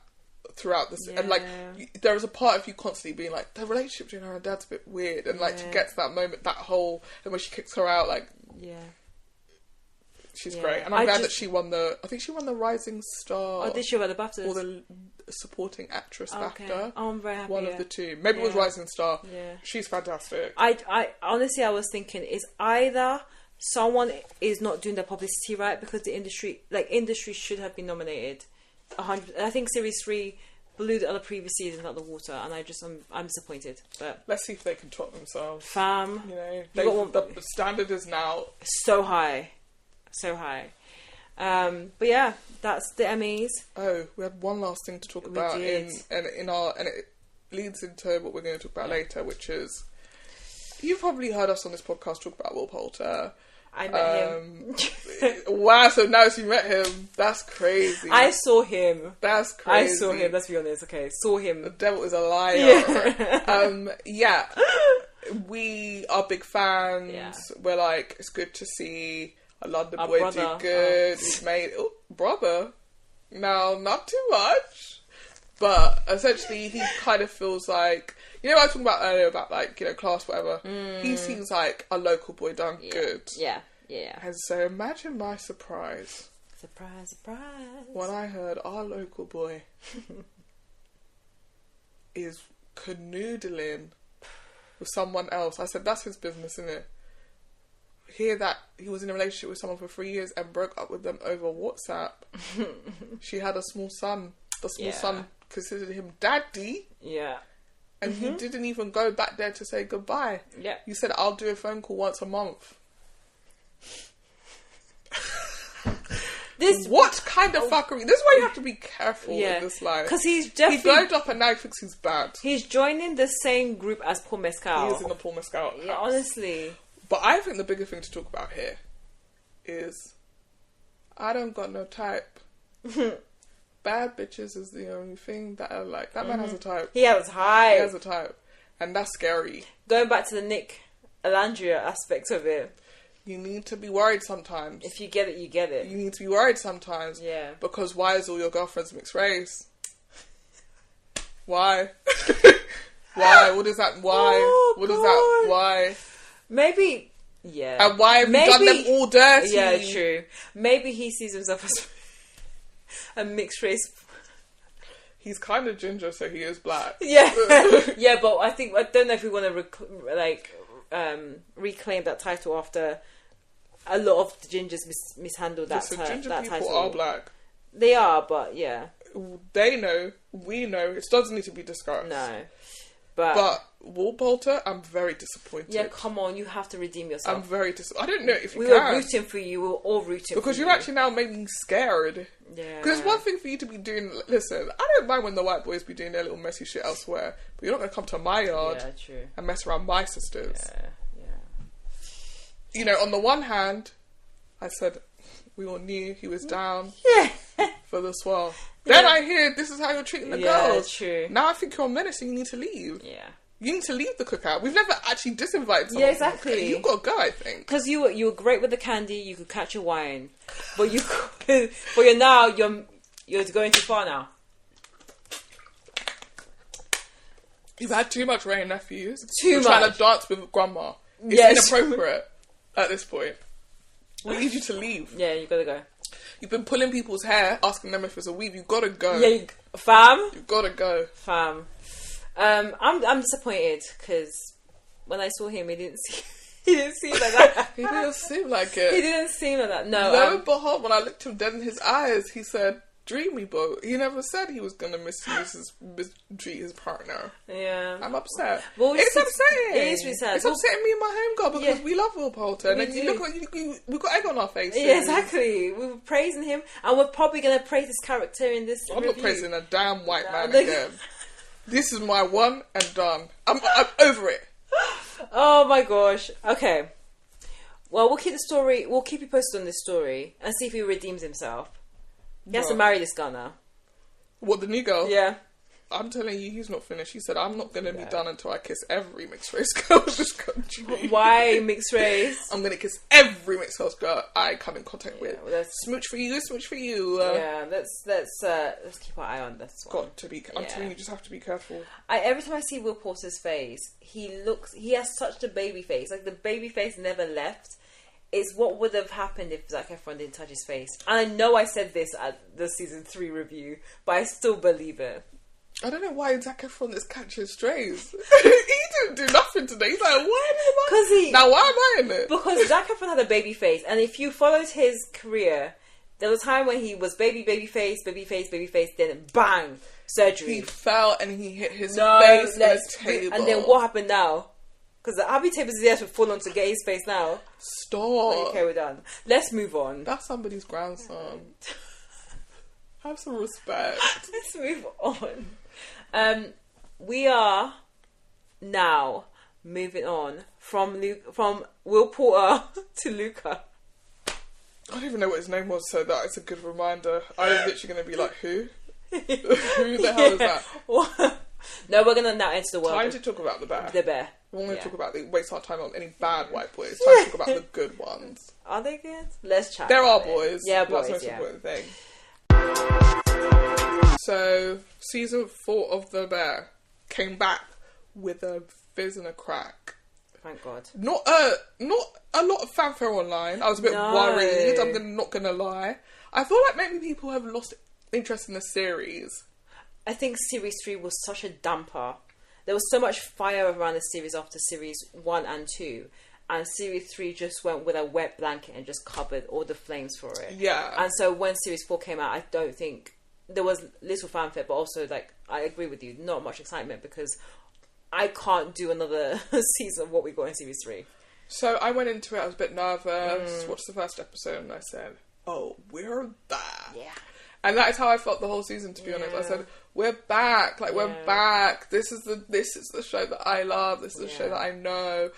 throughout this, and there was a part of you constantly being like, the relationship between her and dad's a bit weird, and to get to that moment, that whole, and when she kicks her out, she's great, and I'm glad that she won I think she won the Rising Star. Oh, did she win the BAFTAs? Or the supporting actress BAFTA. Oh, I'm very happy. One of the two. Maybe it was Rising Star. Yeah. She's fantastic. I honestly, I was thinking, is either someone is not doing the publicity right, because the industry should have been nominated. 100. I think Series 3 blew the other previous seasons out the water, and I'm disappointed. But let's see if they can top themselves. Fam, the standard is now so high. But yeah, that's the Emmys. Oh, we had one last thing to talk about and it leads into what we're going to talk about later, which is, you've probably heard us on this podcast talk about Will Poulter. I met him. Wow, so now you met him. That's crazy. I saw him. That's crazy. I saw him, let's be honest. Okay, saw him. The devil is a liar. Yeah. We are big fans. Yeah. We're it's good to see a London boy do good. He's made... Oh, brother. No, not too much. But essentially, he kind of feels like... You know what I was talking about earlier about, class, whatever? He seems like a local boy done good. Yeah. And so imagine my surprise. Surprise. When I heard our local boy is canoodling with someone else. I said, that's his business, isn't it? hear that he was in a relationship with someone for 3 years and broke up with them over WhatsApp. She had a small son. The small son considered him daddy. Yeah. And he didn't even go back there to say goodbye. Yeah. He said, I'll do a phone call once a month. What kind of fuckery? This is why you have to be careful with this life. Because he's definitely... He glowed up and now he thinks he's bad. He's joining the same group as Paul Mescal. He is in the Paul Mescal house. Yeah, honestly. But I think the bigger thing to talk about here is I don't got no type. Bad bitches is the only thing that I like. That man has a type. He has a type. He has a type. And that's scary. Going back to the Nicolandria aspect of it. You need to be worried sometimes. If you get it, you get it. You need to be worried sometimes. Yeah. Because why is all your girlfriends mixed race? Why? Why? What is that? Why? Oh, what is that? Why? Maybe, yeah. And why have you done them all dirty? Yeah, true. Maybe he sees himself as a mixed race. He's kind of ginger, so he is black. Yeah. Yeah, but I don't know if we want to reclaim that title after a lot of the gingers mishandled that, ginger that people title. are black. They are, but yeah. They know, we know, it doesn't need to be discussed. No. But Will Poulter, I'm very disappointed. Yeah, come on, you have to redeem yourself. I'm very disappointed. I don't know if you we can. were rooting for you, we were all rooting for you. Because you've actually now made me scared. Yeah. Because it's one thing for you to be doing... Listen, I don't mind when the white boys be doing their little messy shit elsewhere, but you're not going to come to my yard and mess around my sisters. Yeah. You know, on the one hand, I said, we all knew he was down for the swell. Then I hear, this is how you're treating the girls. True. Now I think you're menacing, you need to leave. Yeah. You need to leave the cookout. We've never actually disinvited someone. Yeah, exactly. You've got to go, I think. Because you were great with the candy, you could catch a wine. But you're going too far now. You've had too much Ray and nephews. You're trying to dance with grandma. It's inappropriate at this point. We need you to leave. Yeah, you gotta go. You've been pulling people's hair, asking them if it's a weave. You've got to go. Yeah, fam. You've got to go. Fam. I'm disappointed because when I saw him, he didn't seem like that. He didn't seem like it. He didn't seem like that. No. Lo and behold, when I looked him dead in his eyes, he said, "Dreamy boy." He never said he was going to mistreat his partner. Yeah. I'm upset. Well, it's upsetting. It is really sad. It's upsetting me and my homegirl because we love Will Poulter. And then you look at we've got egg on our faces. Yeah, exactly. We were praising him, and we're probably going to praise his character in this I'm review. not praising a damn white man again. This is my one and done. I'm over it. Oh my gosh. Okay. Well, we'll keep you posted on this story and see if he redeems himself. He has to marry this guy now. What, the new girl? Yeah. I'm telling you, he's not finished. He said, I'm not going to be done until I kiss every mixed race girl in this country. Why mixed race? I'm going to kiss every mixed race girl I come in contact with. Well, smooch for you, smooch for you. Yeah, let's keep our eye on this one. Got to be. I'm telling you, just have to be careful. Every time I see Will Poulter's face, he has such a baby face. Like, the baby face never left. It's what would have happened if Zac Efron didn't touch his face. And I know I said this at the season 3 review, but I still believe it. I don't know why Zac Efron is catching strays. He didn't do nothing today. He's like, why am I in it? Because Zac Efron had a baby face, and if you followed his career, there was a time when he was baby face, then bang, surgery. He fell and he hit his face on a table. And then what happened now? Because the Abby tape is there to fall on to get his face now. Stop. Okay, we're done. Let's move on. That's somebody's grandson. Have some respect. Let's move on. We are now moving on from Will Poulter to Luca. I don't even know what his name was, so that is a good reminder. I was literally going to be like, who? Who the hell is that? No, we're going to now enter the world. Time to talk about the bear. The bear. We're going to talk about waste our time on any bad white boys. Time to talk about the good ones. Are they good? Let's chat. There are boys. Yeah, boys. That's the most important thing. So, season 4 of The Bear came back with a fizz and a crack. Thank God. Not a lot of fanfare online. I was a bit worried. I'm not gonna lie. I feel like maybe people have lost interest in the series. I think series 3 was such a damper. There was so much fire around the series after series 1 and 2, and series 3 just went with a wet blanket and just covered all the flames for it. Yeah. And so when series 4 came out, I don't think there was little fanfare, but also, like, I agree with you, not much excitement, because I can't do another season of what we got in series 3. So I went into it, I was a bit nervous, watched the first episode, and I said, oh, we're back. Yeah. And that is how I felt the whole season, to be honest. I said, we're back. Like, we're back. This is the show that I love. This is the show that I know.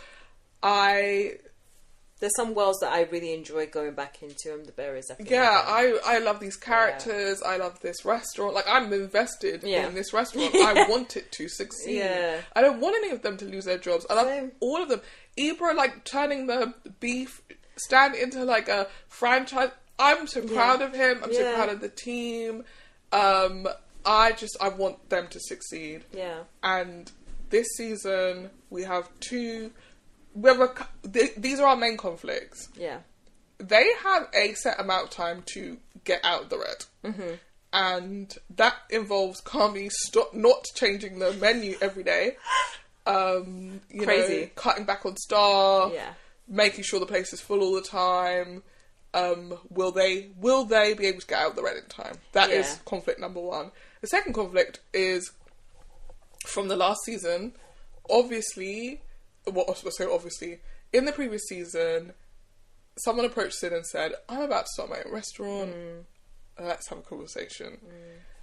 There's some worlds that I really enjoy going back into, and the Bear is definitely I love these characters. I love this restaurant. Like, I'm invested in this restaurant. I want it to succeed. Yeah. I don't want any of them to lose their jobs. I love all of them. Ibra, like, turning the beef stand into, like, a franchise. I'm so proud of him. I'm so proud of the team. I want them to succeed. Yeah. And this season, we have these are our main conflicts. Yeah. They have a set amount of time to get out of the red. Mm-hmm. And that involves Kami not changing the menu every day. Crazy. Cutting back on staff. Yeah. Making sure the place is full all the time. Will they be able to get out of the red in time? That is conflict number 1. The second conflict is from the last season. Obviously, in the previous season, someone approached Sid and said, I'm about to start my own restaurant. Let's have a conversation.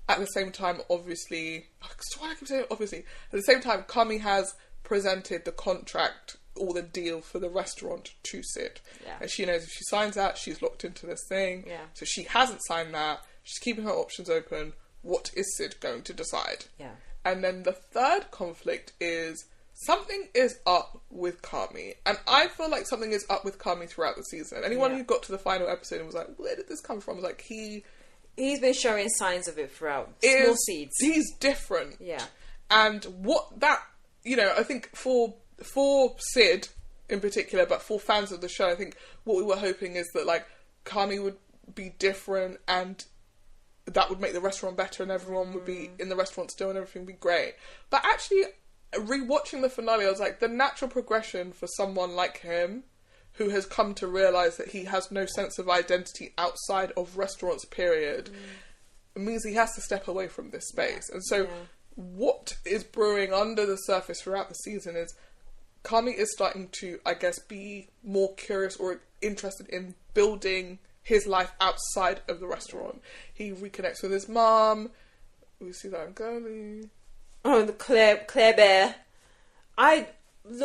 At the same time, obviously, why do I keep saying obviously? At the same time, Kami has presented the contract or the deal for the restaurant to Sid. Yeah. And she knows if she signs that, she's locked into this thing. Yeah. So she hasn't signed that. She's keeping her options open. What is Sid going to decide? Yeah. And then the third conflict is something is up with Kami. And I feel like something is up with Kami throughout the season. Anyone who got to the final episode and was like, where did this come from? Was like, he's been showing signs of it throughout. Small seeds. He's different. Yeah. And what that, I think for Sid in particular, but for fans of the show, I think what we were hoping is that, like, Kami would be different and that would make the restaurant better and everyone would be in the restaurant still and everything would be great. But actually, rewatching the finale, I was like, the natural progression for someone like him, who has come to realise that he has no sense of identity outside of restaurants, period, means he has to step away from this space. And so what is brewing under the surface throughout the season is Kami is starting to, I guess, be more curious or interested in building his life outside of the restaurant. He reconnects with his mum. We see that in Girlie. Oh, the Claire Bear.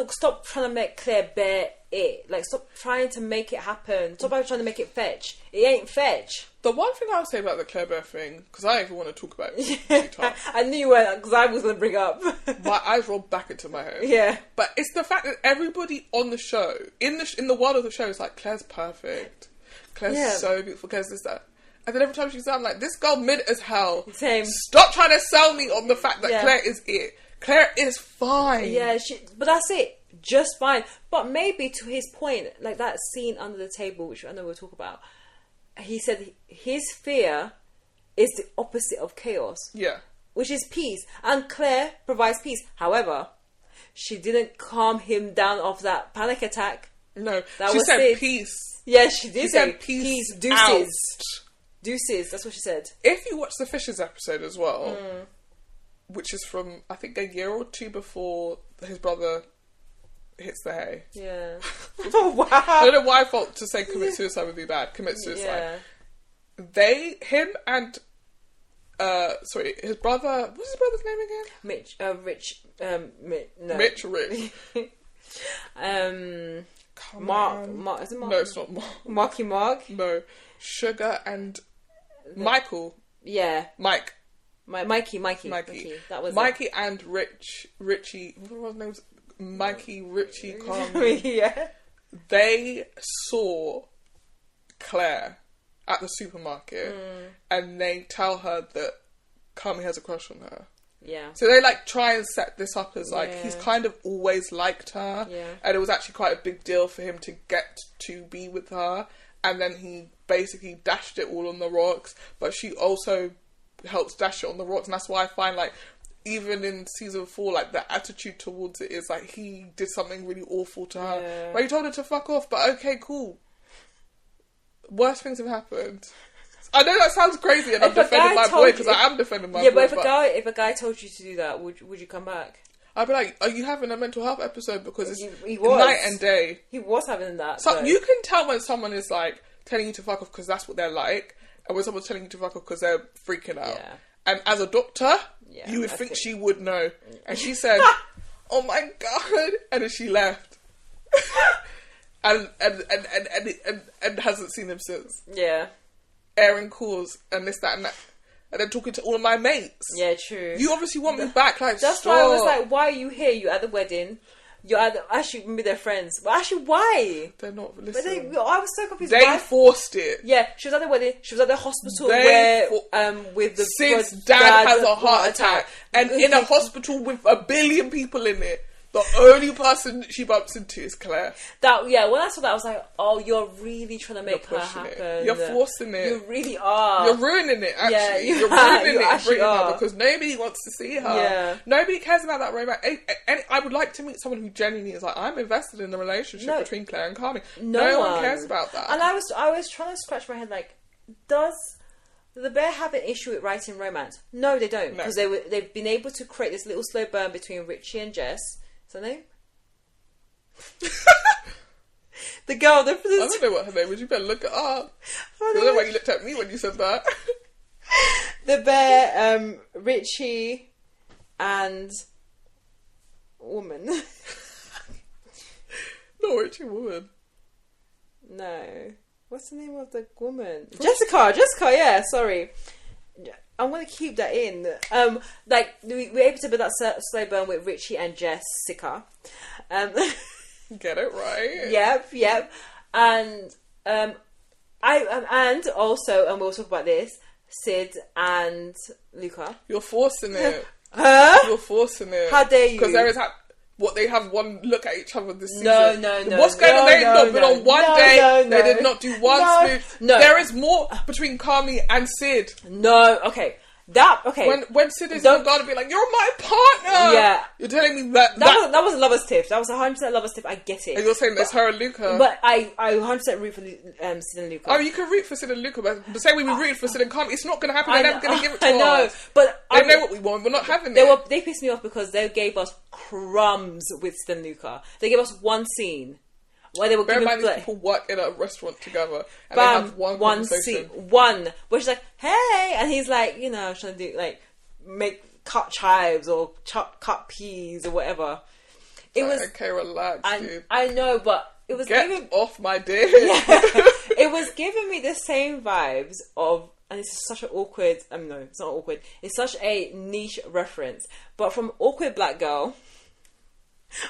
Stop trying to make Claire Bear it. Like, stop trying to make it happen. Stop trying to make it fetch. It ain't fetch. The one thing I'll say about the Claire Bear thing, because I even want to talk about it. I knew you were, because I was going to bring up. My eyes rolled back into my head. Yeah. But it's the fact that everybody on the show, in the world of the show, is like, Claire's perfect. Claire's so beautiful. Claire's this, that. And then every time she's there, I'm like, this girl mid as hell. Same. Stop trying to sell me on the fact that Claire is it. Claire is fine. Yeah, but that's it. Just fine. But maybe to his point, like that scene under the table, which I know we'll talk about, he said his fear is the opposite of chaos. Yeah. Which is peace. And Claire provides peace. However, she didn't calm him down off that panic attack. No. She said peace. Yeah, she did say peace. Deuces. Out. Deuces, that's what she said. If you watch the Fishes episode as well, which is from, I think, a year or two before his brother hits the hay. Yeah. Oh, wow. I don't know why I thought to say commit suicide would be bad. Commit suicide. Yeah. Him and, his brother, what's his brother's name again? Rich. No. Rich. Mark, is it Mark? No, it's not Mark. Marky Mark? No. Sugar and Michael. Yeah. Mikey. That was Mikey and Richie. What was his name? Mikey, Richie, Carmen. Yeah. They saw Claire at the supermarket and they tell her that Kami has a crush on her. Yeah. So they try and set this up as he's kind of always liked her. Yeah. And it was actually quite a big deal for him to get to be with her. And then he basically dashed it all on the rocks. But she also helps dash it on the rocks. And that's why I find even in season 4, like, the attitude towards it is like he did something really awful to her. Yeah. Like, he told her to fuck off, but okay, cool. Worse things have happened. I know that sounds crazy, and I'm defending my boy, because I am defending my boy. Yeah, but if a guy told you to do that, would you come back? I'd be like, are you having a mental health episode? Because it's he was. night and day. He was having that. So you can tell when someone is like telling you to fuck off because that's what they're like, and when someone's telling you to fuck off because they're freaking out. Yeah. And as a doctor, you would think she would know. And she said, "Oh my god!" And then she left, and hasn't seen him since. Yeah. Airing calls and this, that, and that. And then talking to all of my mates. Yeah, true. You obviously want me back. Like, that's stop. why I was like, why are you here? You're at the wedding. You're at the... Actually, maybe they're friends. But actually, why? They're not listening. I was so confused. They forced it. Yeah, she was at the wedding. She was at the hospital with the... Sid's dad has a heart attack. And in a hospital with 1 billion people in it. The only person she bumps into is Claire. When I saw that, I was like, oh, you're really trying to make her happen. You're forcing it. You really are. You're ruining it, actually. Yeah, you're ruining it bringing her, because nobody wants to see her. Yeah. Nobody cares about that romance. And I would like to meet someone who genuinely is like, I'm invested in the relationship between Claire and Carmi. No one cares about that. And I was trying to scratch my head, like, does the Bear have an issue with writing romance? No, they don't. Because they've been able to create this little slow burn between Richie and Jess. Is her name? The girl. I don't know what her name is. You better look it up. I don't know why you looked at me when you said that. The Bear, Richie, and woman. No, Richie woman. No. What's the name of the woman? Jessica, yeah, sorry. I'm going to keep that in. We're able to build that slow burn with Richie and Jessica. Get it right. Yep. And and also, and we'll talk about this, Sid and Luca. You're forcing it. Huh? You're forcing it. How dare you? Because there is they have one look at each other this season. No. What's going on? They've not been on one day. They did not do one smooth. No. There is more between Carmi and Sid. No, okay. When Sid is in the garden, be like, "You're my partner." Yeah, you're telling me that was a lover's tip. That was 100% lover's tip. I get it. And you're saying it's her and Luca. But I 100% root for Sid and Luca. Oh, you can root for Sid and Luca, but the same way we rooted for Sid and Carmi, it's not going to happen. They're never going to give it to us. I know, but they know what we want. We're not having it. They pissed me off because they gave us crumbs with Sid and Luca. They gave us one scene. Where they were Bear in mind, these people work in a restaurant together, and they have one scene, where she's like, "Hey," and he's like, trying to do cut chives or cut peas or whatever. It was okay. Relax, dude. I know, but it was get off my dick. Yeah, it was giving me the same vibes of, and this is such an awkward. No, it's not awkward. It's such a niche reference, but from Awkward Black Girl.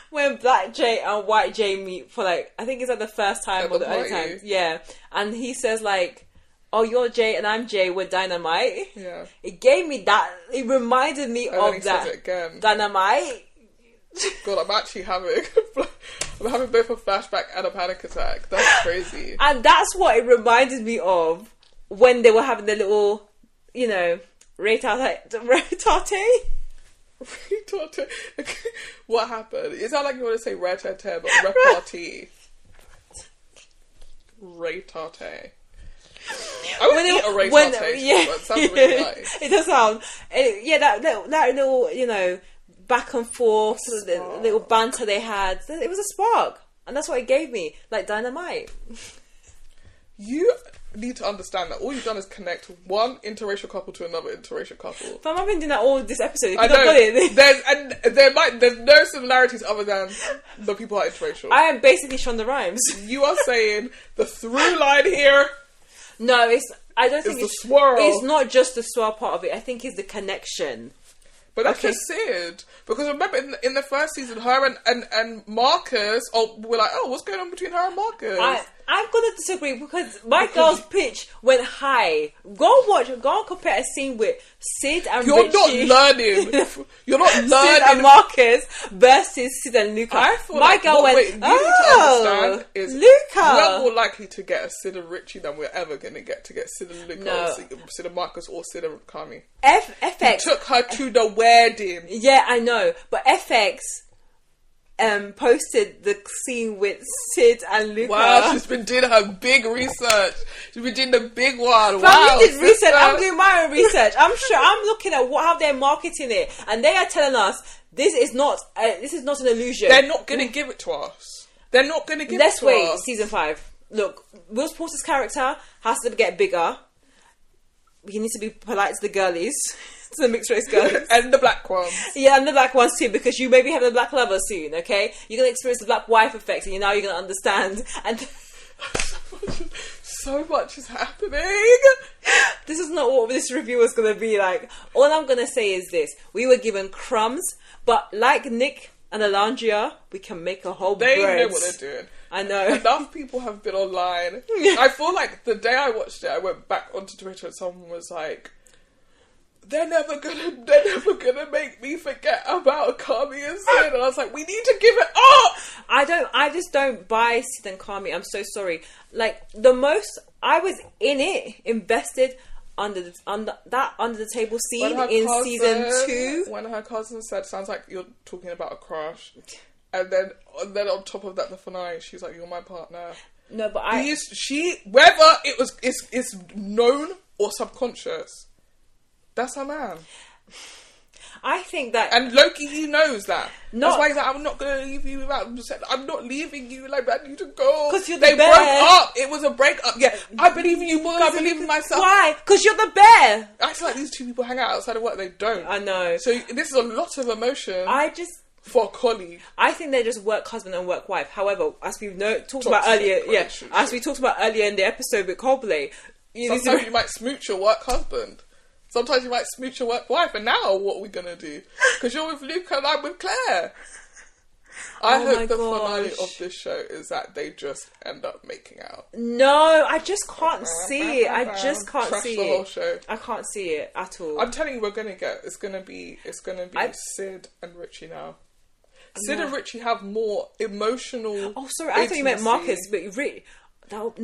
When Black J and White J meet for I think it's the first time or the only time. Yeah. And he says oh, you're J and I'm J, we're Dynamite. Yeah. It gave me that, it reminded me of that. Says it again. Dynamite. God, I'm actually having both a flashback and a panic attack. That's crazy. And that's what it reminded me of when they were having the little, repartee. What happened? It sounds like you want to say repartee, but repartee. Repartee. I would eat a repartee. Yeah, that sounds really nice. It does sound. That little, back and forth, little banter they had. It was a spark, and that's what it gave me, like Dynamite. You need to understand that all you've done is connect one interracial couple to another interracial couple. But I've been doing that all this episode. I know. There's no similarities other than the people are interracial. I am basically Shonda Rhimes. You are saying the through line here. No, I don't think it's the swirl. It's not just the swirl part of it. I think it's the connection. But that's just Sid. Because remember, in the first season, her and Marcus were like, oh, what's going on between her and Marcus? I'm gonna disagree because my girl's pitch went high. Go and compare a scene with Sid and You're Richie. not learning. You're not learning. Sid and Marcus versus Sid and Luca. I feel my like girl went, you need to understand is Luca. we're more likely to get a Sid and Richie than we're ever going to get Sid and Luca, No. or Sid and Marcus, or Sid and Kami. FX Took her to the wedding. Yeah, I know, but FX posted the scene with Sid and Luca. Wow, she's been doing her big research. She's been doing the big one. But Wow, you did research. sister. I'm doing my own research. I'm sure. I'm looking at how they're marketing it, and they are telling us this is not an illusion. They're not going to give it to us. They're not going to give Let's it to wait. us. Season 5. Look, Will Poulter's character has to get bigger. He needs to be polite to the girlies, to the mixed race girlies. And the black ones. Yeah, and the black ones too, because you maybe have a black lover soon, okay? You're going to experience the black wife effect, and you're going to understand. And So much is happening. this is not what this review was going to be like. All I'm going to say is this. We were given crumbs, but like Nick and Nicolandria, we can make a whole They bread. know what they're doing. I know. Enough people have been online. I feel like the day I watched it, I went back onto Twitter and someone was like, they're never gonna make me forget about Kami and Sid. And I was like, we need to give it up. I just don't buy Sid and Kami. I'm so sorry. Like, I was in it, invested under the table scene in season 2. When her cousin said, sounds like you're talking about a crush. And then on top of that, the finale, she's like, "You're my partner." No, but whether it's known or subconscious, that's her man. I think that, and Loki, he knows that. That's why he's like, "I'm not gonna leave you without." I'm not leaving you. Like, I need to go. Because they broke up. It was a breakup. Yeah, I believe in you more than I believe in myself. Why? Because you're the bear. I feel like these two people hang out outside of work. They don't. I know. So this is a lot of emotion. For a colleague. I think they're just work husband and work wife. However, as we talked about earlier in the episode with Coldplay, sometimes you might smooch your work husband. Sometimes you might smooch your work wife. And now what are we going to do? Because you're with Luca and I'm with Claire. I hope the finale of this show is that they just end up making out. No, I just can't see it. I just can't Trash see the it. Whole show. I can't see it at all. I'm telling you, it's gonna be Sid and Richie now. Sid and Richie have more emotional. Oh, sorry, I thought you meant Marcus, but Richie and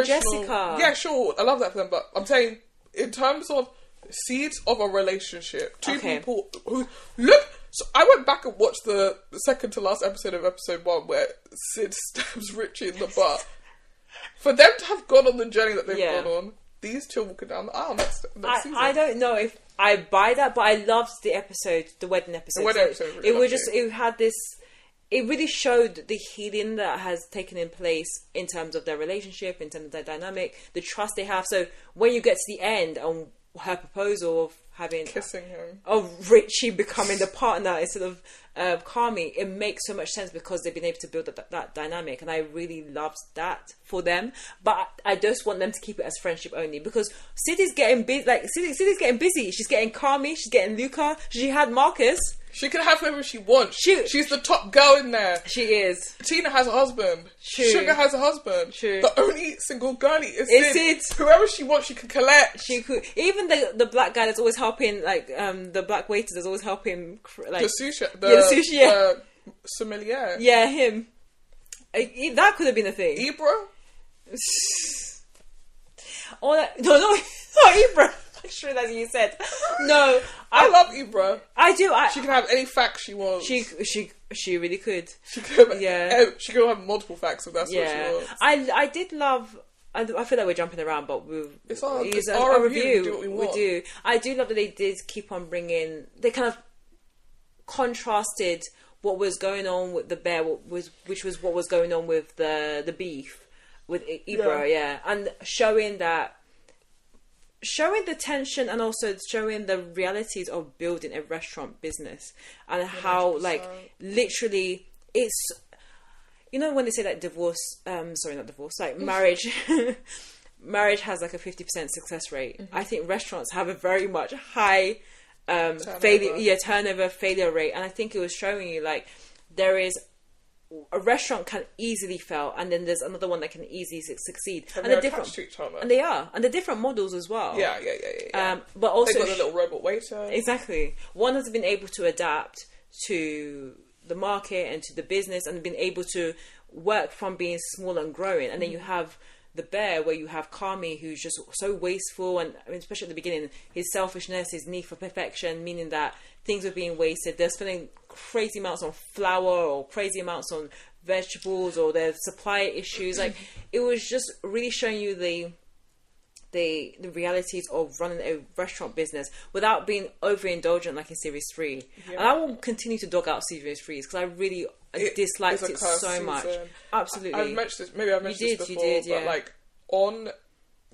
Jessica. Yeah, sure, I love that for them, but I'm saying in terms of seeds of a relationship, two people who look. So I went back and watched the second to last episode of episode 1 where Sid stabs Richie in the butt. For them to have gone on the journey that they've gone on, these two walking down the aisle next season. I don't know if I buy that, but I loved the episode, the wedding episode. The wedding episode it really showed the healing that has taken in place in terms of their relationship, in terms of their dynamic, the trust they have. So when you get to the end and her proposal of kissing him, of Richie becoming the partner instead of Kami, it makes so much sense because they've been able to build that dynamic, and I really loved that for them. But I just want them to keep it as friendship only, because Sid is getting busy. Like Sid is getting busy. She's getting Kami. She's getting Luca. She had Marcus. She can have whoever she wants. She's the top girl in there. She is. Tina has a husband. True. Sugar has a husband. True. The only single girlie is Sid. Whoever she wants, she can collect. She could. Even the black guy that's always helping, like the black waiter that's always helping, like the sushi, sommelier. Yeah, him. That could have been a thing. Ibra. No, not Ibra. Sure, that's what you said. No, I love Ibra. I do. She can have any facts she wants. She really could. She could have multiple facts if that's what she wants. I did love. I feel like we're jumping around, but it's our review. We do. I do love that they did keep on bringing. They kind of contrasted what was going on with the bear, which was what was going on with the beef with Ibra, and showing the tension and also showing the realities of building a restaurant business and how 100%. Like literally it's, you know, when they say like marriage marriage has like a 50% success rate. I think restaurants have a very much high failure rate, and I think it was showing you like there is a restaurant can easily fail, and then there's another one that can easily succeed, and they're different to each other. And they're different models as well. Yeah. But also they've got a little robot waiter. Exactly. One has been able to adapt to the market and to the business, and been able to work from being small and growing. And then you have the bear, where you have Kami, who's just so wasteful, and I mean, especially at the beginning, his selfishness, his need for perfection, meaning that things were being wasted. They're spending crazy amounts on flour, or crazy amounts on vegetables, or their supply issues. Like, it was just really showing you the realities of running a restaurant business without being overindulgent, like in series 3. Yeah. And I will continue to dog out series 3 because I really disliked it so much. Absolutely. I've mentioned this, maybe I've mentioned this before, but like on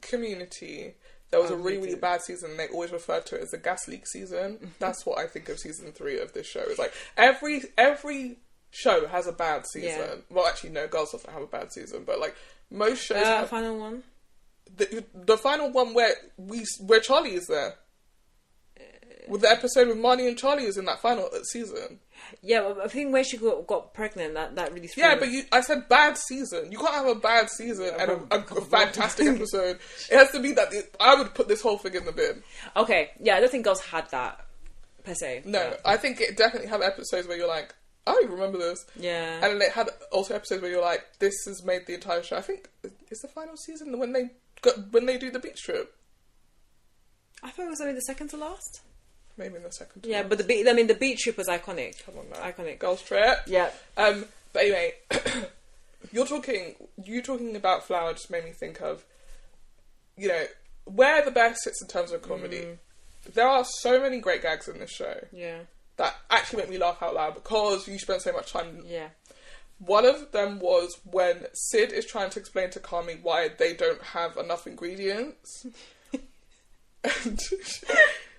Community, there was a really bad season, and they always referred to it as the gas leak season. That's what I think of season 3 of this show. It's like every show has a bad season. Yeah. Well, actually, no, Girls doesn't have a bad season, but like most shows have... final one? The final one where Charlie is there. With the episode with Marnie and Charlie is in that final season. Yeah, I think where she got pregnant, that really... Yeah, but I said bad season. You can't have a bad season and a fantastic episode. It has to be that... I would put this whole thing in the bin. Okay, yeah, I don't think Girls had that, per se. No, yeah. I think it definitely have episodes where you're like, I don't even remember this. Yeah. And then it had also episodes where you're like, this has made the entire show... I think, it's the final season when they do the beach trip. I thought it was only the second to last. Maybe in the second. Yeah, but the beach trip was iconic. Come on now. Iconic. Girls trip. Yeah. But anyway, you talking about Flower just made me think of, you know, where the best sits in terms of comedy. There are so many great gags in this show. Yeah. That actually make me laugh out loud because you spend so much time. Yeah. One of them was when Sid is trying to explain to Kami why they don't have enough ingredients. And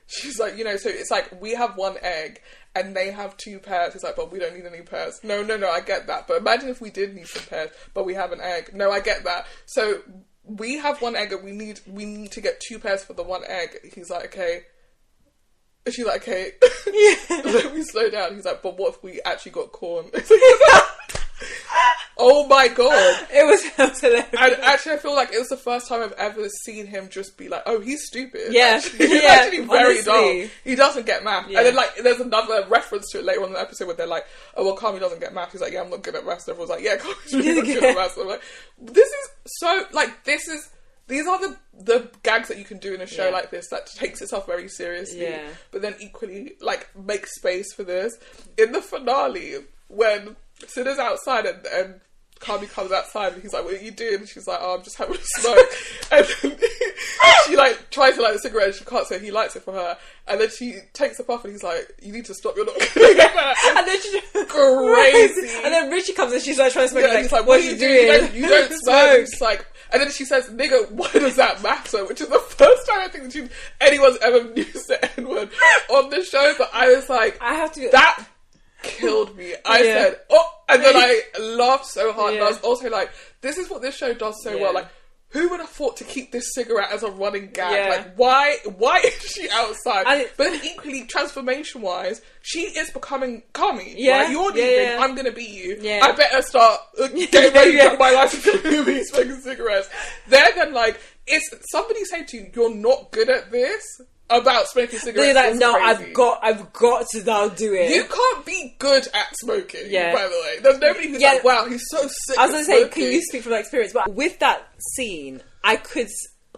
she's like, you know, so it's like, we have one egg and they have 2 pairs. He's like, but we don't need any pairs. No, I get that. But imagine if we did need some pairs, but we have an egg. No, I get that. So we have one egg and we need to get 2 pairs for the one egg. He's like, okay. She's like, okay. Yeah. Let me slow down. He's like, but what if we actually got corn? Oh my god. It was hilarious. And actually I feel like it was the first time I've ever seen him just be like, oh, he's stupid. Yeah. He's actually very dumb. He doesn't get math. Yeah. And then like there's another reference to it later on in the episode where they're like, oh well, Kami doesn't get math. He's like, yeah, I'm not good at maths. And everyone's like, yeah, Kami's really not good at maths. I'm like, this is so like these are the gags that you can do in a show like this that takes itself very seriously, but then equally like make space for this. In the finale, when Sid is outside and Kami comes outside and he's like, what are you doing? And she's like, oh, I'm just having a smoke. And then she like tries to light a cigarette and she can't, so he lights it for her. And then she takes a puff and he's like, you need to stop, you're not gonna get that. And then she crazy. And then Richie comes and she's like trying to smoke. Yeah, he's like, what are you doing? You don't smoke. She's like, and then she says, nigga, why does that matter? Which is the first time I think that anyone's ever used the N-word on the show. But I was like, that killed me. I said, oh, and then I laughed so hard. And I was also like, this is what this show does so well. Like, who would have thought to keep this cigarette as a running gag? Yeah. Like, why is she outside? But then equally, transformation-wise, she is becoming Kami. Yeah. Right? You're leaving, I'm going to be you. Yeah. I better start getting ready to put my life into me smoking cigarettes. Then like, it's somebody saying to you, you're not good at this, about smoking cigarettes. They're like, no, crazy. I've got to now do it. You can't be good at smoking, by the way. There's nobody who's like, wow, he's so sick. I was going to say, can you speak from that experience? But with that scene, I could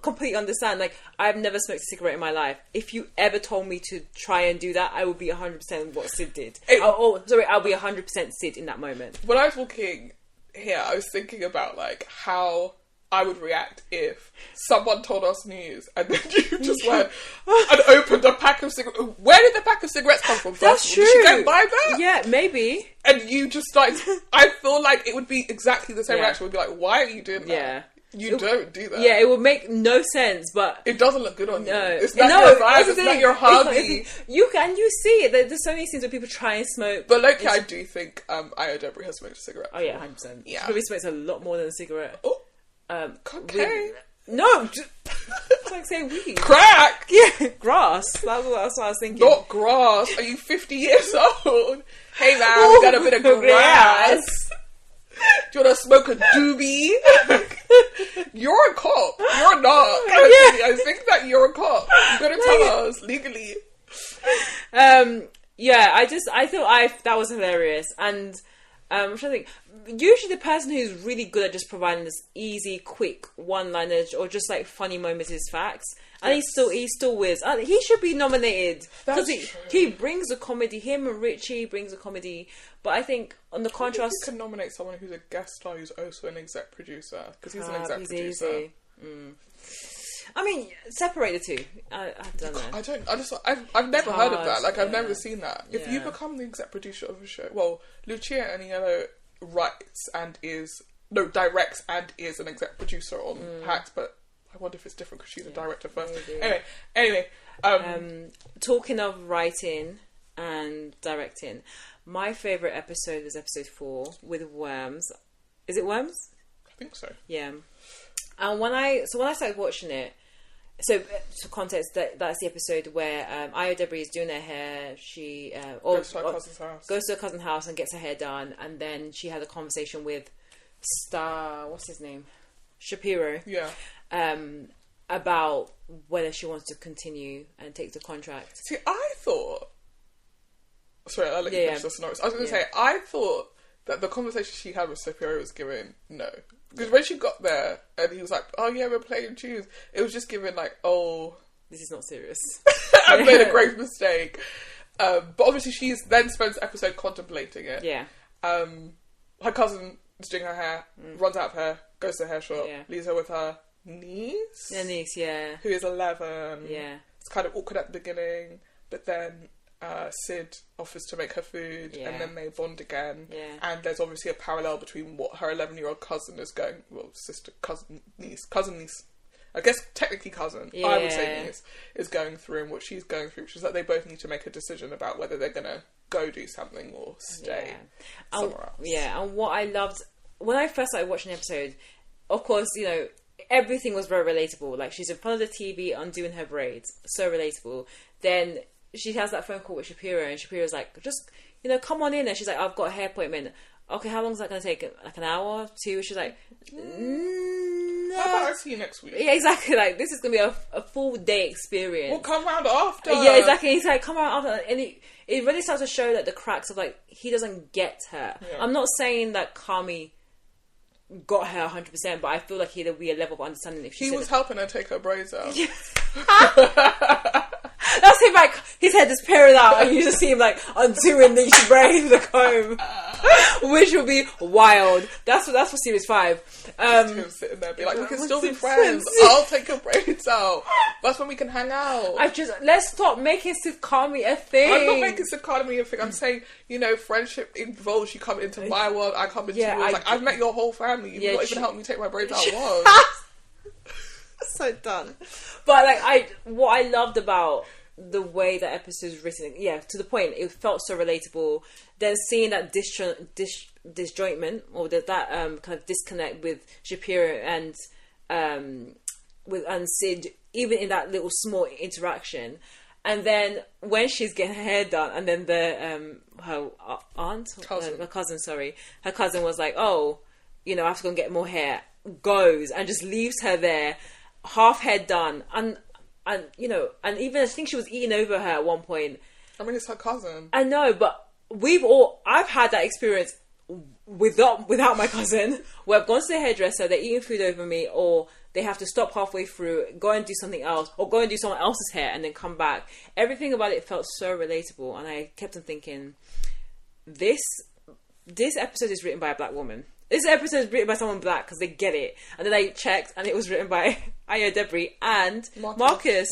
completely understand. Like, I've never smoked a cigarette in my life. If you ever told me to try and do that, I would be 100% what Sid did. I'll be 100% Sid in that moment. When I was walking here, I was thinking about, like, how I would react if someone told us news and then you just went and opened a pack of cigarettes. Where did the pack of cigarettes come from? That's true. Did she go and buy that? Yeah, maybe. And you just started... I feel like it would be exactly the same reaction. It would be like, why are you doing that? Yeah. You don't do that. Yeah, it would make no sense, but... It doesn't look good on you. It's not your vibe, it's not your hobby. You see it. There's so many scenes where people try and smoke. But low-key, I do think Aya Debris has smoked a cigarette. Oh yeah, 100%. Yeah. She probably smokes a lot more than a cigarette. Oh. Cocaine? No, it's like saying weed. Crack? Yeah, grass. That's what I was thinking. Not grass. Are you 50 years old? Hey man, we got a bit of grass. you want to smoke a doobie? You're a cop. You're not. I think that you're a cop. You gotta tell us legally. I thought that was hilarious, and I'm trying to think. Usually, the person who's really good at just providing this easy, quick one-liners or just like funny moments is Fax, and he still whiz. He should be nominated because he brings the comedy. Him and Richie brings the comedy. But I think on the contrast, you can nominate someone who's a guest star who's also an exec producer because he's an exec producer. Easy. I mean, separate the two. I don't know. I've never heard of that. Like, I've never seen that. If you become the exec producer of a show, well, Lucia Aniello directs and is an exec producer on Hacks, but I wonder if it's different because she's a director first. Maybe. Anyway. Talking of writing and directing, my favourite episode is episode 4 with Worms. Is it Worms? I think so. Yeah. And when I started watching it, so for context, that's the episode where Io Debris is doing her hair. She goes to her cousin's house. Goes to her cousin's house and gets her hair done, and then she had a conversation with what's his name? Shapiro. Yeah. About whether she wants to continue and take the contract. See, I thought. Sorry, I'll let you finish the scenario. I was going to say, I thought that the conversation she had with Shapiro was giving no. Because when she got there and he was like, oh yeah, we're playing tunes, it was just giving like, oh, this is not serious. I've made a grave mistake. But obviously she then spends the episode contemplating it. Yeah. Her cousin is doing her hair, runs out of hair, goes to the hair shop, leaves her with her niece. Her niece, yeah. Who is 11. Yeah. It's kind of awkward at the beginning, but then Sid offers to make her food, and then they bond again. Yeah. And there's obviously a parallel between what her 11-year-old cousin is going, sister, cousin, niece. I guess technically cousin, I would say niece, is going through, and what she's going through, which is that they both need to make a decision about whether they're going to go do something or stay somewhere else. Yeah, and what I loved, when I first started watching the episode, of course, everything was very relatable. Like, she's in front of the TV undoing her braids. So relatable. Then she has that phone call with Shapiro, and Shapiro's like, just, come on in. And she's like, I've got a hair appointment. Okay, how long is that going to take? Like an hour? 2? She's like, no. How about I see you next week? Yeah, exactly. Like, this is going to be a full day experience. We'll come round after. Yeah, exactly. He's like, come around after. And it really starts to show that the cracks of, like, he doesn't get her. Yeah. I'm not saying that Kami got her 100%, but I feel like there'll be a level of understanding if she was helping her take her braids out. Yeah. That's him, like, his head is peering out, and you just see him, like, undoing the braids with a comb, which will be wild. That's for series 5. Just him sitting there, be like, we can still be friends. I'll take your braids out. That's when we can hang out. Let's stop making Sakami a thing. I'm not making Sakami a thing. I'm saying, friendship involves you come into my world, I come into yours. Like, I've met your whole family. You've not even helped me take my braids out once. So done. But what I loved about the way that episode is written, to the point, it felt so relatable. Then seeing that disjointment or that kind of disconnect with Shapiro and Sid, even in that little small interaction. And then when she's getting her hair done, and then her cousin was like, oh, I have to go and get more hair. Goes and just leaves her there, half hair done, and even I think she was eating over her at one point. I mean, it's her cousin. I know, but I've had that experience without my cousin, where I've gone to the hairdresser, they're eating food over me, or they have to stop halfway through, go and do something else, or go and do someone else's hair and then come back. Everything about it felt so relatable, and I kept on thinking, this episode is written by a black woman. This episode is written by someone black because they get it. And then I checked, and it was written by Io Debris and Marcus,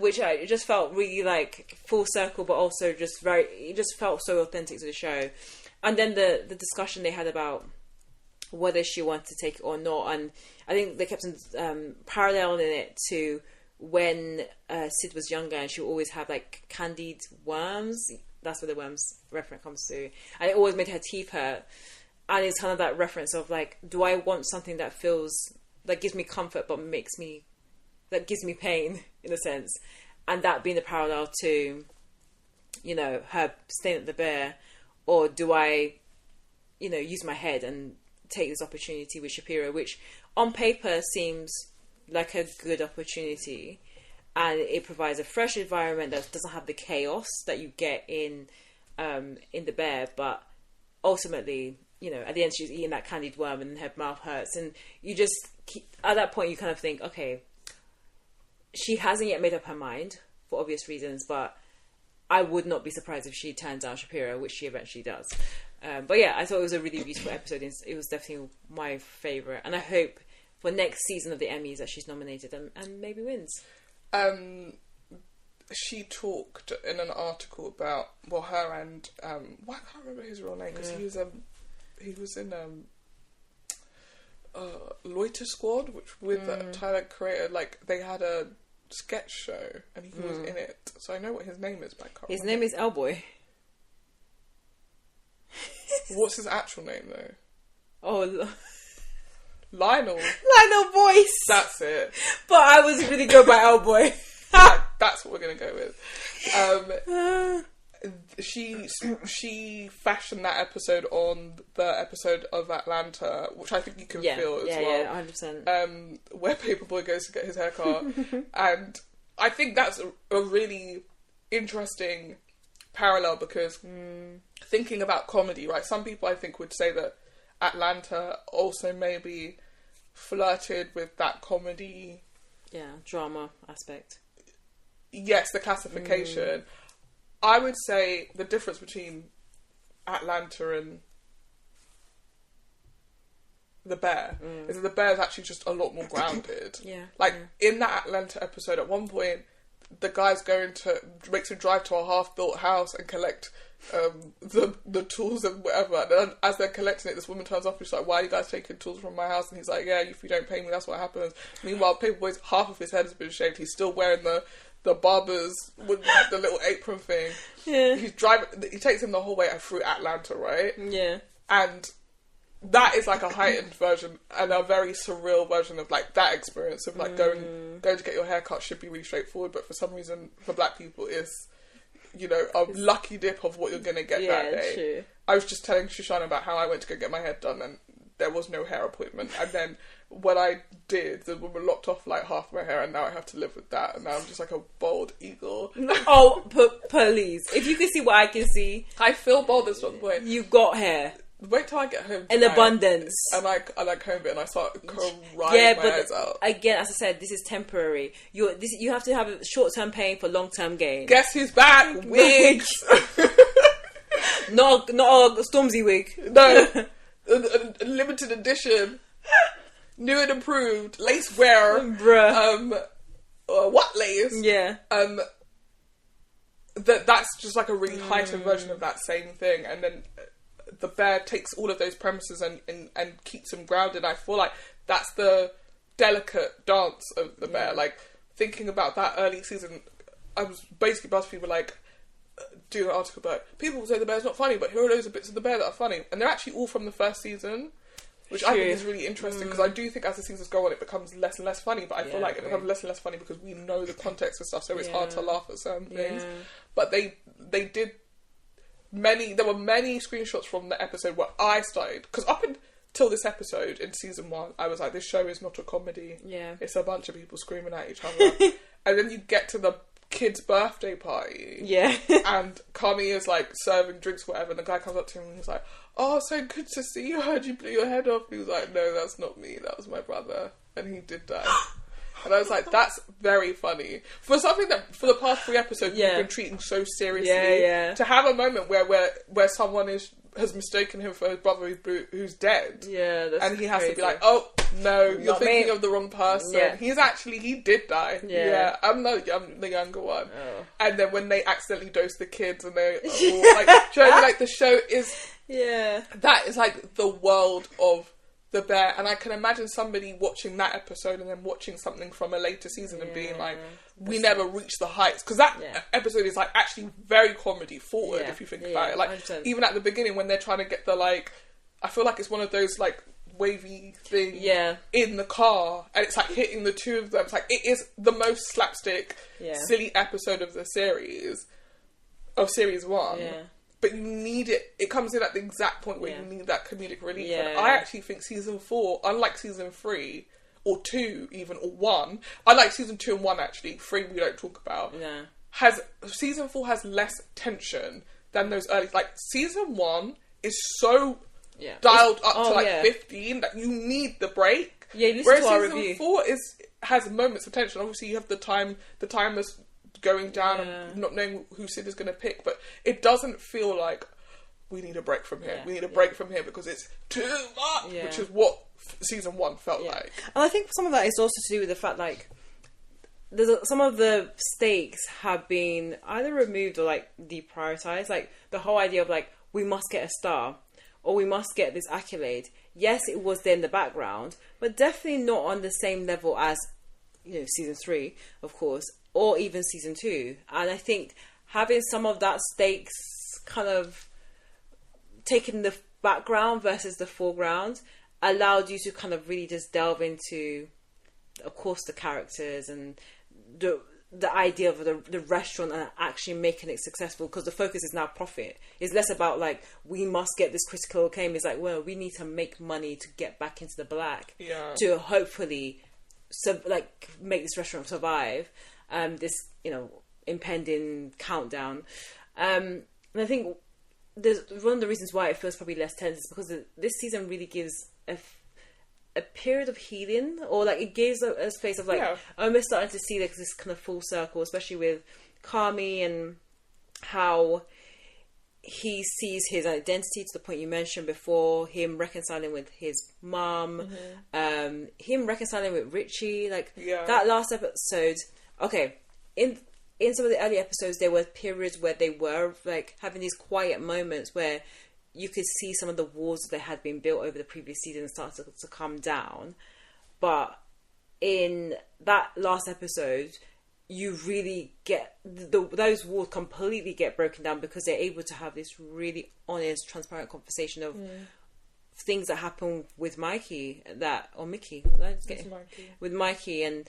which it just felt really like full circle, but also it just felt so authentic to the show. And then the discussion they had about whether she wanted to take it or not, and I think they kept on paralleling it to when Sid was younger, and she would always have like candied worms. That's where the worms reference comes to, and it always made her teeth hurt. And it's kind of that reference of like, do I want something that gives me comfort but that gives me pain in a sense, and that being the parallel to, her staying at the Bear, or do I, use my head and take this opportunity with Shapiro, which on paper seems like a good opportunity, and it provides a fresh environment that doesn't have the chaos that you get in The Bear. But ultimately, you know, at the end she's eating that candied worm and her mouth hurts, and you just at that point you kind of think, okay, she hasn't yet made up her mind for obvious reasons, but I would not be surprised if she turns down Shapiro, which she eventually does. But yeah, I thought it was a really beautiful episode. It was definitely my favourite, and I hope for next season of the Emmys that she's nominated and maybe wins. She talked in an article about her and I can't remember his real name because he was in Loiter Squad, which with Tyler Creator, like they had a sketch show and he was in it, so I know what his name is, but I can't his remember. name is Elboy. What's his actual name though? Oh, Lionel Boyce. That's it. But I was really good by Elboy. That's what we're gonna go with. She fashioned that episode on the episode of Atlanta, which I think you can feel as well. Yeah, 100%. Where Paperboy goes to get his haircut, and I think that's a really interesting parallel because thinking about comedy, right? Some people I think would say that Atlanta also maybe flirted with that comedy, drama aspect. Yes, the classification. I would say the difference between Atlanta and The Bear is that The Bear is actually just a lot more grounded. In that Atlanta episode, at one point, the guy's makes him drive to a half-built house and collect the tools and whatever. And then as they're collecting it, this woman turns up and she's like, "Why are you guys taking tools from my house?" And he's like, "Yeah, if you don't pay me, that's what happens." Meanwhile, Paperboy's half of his head has been shaved. He's still wearing the barber's with the little apron thing. Yeah. He takes him the whole way through Atlanta, right? Yeah. And that is like a heightened version and a very surreal version of like that experience of like going to get your hair cut should be really straightforward, but for some reason for black people it's, you know, a lucky dip of what you're going to get that day. True. I was just telling Shoshana about how I went to go get my hair done and there was no hair appointment, and then when I did, the woman lopped off like half my hair, and now I have to live with that, and now I'm just like a bald eagle. Oh, please! If you can see what I can see, I feel bald. That's not the point. You got hair. Wait till I get home in abundance, and I comb it, and I start crying my eyes out. Again, as I said, this is temporary. You have to have a short-term pain for long-term gain. Guess who's back? Wigs. not a Stormzy wig. No. A limited edition, new and improved lace wear, bruh. What lace? Yeah. That's just like a really heightened version of that same thing, and then The Bear takes all of those premises and keeps them grounded. I feel like that's the delicate dance of The Bear. Like thinking about that early season, I was basically BuzzFeed were like doing an article about people say The Bear's not funny, but here are loads of bits of The Bear that are funny, and they're actually all from the first season, which I think is really interesting because I do think as the seasons go on it becomes less and less funny, but I feel like it becomes less and less funny because we know the context and stuff, so it's hard to laugh at certain things. But they did there were many screenshots from the episode where I started, because up until this episode in season 1 I was like, this show is not a comedy, it's a bunch of people screaming at each other. And then you get to the kid's birthday party, and Kami is like serving drinks, whatever, and the guy comes up to him and he's like, "Oh, so good to see you, heard you blew your head off." And he was like, "No, that's not me, that was my brother, and he did die." And I was like, that's very funny for something that for the past 3 episodes you've been treating so seriously. To have a moment where someone has mistaken him for his brother who's dead, that's and he has to be like, "Oh no, you're thinking of the wrong person." He did die. I'm the younger one. And then when they accidentally dose the kids and they all, like, like the show is that is like the world of The Bear, and I can imagine somebody watching that episode and then watching something from a later season and being like, we never reached the heights, because that episode is like actually very comedy forward if you think about it. Like 100%. Even at the beginning when they're trying to get the, like, I feel like it's one of those like wavy things in the car, and it's like hitting the two of them. It's like, it is the most slapstick silly episode of the series, of series 1. but you need it. It comes in at the exact point where you need that comedic relief. Yeah. And I actually think season 4, unlike season 3 or 2 even, or 1, I like season 2 and 1 actually. 3 we don't talk about. Yeah. Season 4 has less tension than those early. Like season 1 is so dialed up to like 15 that you need the break. Yeah, whereas season 4 has moments of tension. Obviously, you have the timers going down and not knowing who Sid is going to pick, but it doesn't feel like we need a break from here. We need a break from here because it's too much, which is what season 1 felt like. And I think some of that is also to do with the fact like some of the stakes have been either removed or like deprioritized. Like the whole idea of like we must get a star or we must get this accolade. Yes, it was there in the background, but definitely not on the same level as season 3, of course, or even season 2. And I think having some of that stakes kind of taken the background versus the foreground allowed you to kind of really just delve into, of course, the characters and the idea of the restaurant and actually making it successful, because the focus is now profit. It's less about like we must get this critical acclaim. It's like, well, we need to make money to get back into the black to hopefully make this restaurant survive this impending countdown. And I think there's one of the reasons why it feels probably less tense is because this season really gives a period of healing, or like it gives a space of like almost starting to see like this kind of full circle, especially with Kami and how he sees his identity to the point you mentioned before, him reconciling with his mom, him reconciling with Richie, like that last episode. Okay, in some of the early episodes there were periods where they were like having these quiet moments where you could see some of the walls that had been built over the previous season start to come down. But in that last episode, you really get those walls completely get broken down because they're able to have this really honest, transparent conversation of things that happen with Mikey with Mikey, and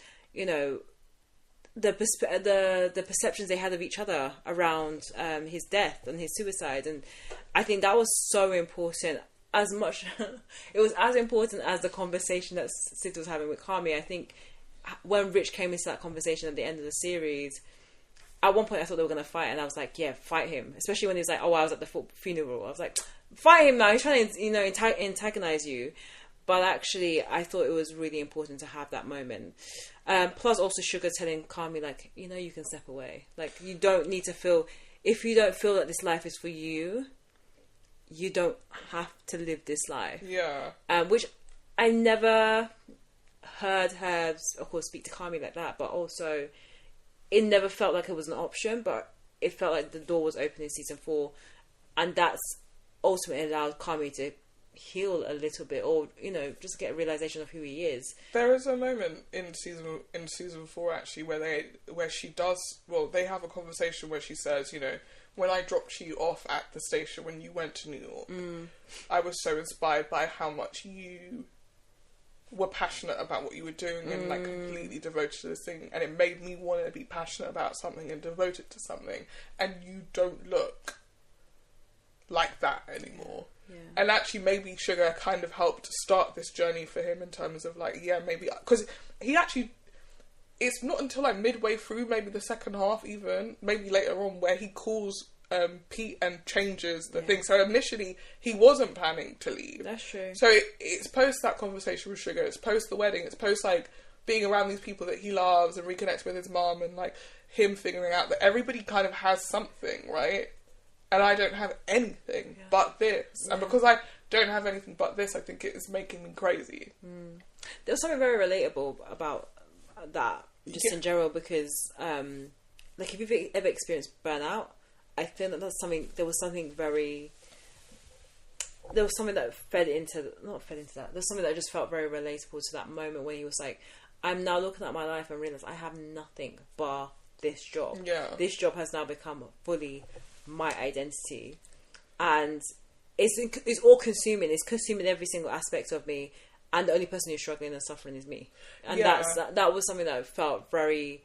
the perceptions they had of each other around his death and his suicide. And I think that was so important. As much it was as important as the conversation that Sid was having with Kami. I think when Rich came into that conversation at the end of the series, at one point I thought they were going to fight, and I was like, yeah, fight him. Especially when he was like, oh, I was at the funeral. I was like, fight him now, he's trying to antagonize you. But actually I thought it was really important to have that moment. Plus also Sugar telling Kami like, you can step away. Like, you don't need to feel, if you don't feel that this life is for you, you don't have to live this life. Yeah. Which I never heard her, of course, speak to Kami like that, but also it never felt like it was an option, but it felt like the door was open in season 4, and that's ultimately allowed Kami to heal a little bit, or just get a realization of who he is. There is a moment in season 4 actually where they have a conversation where she says, when I dropped you off at the station when you went to New York, I was so inspired by how much you were passionate about what you were doing and like completely devoted to this thing, and it made me want to be passionate about something and devoted to something, and you don't look like that anymore. Yeah. And actually maybe Sugar kind of helped start this journey for him in terms of like, maybe because he actually, it's not until like midway through, maybe the second half even, maybe later on, where he calls Pete and changes the thing. So initially he wasn't planning to leave. That's true. So it's post that conversation with Sugar, it's post the wedding, it's post like being around these people that he loves and reconnects with his mom, and like him figuring out that everybody kind of has something, right? And I don't have anything but this. Yeah. And because I don't have anything but this, I think it is making me crazy. There was something very relatable about that, just in general, because like if you've ever experienced burnout, I think that there was something that fed into that. There's something that just felt very relatable to that moment when he was like, I'm now looking at my life and realize I have nothing but this job. Yeah. This job has now become fully my identity, and it's all consuming. It's consuming every single aspect of me, and the only person who's struggling and suffering is me. And that was something that felt very,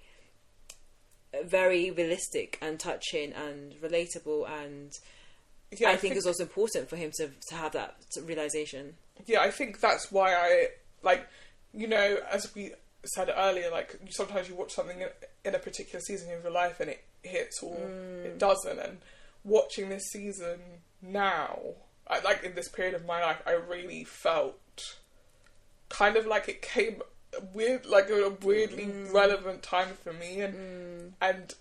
very realistic and touching and relatable, and Yeah, I think it's also important for him to have that realization. Yeah, I think that's why I, like, you know, as we said earlier, like, sometimes you watch something in a particular season of your life and it hits or it doesn't. And watching this season now, like, in this period of my life, I really felt kind of like it came weird, like a weirdly relevant time for me. And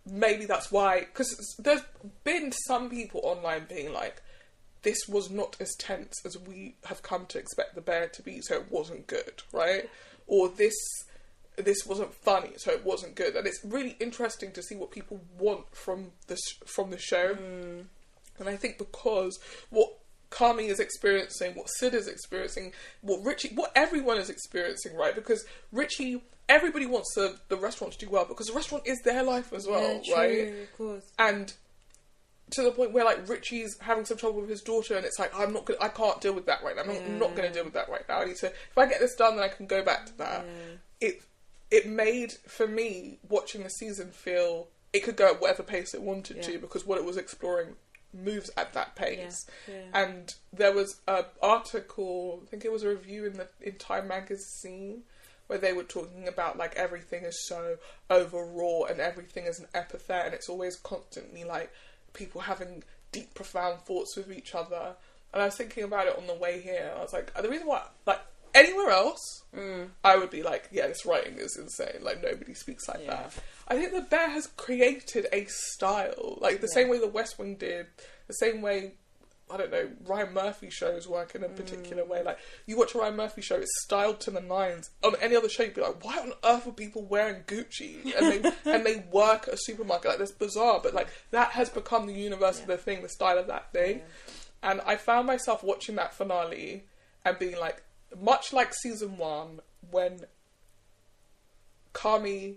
maybe that's why, because there's been some people online being like, this was not as tense as we have come to expect The Bear to be, so it wasn't good, right? Or this wasn't funny, so it wasn't good. And it's really interesting to see what people want from the show. And I think because what Kami is experiencing, what Sid is experiencing, what everyone is experiencing, right? Because Richie, everybody wants the restaurant to do well because the restaurant is their life as well, yeah, right? True, of course. And to the point where, like, Richie's having some trouble with his daughter, and it's like, I can't deal with that right now. I'm not going to deal with that right now. I need to, if I get this done, then I can go back to that. It made, for me, watching the season feel it could go at whatever pace it wanted to, because what it was exploring moves at that pace. And there was an article, I think it was a review in Time magazine, where they were talking about, like, everything is so overwrought and everything is an epithet, and it's always constantly, like, people having deep, profound thoughts with each other. And I was thinking about it on the way here. I was like, the reason why, like, anywhere else, I would be like, yeah, this writing is insane. Like, nobody speaks like that. I think The Bear has created a style, like the same way The West Wing did, the same way, I don't know, Ryan Murphy shows work in a particular way. Like, you watch a Ryan Murphy show, it's styled to the nines. On any other show, you'd be like, why on earth are people wearing Gucci? And they work at a supermarket. Like, that's bizarre. But, like, that has become the universe of the thing, the style of that thing. And I found myself watching that finale and being like, much like season 1, when Kami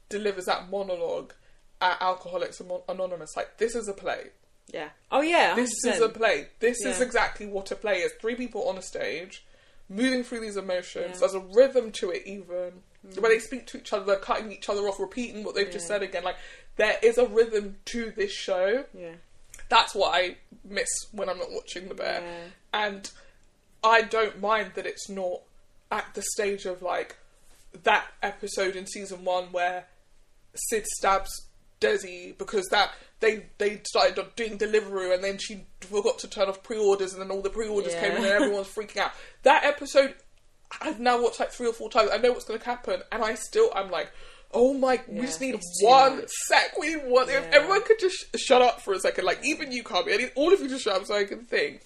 delivers that monologue at Alcoholics Anonymous, like, this is a play. Yeah. Oh, yeah. 100%. This is a play. This is exactly what a play is. 3 people on a stage, moving through these emotions. There's a rhythm to it, even. When they speak to each other, they're cutting each other off, repeating what they've just said again. Like, there is a rhythm to this show. Yeah. That's what I miss when I'm not watching The Bear. Yeah. And I don't mind that it's not at the stage of, like, that episode in season 1 where Sid stabs Desi because they started doing Deliveroo and then she forgot to turn off pre-orders and then all the pre-orders came in and everyone's freaking out. That episode, I've now watched like 3 or 4 times. I know what's going to happen, and I'm like, oh my, we just need one sec. We need one. If everyone could just shut up for a second, like, even you, Carby, I need all of you to shut up so I can think.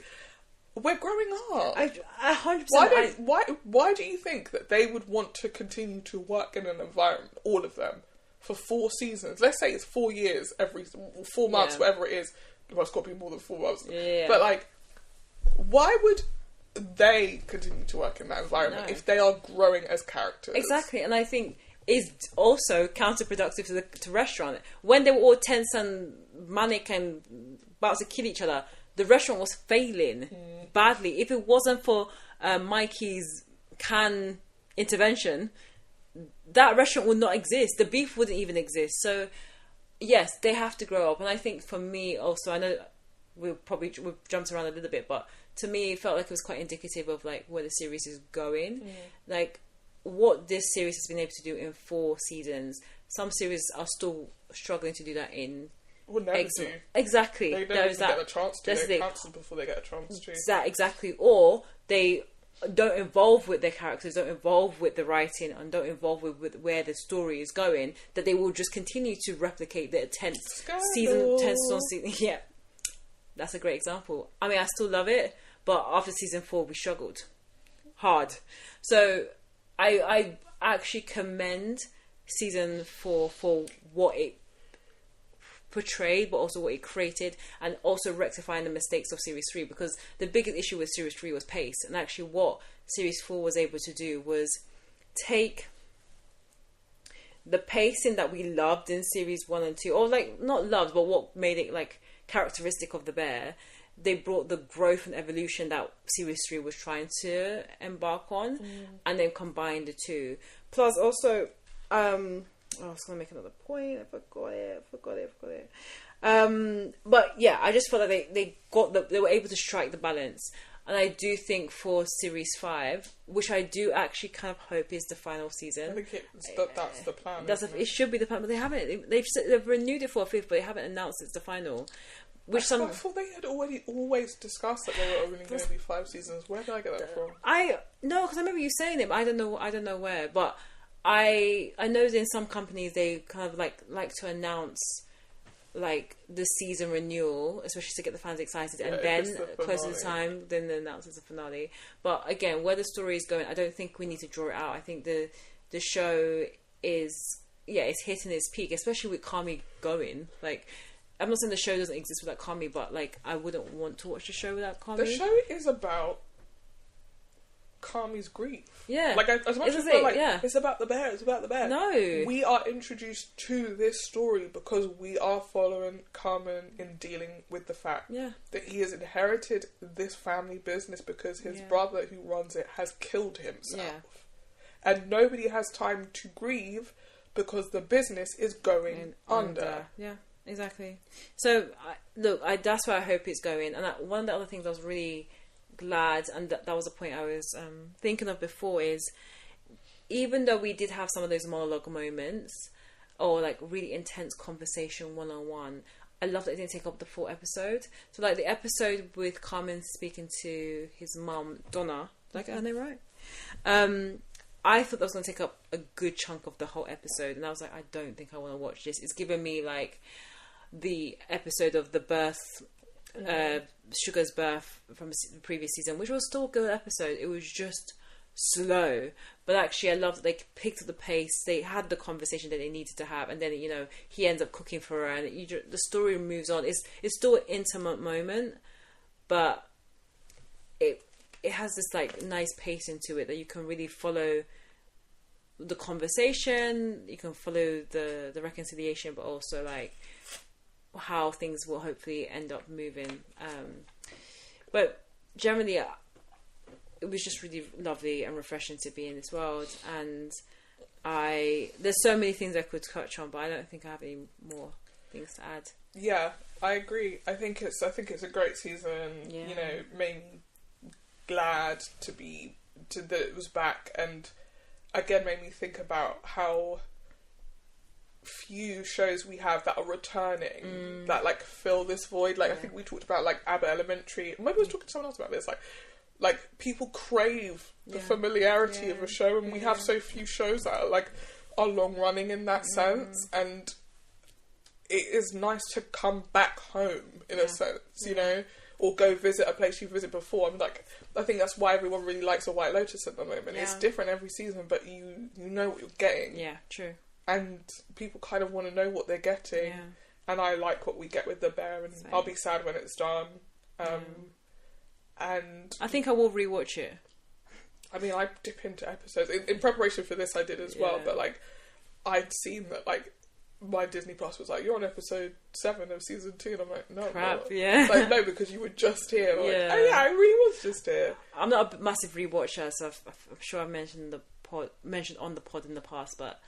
We're growing up. 100%. Why do you think that they would want to continue to work in an environment, all of them, for 4 seasons? Let's say it's 4 years, 4 months, whatever it is. Well, it's got to be more than 4 months. Yeah. But, like, why would they continue to work in that environment if they are growing as characters? Exactly, and I think it's also counterproductive to restaurant. When they were all tense and manic and about to kill each other, the restaurant was failing badly. If it wasn't for Mikey's can intervention, that restaurant would not exist. The beef wouldn't even exist. So, yes, they have to grow up. And I think for me also, I know we've jumped around a little bit, but to me, it felt like it was quite indicative of, like, where the series is going. Like, what this series has been able to do in 4 seasons. Some series are still struggling to do that in... Will never do. Exactly. They don't even get a chance to. They cancel before they get a chance to. Exactly. Or they don't involve with their characters, don't involve with the writing, and don't involve with where the story is going, that they will just continue to replicate the 10th season. Yeah. That's a great example. I mean, I still love it, but after season 4, we struggled hard. So I actually commend season 4 for what it portrayed, but also what it created, and also rectifying the mistakes of series 3, because the biggest issue with series 3 was pace, and actually what series 4 was able to do was take the pacing that we loved in series 1 and 2, or, like, not loved, but what made it, like, characteristic of The Bear. They brought the growth and evolution that series 3 was trying to embark on, and then combined the two. Plus also I was going to make another point. I forgot it. But yeah, I just felt like they were able to strike the balance. And I do think for Series 5, which I do actually kind of hope is the final season. I think that's the plan. It should be the plan, but they haven't. They've renewed it for a 5th, but they haven't announced it's the final. I thought they had always discussed that there were only going to be 5 seasons. Where did I get that from? No, because I remember you saying it, but I don't know where. But I know that in some companies they kind of like to announce like the season renewal, especially to get the fans excited, and then closer to the time, then they announce it's the finale. But again, where the story is going, I don't think we need to draw it out. I think the show is it's hitting its peak, especially with Kami going. Like, I'm not saying the show doesn't exist without Kami, but like I wouldn't want to watch the show without Kami. The show is about Kami's grief. Yeah. Like, as much as we're like, it's about the bear, it's about the bear. No. We are introduced to this story because we are following Carmen in dealing with the fact that he has inherited this family business because his brother who runs it has killed himself. Yeah. And nobody has time to grieve because the business is going under. Yeah, exactly. So, that's where I hope it's going. And one of the other things I was really glad, and that was a point I was thinking of before, is even though we did have some of those monologue moments or like really intense conversation one-on-one, I love that it didn't take up the full episode. So like the episode with Carmen speaking to his mum Donna, did I get her name right? I thought that was going to take up a good chunk of the whole episode, and I was like, I don't think I want to watch this. It's given me like the episode of the birth, Sugar's birth from the previous season, which was still a good episode. It was just slow, but actually I loved that they picked up the pace. They had the conversation that they needed to have, and then he ends up cooking for her, and the story moves on. It's still an intimate moment, but it has this like nice pace into it that you can really follow the conversation, you can follow the reconciliation, but also like how things will hopefully end up moving. But generally, it was just really lovely and refreshing to be in this world. And there's so many things I could touch on, but I don't think I have any more things to add. Yeah, I agree. I think it's a great season. Yeah. Made me glad that it was back, and again made me think about how few shows we have that are returning that like fill this void. Like I think we talked about like Abbott Elementary. Maybe I was talking to someone else about this. Like people crave the familiarity of a show, and we have so few shows that are long running in that sense. And it is nice to come back home in a sense, or go visit a place you visited before. I think that's why everyone really likes a White Lotus at the moment. Yeah. It's different every season, but you know what you're getting. Yeah, true. And people kind of want to know what they're getting. Yeah. And I like what we get with the bear, and I'll be sad when it's done. And I think I will rewatch it. I mean, I dip into episodes. In preparation for this, I did as well, but I'd seen that my Disney Plus was like, you're on episode 7 of season 2, and I'm like, no, crap, no, because you were just here. I'm like, oh yeah, I really was just here. I'm not a massive rewatcher, so I'm sure I've mentioned on the pod in the past, but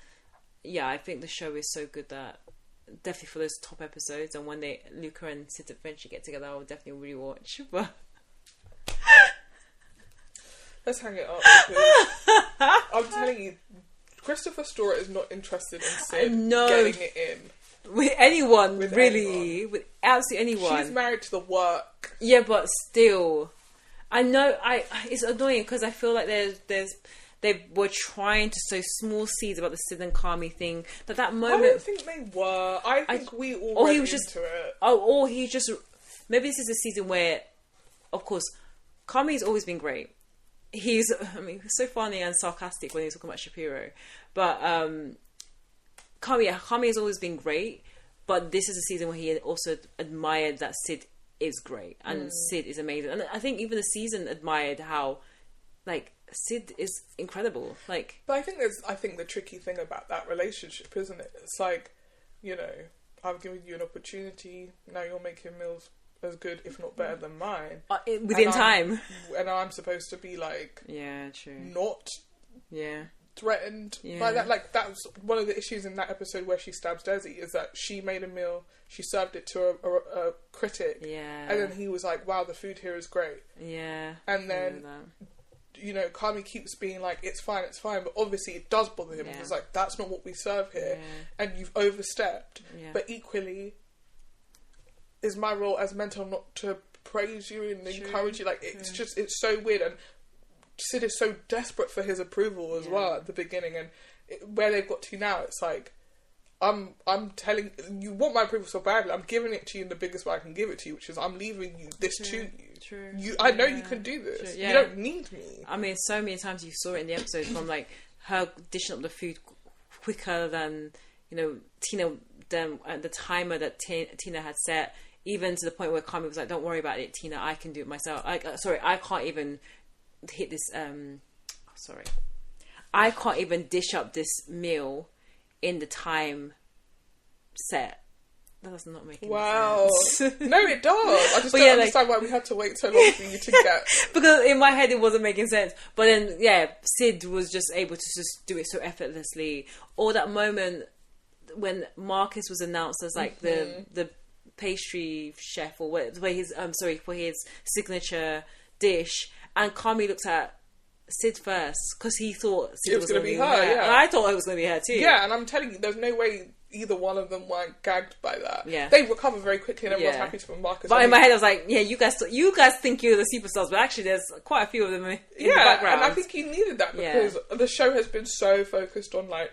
yeah, I think the show is so good that definitely for those top episodes, and when Luca and Sid eventually get together, I'll definitely rewatch. But let's hang it up. I'm telling you, Christopher Stewart is not interested in Sid getting it in. With anyone, with absolutely anyone. She's married to the work. Yeah, but still, I know. It's annoying because I feel like they were trying to sow small seeds about the Sid and Kami thing. That moment, I don't think they were. I think we all went into it. Or he just maybe this is a season where, of course, Kami's always been great. He's so funny and sarcastic when he's talking about Shapiro. But Kami has always been great. But this is a season where he also admired that Sid is great and Sid is amazing. And I think even the season admired how, Sid is incredible. But I think the tricky thing about that relationship, isn't it? It's I've given you an opportunity. Now you're making meals as good, if not better, than mine. Within time. And I'm supposed to be yeah, true. Not threatened by that. Like, that was one of the issues in that episode where she stabs Desi, is that she made a meal, she served it to a critic, and then he was like, wow, the food here is great. And then, you know, Kami keeps being like, it's fine, but obviously it does bother him. It's like, that's not what we serve here, and you've overstepped. But equally, is my role as mentor not to praise you and encourage you? Like, it's just, it's so weird. And Sid is so desperate for his approval as well at the beginning, and where they've got to now, it's like, I'm telling you, want my approval so badly, I'm giving it to you in the biggest way I can give it to you, which is I'm leaving you this to you. I know you can do this. You don't need me. I mean, so many times you saw it in the episode, from like her dishing up the food quicker than, you know, Tina, the timer that Tina had set, even to the point where Kami was like, don't worry about it, Tina, I can do it myself. I can't even hit this, I can't even dish up this meal in the time set. That does not make any sense. No, it does. I just don't understand why we had to wait so long for you to get... Because in my head it wasn't making sense. But then, Sid was just able to just do it so effortlessly. Or that moment when Marcus was announced as like the pastry chef, or what, for his signature dish, and Kami looked at Sid first because he thought Sid was going to be her. And I thought it was going to be her too. Yeah, and I'm telling you, there's no way either one of them weren't gagged by that. Yeah, they recover very quickly, and everyone's happy for Marcus. But in my head, I was like, "Yeah, you guys think you're the superstars, but actually, there's quite a few of them in the background." And I think he needed that because the show has been so focused on like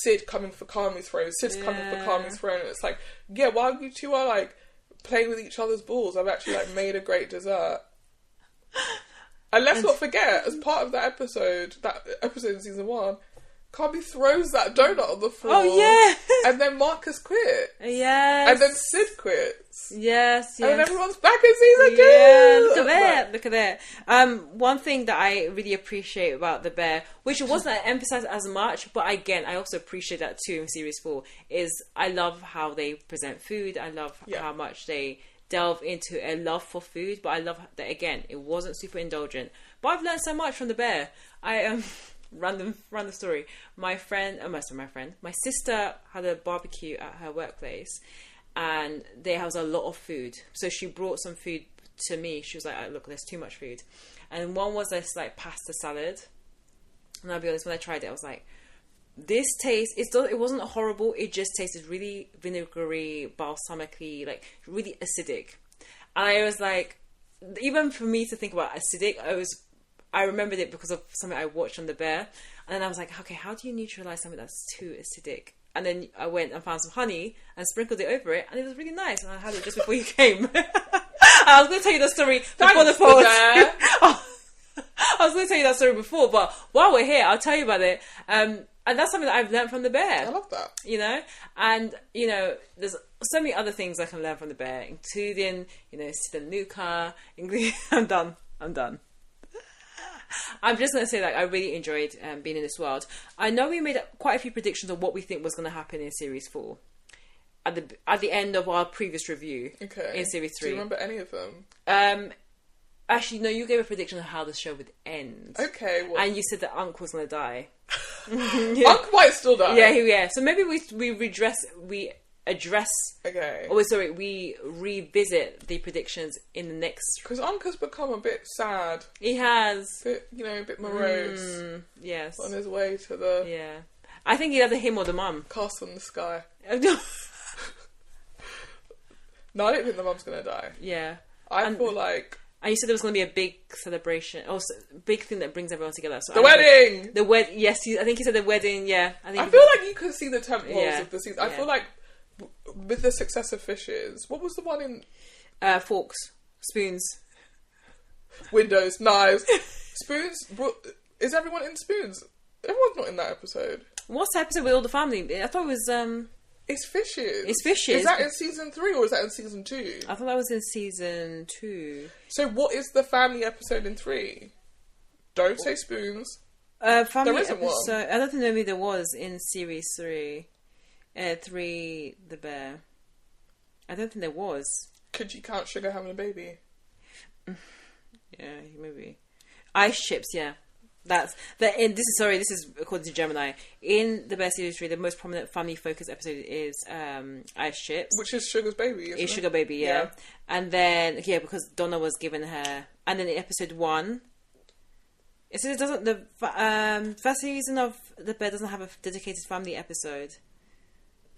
Sid coming for Kami's throne, Sid's coming for Kami's throne, and it's like, while you two are like playing with each other's balls, I've actually like made a great dessert. And let's not forget, as part of that episode in season 1, Kami throws that donut on the floor. Oh, yeah. And then Marcus quit. Yes. And then Sid quits. Yes. And then everyone's back in season 2. Yeah, look at that. One thing that I really appreciate about The Bear, which wasn't emphasized as much, but again, I also appreciate that too in series 4, is I love how they present food. I love how much they delve into a love for food, but I love that again, it wasn't super indulgent. But I've learned so much from The Bear. I random story. My sister had a barbecue at her workplace, and there was a lot of food. So she brought some food to me. She was like, "Look, there's too much food," and one was this like pasta salad. And I'll be honest, when I tried it, I was like, this taste, it wasn't horrible, it just tasted really vinegary, balsamically, like really acidic. And I was like, even for me to think about acidic, I remembered it because of something I watched on The Bear. And then I was like, okay, how do you neutralize something that's too acidic? And then I went and found some honey and sprinkled it over it, and it was really nice. And I had it just before you came. I was going to tell you the story before the post. I was going to tell you that story before, but while we're here, I'll tell you about it. And that's something that I've learned from The Bear. I love that. You know? And, you know, there's so many other things I can learn from The Bear, including, you know, Sid and Luca. I'm done. I'm just going to say that I really enjoyed being in this world. I know we made quite a few predictions of what we think was going to happen in Series 4. At the end of our previous review in Series 3. Do you remember any of them? Actually, no, you gave a prediction of how the show would end. Okay, well... And you said that Unc was going to die. Unc might still die. Yeah. So maybe we address... Okay. Oh, sorry, we revisit the predictions in the next... Because Unc has become a bit sad. He has. A bit morose. Yes. On his way to the... Yeah. I think either him or the mum. Castle in the sky. No, I don't think the mum's going to die. Yeah. I feel like... And you said there was going to be a big celebration, or big thing that brings everyone together. So the wedding! The wedding, yes, I think he said the wedding, yeah. I feel like you could see the temples of the season. I feel like with the success of Fishes, what was the one in... forks, spoons. Windows, knives. Spoons? Is everyone in Spoons? Everyone's not in that episode. What's the episode with all the family? I thought it was... It's Fishes. It's Fishes. Is that in season 3 or is that in season 2? I thought that was in season 2. So what is the family episode in 3? Don't say Spoons. Family there isn't episode. one. I don't think maybe there was in series 3. 3, The Bear. I don't think there was. Could you count Sugar having a baby? Yeah, maybe. Ice chips, yeah. This is according to Gemini. In the best series 3, the most prominent family focused episode is Ice Chips, which is Sugar's baby. Isn't it? Sugar Baby, yeah. And then because Donna was given her, and then in episode 1, it says it doesn't. The first season of The Bear doesn't have a dedicated family episode.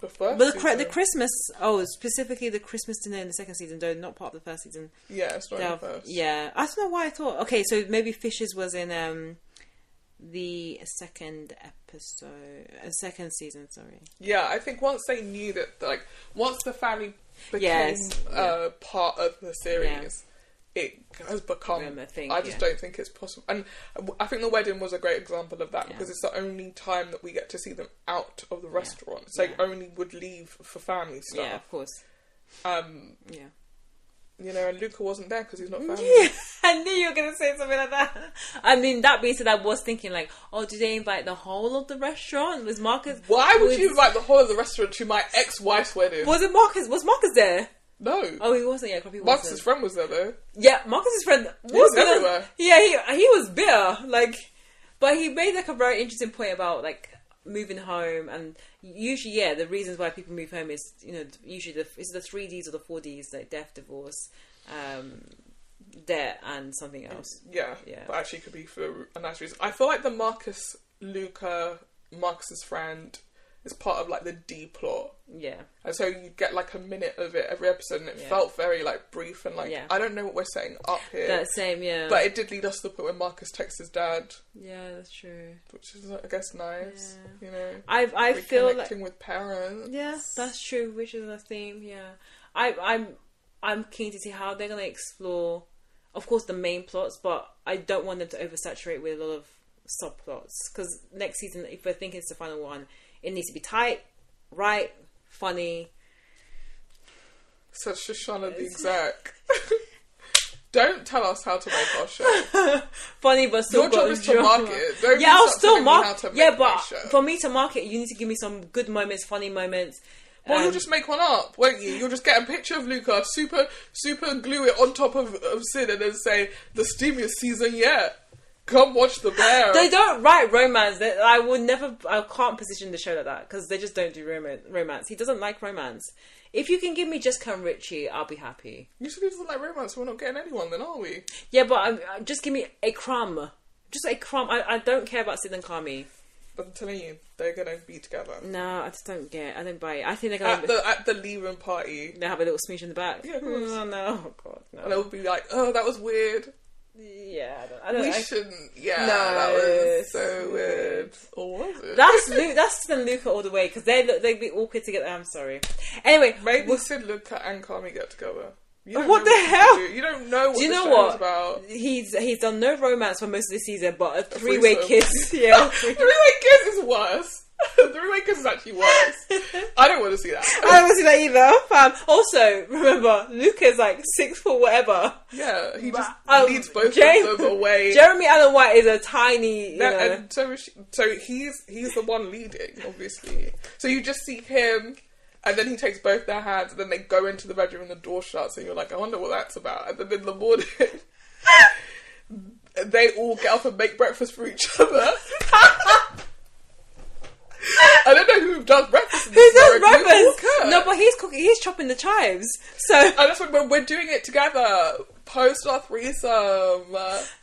But the Christmas, specifically the Christmas dinner in the second season, though not part of the first season. Yeah, it's not in the first. Yeah, I don't know why I thought. Okay, so maybe Fishes was in the second season. Sorry. Yeah, I think once they knew that, once the family became part of the series. It has become a thing. I just don't think it's possible, and I think the wedding was a great example of that because it's the only time that we get to see them out of the restaurant. So they only would leave for family stuff. Yeah, of course. And Luca wasn't there because he's not family. Yeah, I knew you were going to say something like that. I mean, that being said, I was thinking do they invite the whole of the restaurant? Was Marcus? Why would you invite the whole of the restaurant to my ex-wife's wedding? Was Marcus there? No. Oh, he wasn't. Yeah, Marcus's friend was there though. Yeah, Marcus's friend was everywhere. Yeah, he was bitter. But he made a very interesting point about moving home, and usually, the reasons why people move home is usually it's the 3Ds or the 4Ds, death, divorce, debt, and something else. Yeah. But actually, it could be for a nice reason. I feel like the Marcus's friend is part of the D plot. Yeah. And so you get a minute of it every episode, and it felt very brief and I don't know what we're setting up here. That same, yeah. But it did lead us to the point where Marcus texts his dad. Yeah, that's true. Which is, I guess, nice. Yeah. I feel reconnecting with parents. Yeah, that's true. Which is a theme. Yeah. I'm keen to see how they're gonna explore, of course, the main plots, but I don't want them to oversaturate with a lot of subplots, because next season, if we're thinking it's the final one, it needs to be tight, right, funny. Such Shoshana the exec. Don't tell us how to make our show. Funny, but still your job is to market. I'll still market. Yeah, but for me to market, you need to give me some good moments, funny moments. Well, you'll just make one up, won't you? You'll just get a picture of Luca, super glue it on top of Sid, and then say, the steamiest season yet. Come watch The Bear. They don't write romance. I can't position the show like that, because they just don't do romance. He doesn't like romance. If you can give me Jessica and Richie, I'll be happy. You said he doesn't like romance, so we're not getting anyone then, are we? Yeah, but just give me a crumb. Just a crumb. I don't care about Sid and Kami. But I'm telling you, they're going to be together. No, I just don't get it. I don't buy it. I think they're going to... At the leaving party. They have a little smooch in the back. Yeah, of course. Oh, no. Oh, God, no. And they'll be like, oh, that was weird. Yeah, we shouldn't. Yeah, no, that was so weird. Or was it? That's Sid and Luca all the way, because they'd be awkward together. I'm sorry. Anyway, maybe Sid, Luca, and Kami get together. What the hell? You don't know what the show is about. He's done no romance for most of the season, but a three-way kiss. Yeah, three-way kiss is worse. Three-way kiss is actually worse. I don't want to see that. I don't want to see that either. Also, remember, Luca's 6 foot whatever. Yeah, he just leads both of them away. Jeremy Allen White is a tiny, and so he's the one leading, obviously. So you just see him, and then he takes both their hands, and then they go into the bedroom and the door shuts, and you're like, I wonder what that's about. And then in the morning, they all get up and make breakfast for each other. I don't know who does breakfast. Who does breakfast? No, but he's cooking. He's chopping the chives. So and that's when we're doing it together. Post our threesome.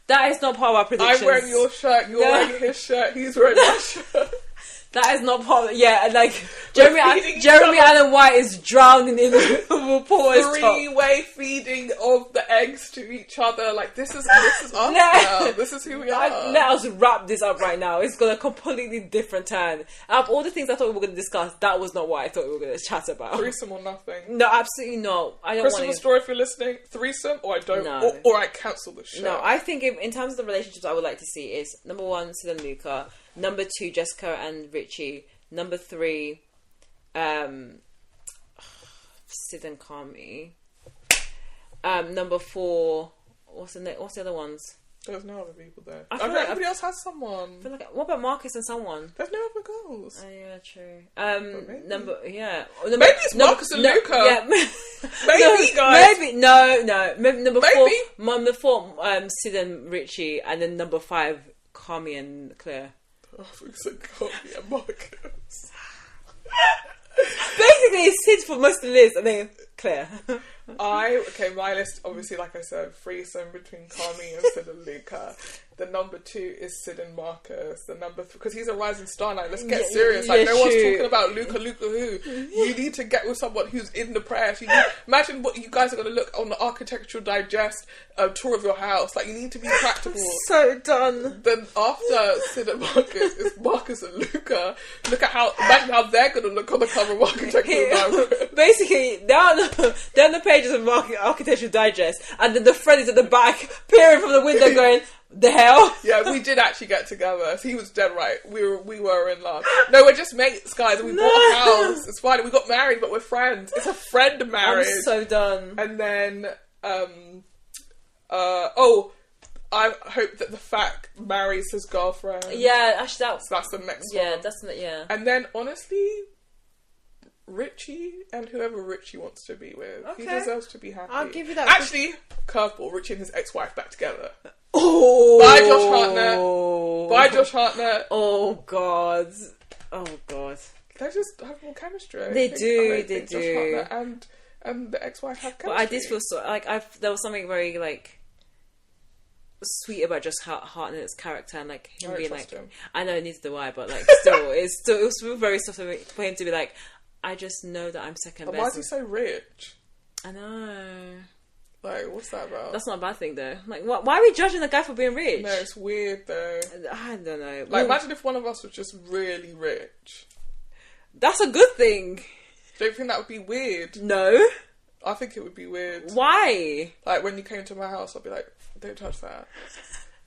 That is not part of our predictions. I'm wearing your shirt. You're wearing his shirt. He's wearing my shirt. That is not part of... Yeah, Jeremy Allen White is drowning in the reporter's three-way feeding of the eggs to each other. This is us now. This is who we are. Let us wrap this up right now. It's got a completely different turn. Out of all the things I thought we were going to discuss, that was not what I thought we were going to chat about. Threesome or nothing. No, absolutely not. I don't want Christmas story if you're listening. Threesome or I don't. No. Or I cancel the show. No, I think in terms of the relationships I would like to see is, number 1, Sid and Luca. Number 2, Jessica and Richie. Number 3, Sid and Kami. Number 4, what's the other ones? There's no other people there. Everybody else has someone. What about Marcus and someone? There's no other girls. Oh yeah, true. Maybe. Maybe it's Marcus and Luca. Yeah. Maybe, guys. Maybe no. Maybe number 4, Sid and Richie, and then number 5, Carmi and Claire. Oh, I said Carmi and Marcus. Basically, it's Sid for most of the list, and then Claire. My list, obviously, like I said, threesome between Carmi and Sid and Luca. The number 2 is Sid and Marcus. The number because he's a rising star now. Let's get serious. Like, no one's talking about Luca who. You need to get with someone who's in the press. Imagine what you guys are going to look on the Architectural Digest tour of your house. Like, you need to be practical. So done. Then after Sid and Marcus is Marcus and Luca. Imagine how they're going to look on the cover of Architectural Digest. Basically, they're on the pages of Architectural Digest, and then the friend is at the back, peering from the window, going, "The hell?" Yeah, we did actually get together. So he was dead right. We were in love. No, we're just mates, guys. And we bought a house. It's fine. We got married, but we're friends. It's a friend marriage. I'm so done. And then, I hope that the fact marries his girlfriend. Yeah, actually, that's the next one. Yeah, that's the, yeah. And then, honestly, Richie and whoever Richie wants to be with. Okay. He deserves to be happy. I'll give you that. Actually, curveball, Richie and his ex-wife back together. Oh! Bye, Josh Hartnett. Oh, God. Oh, God. They just have more chemistry. They do. Josh Hartnett and the ex-wife have chemistry. But I did feel so... Like, there was something very, like, sweet about just Hartnett's character and, like, him being, like... Him. I know, neither do I, but, like, it was very soft for him to be, like, I just know that I'm second best. Why is he so rich? I know. Like, what's that about? That's not a bad thing, though. Like, why are we judging the guy for being rich? No, it's weird, though. I don't know. Like, imagine if one of us was just really rich. That's a good thing. Don't you think that would be weird? No. I think it would be weird. Why? Like, when you came to my house, I'd be like, don't touch that.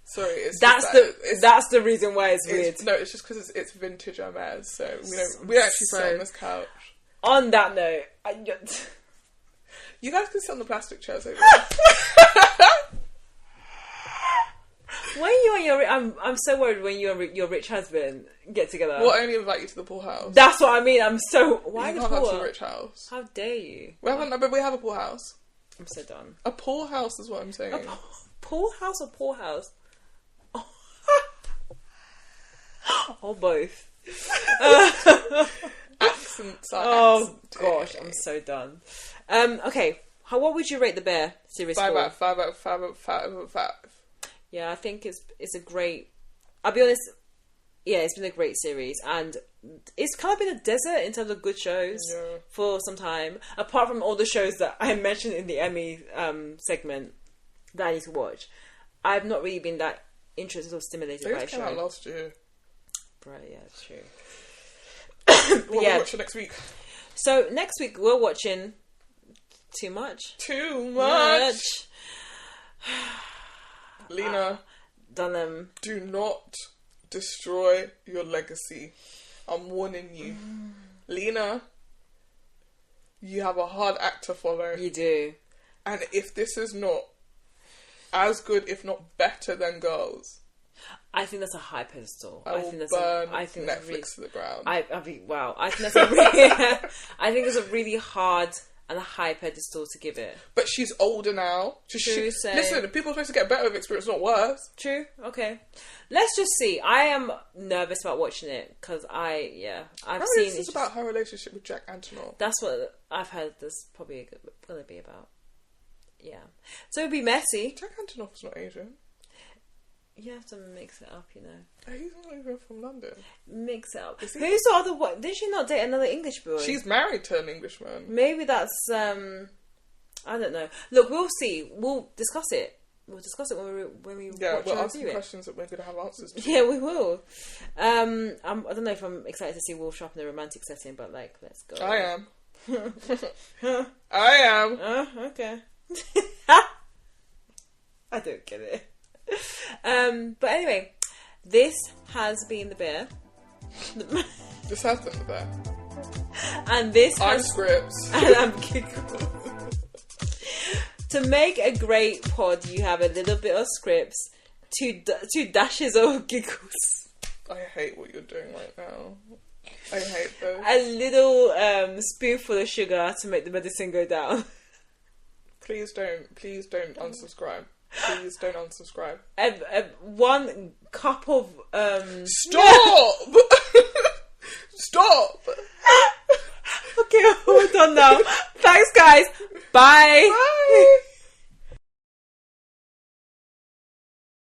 Sorry, that's the reason why it's weird. No, it's just because it's vintage Hermes, so we don't actually sit on this couch. On that note, you guys can sit on the plastic chairs over there. When you and your... I'm so worried when you and your rich husband get together. We'll only invite you to the pool house. That's what I mean. I'm so... Why you the can't pool? go to the rich house. How dare you? We have a pool house. I'm so done. A pool house is what I'm saying. A pool house or pool house? Or both. Accents. Oh gosh, I'm so done. Okay, what would you rate the Bear series? 5 out of 5. Yeah, I think it's a great. I'll be honest. Yeah, it's been a great series, and it's kind of been a desert in terms of good shows for some time. Apart from all the shows that I mentioned in the Emmy segment that I need to watch, I've not really been that interested or stimulated by a show. Came out last year. Right, yeah, it's true. What are we watching next week? So next week we're watching Too Much. Lena, Dunham. Do not destroy your legacy. I'm warning you. Lena, you have a hard act to follow. You do. And if this is not as good, if not better than Girls, I think that's a high pedestal. I think Netflix to the ground. I think wow. I think that's a really, I think it's a really hard and a high pedestal to give it. But she's older now. Listen, people are supposed to get better with experience, not worse. True. Okay. Let's just see. I am nervous about watching it because I've seen. It's about her relationship with Jack Antonoff. That's what I've heard. This probably going to be about. Yeah. So it'd be messy. Jack Antonoff's not Asian. You have to mix it up, you know. He's not even from London. Mix it up. Who's the other one? Did she not date another English boy? She's married to an Englishman. Maybe that's, I don't know. Look, we'll see. We'll discuss it. We'll discuss it when we watch we'll ask questions that we're going to have answers to. Yeah, we will. I don't know if I'm excited to see Wolf Sharp in a romantic setting, but, like, let's go. I am. I am. Okay. I don't get it. But anyway, this has been the Bear. This has been the Bear. And this I'm Scripts. And I'm Giggles. To make a great pod, you have a little bit of Scripts, two dashes of Giggles. I hate what you're doing right now. I hate this. A little spoonful of sugar to make the medicine go down. Please don't unsubscribe. Please don't unsubscribe. One cup of Stop! Stop! Okay, we're done now. Thanks, guys. Bye. Bye.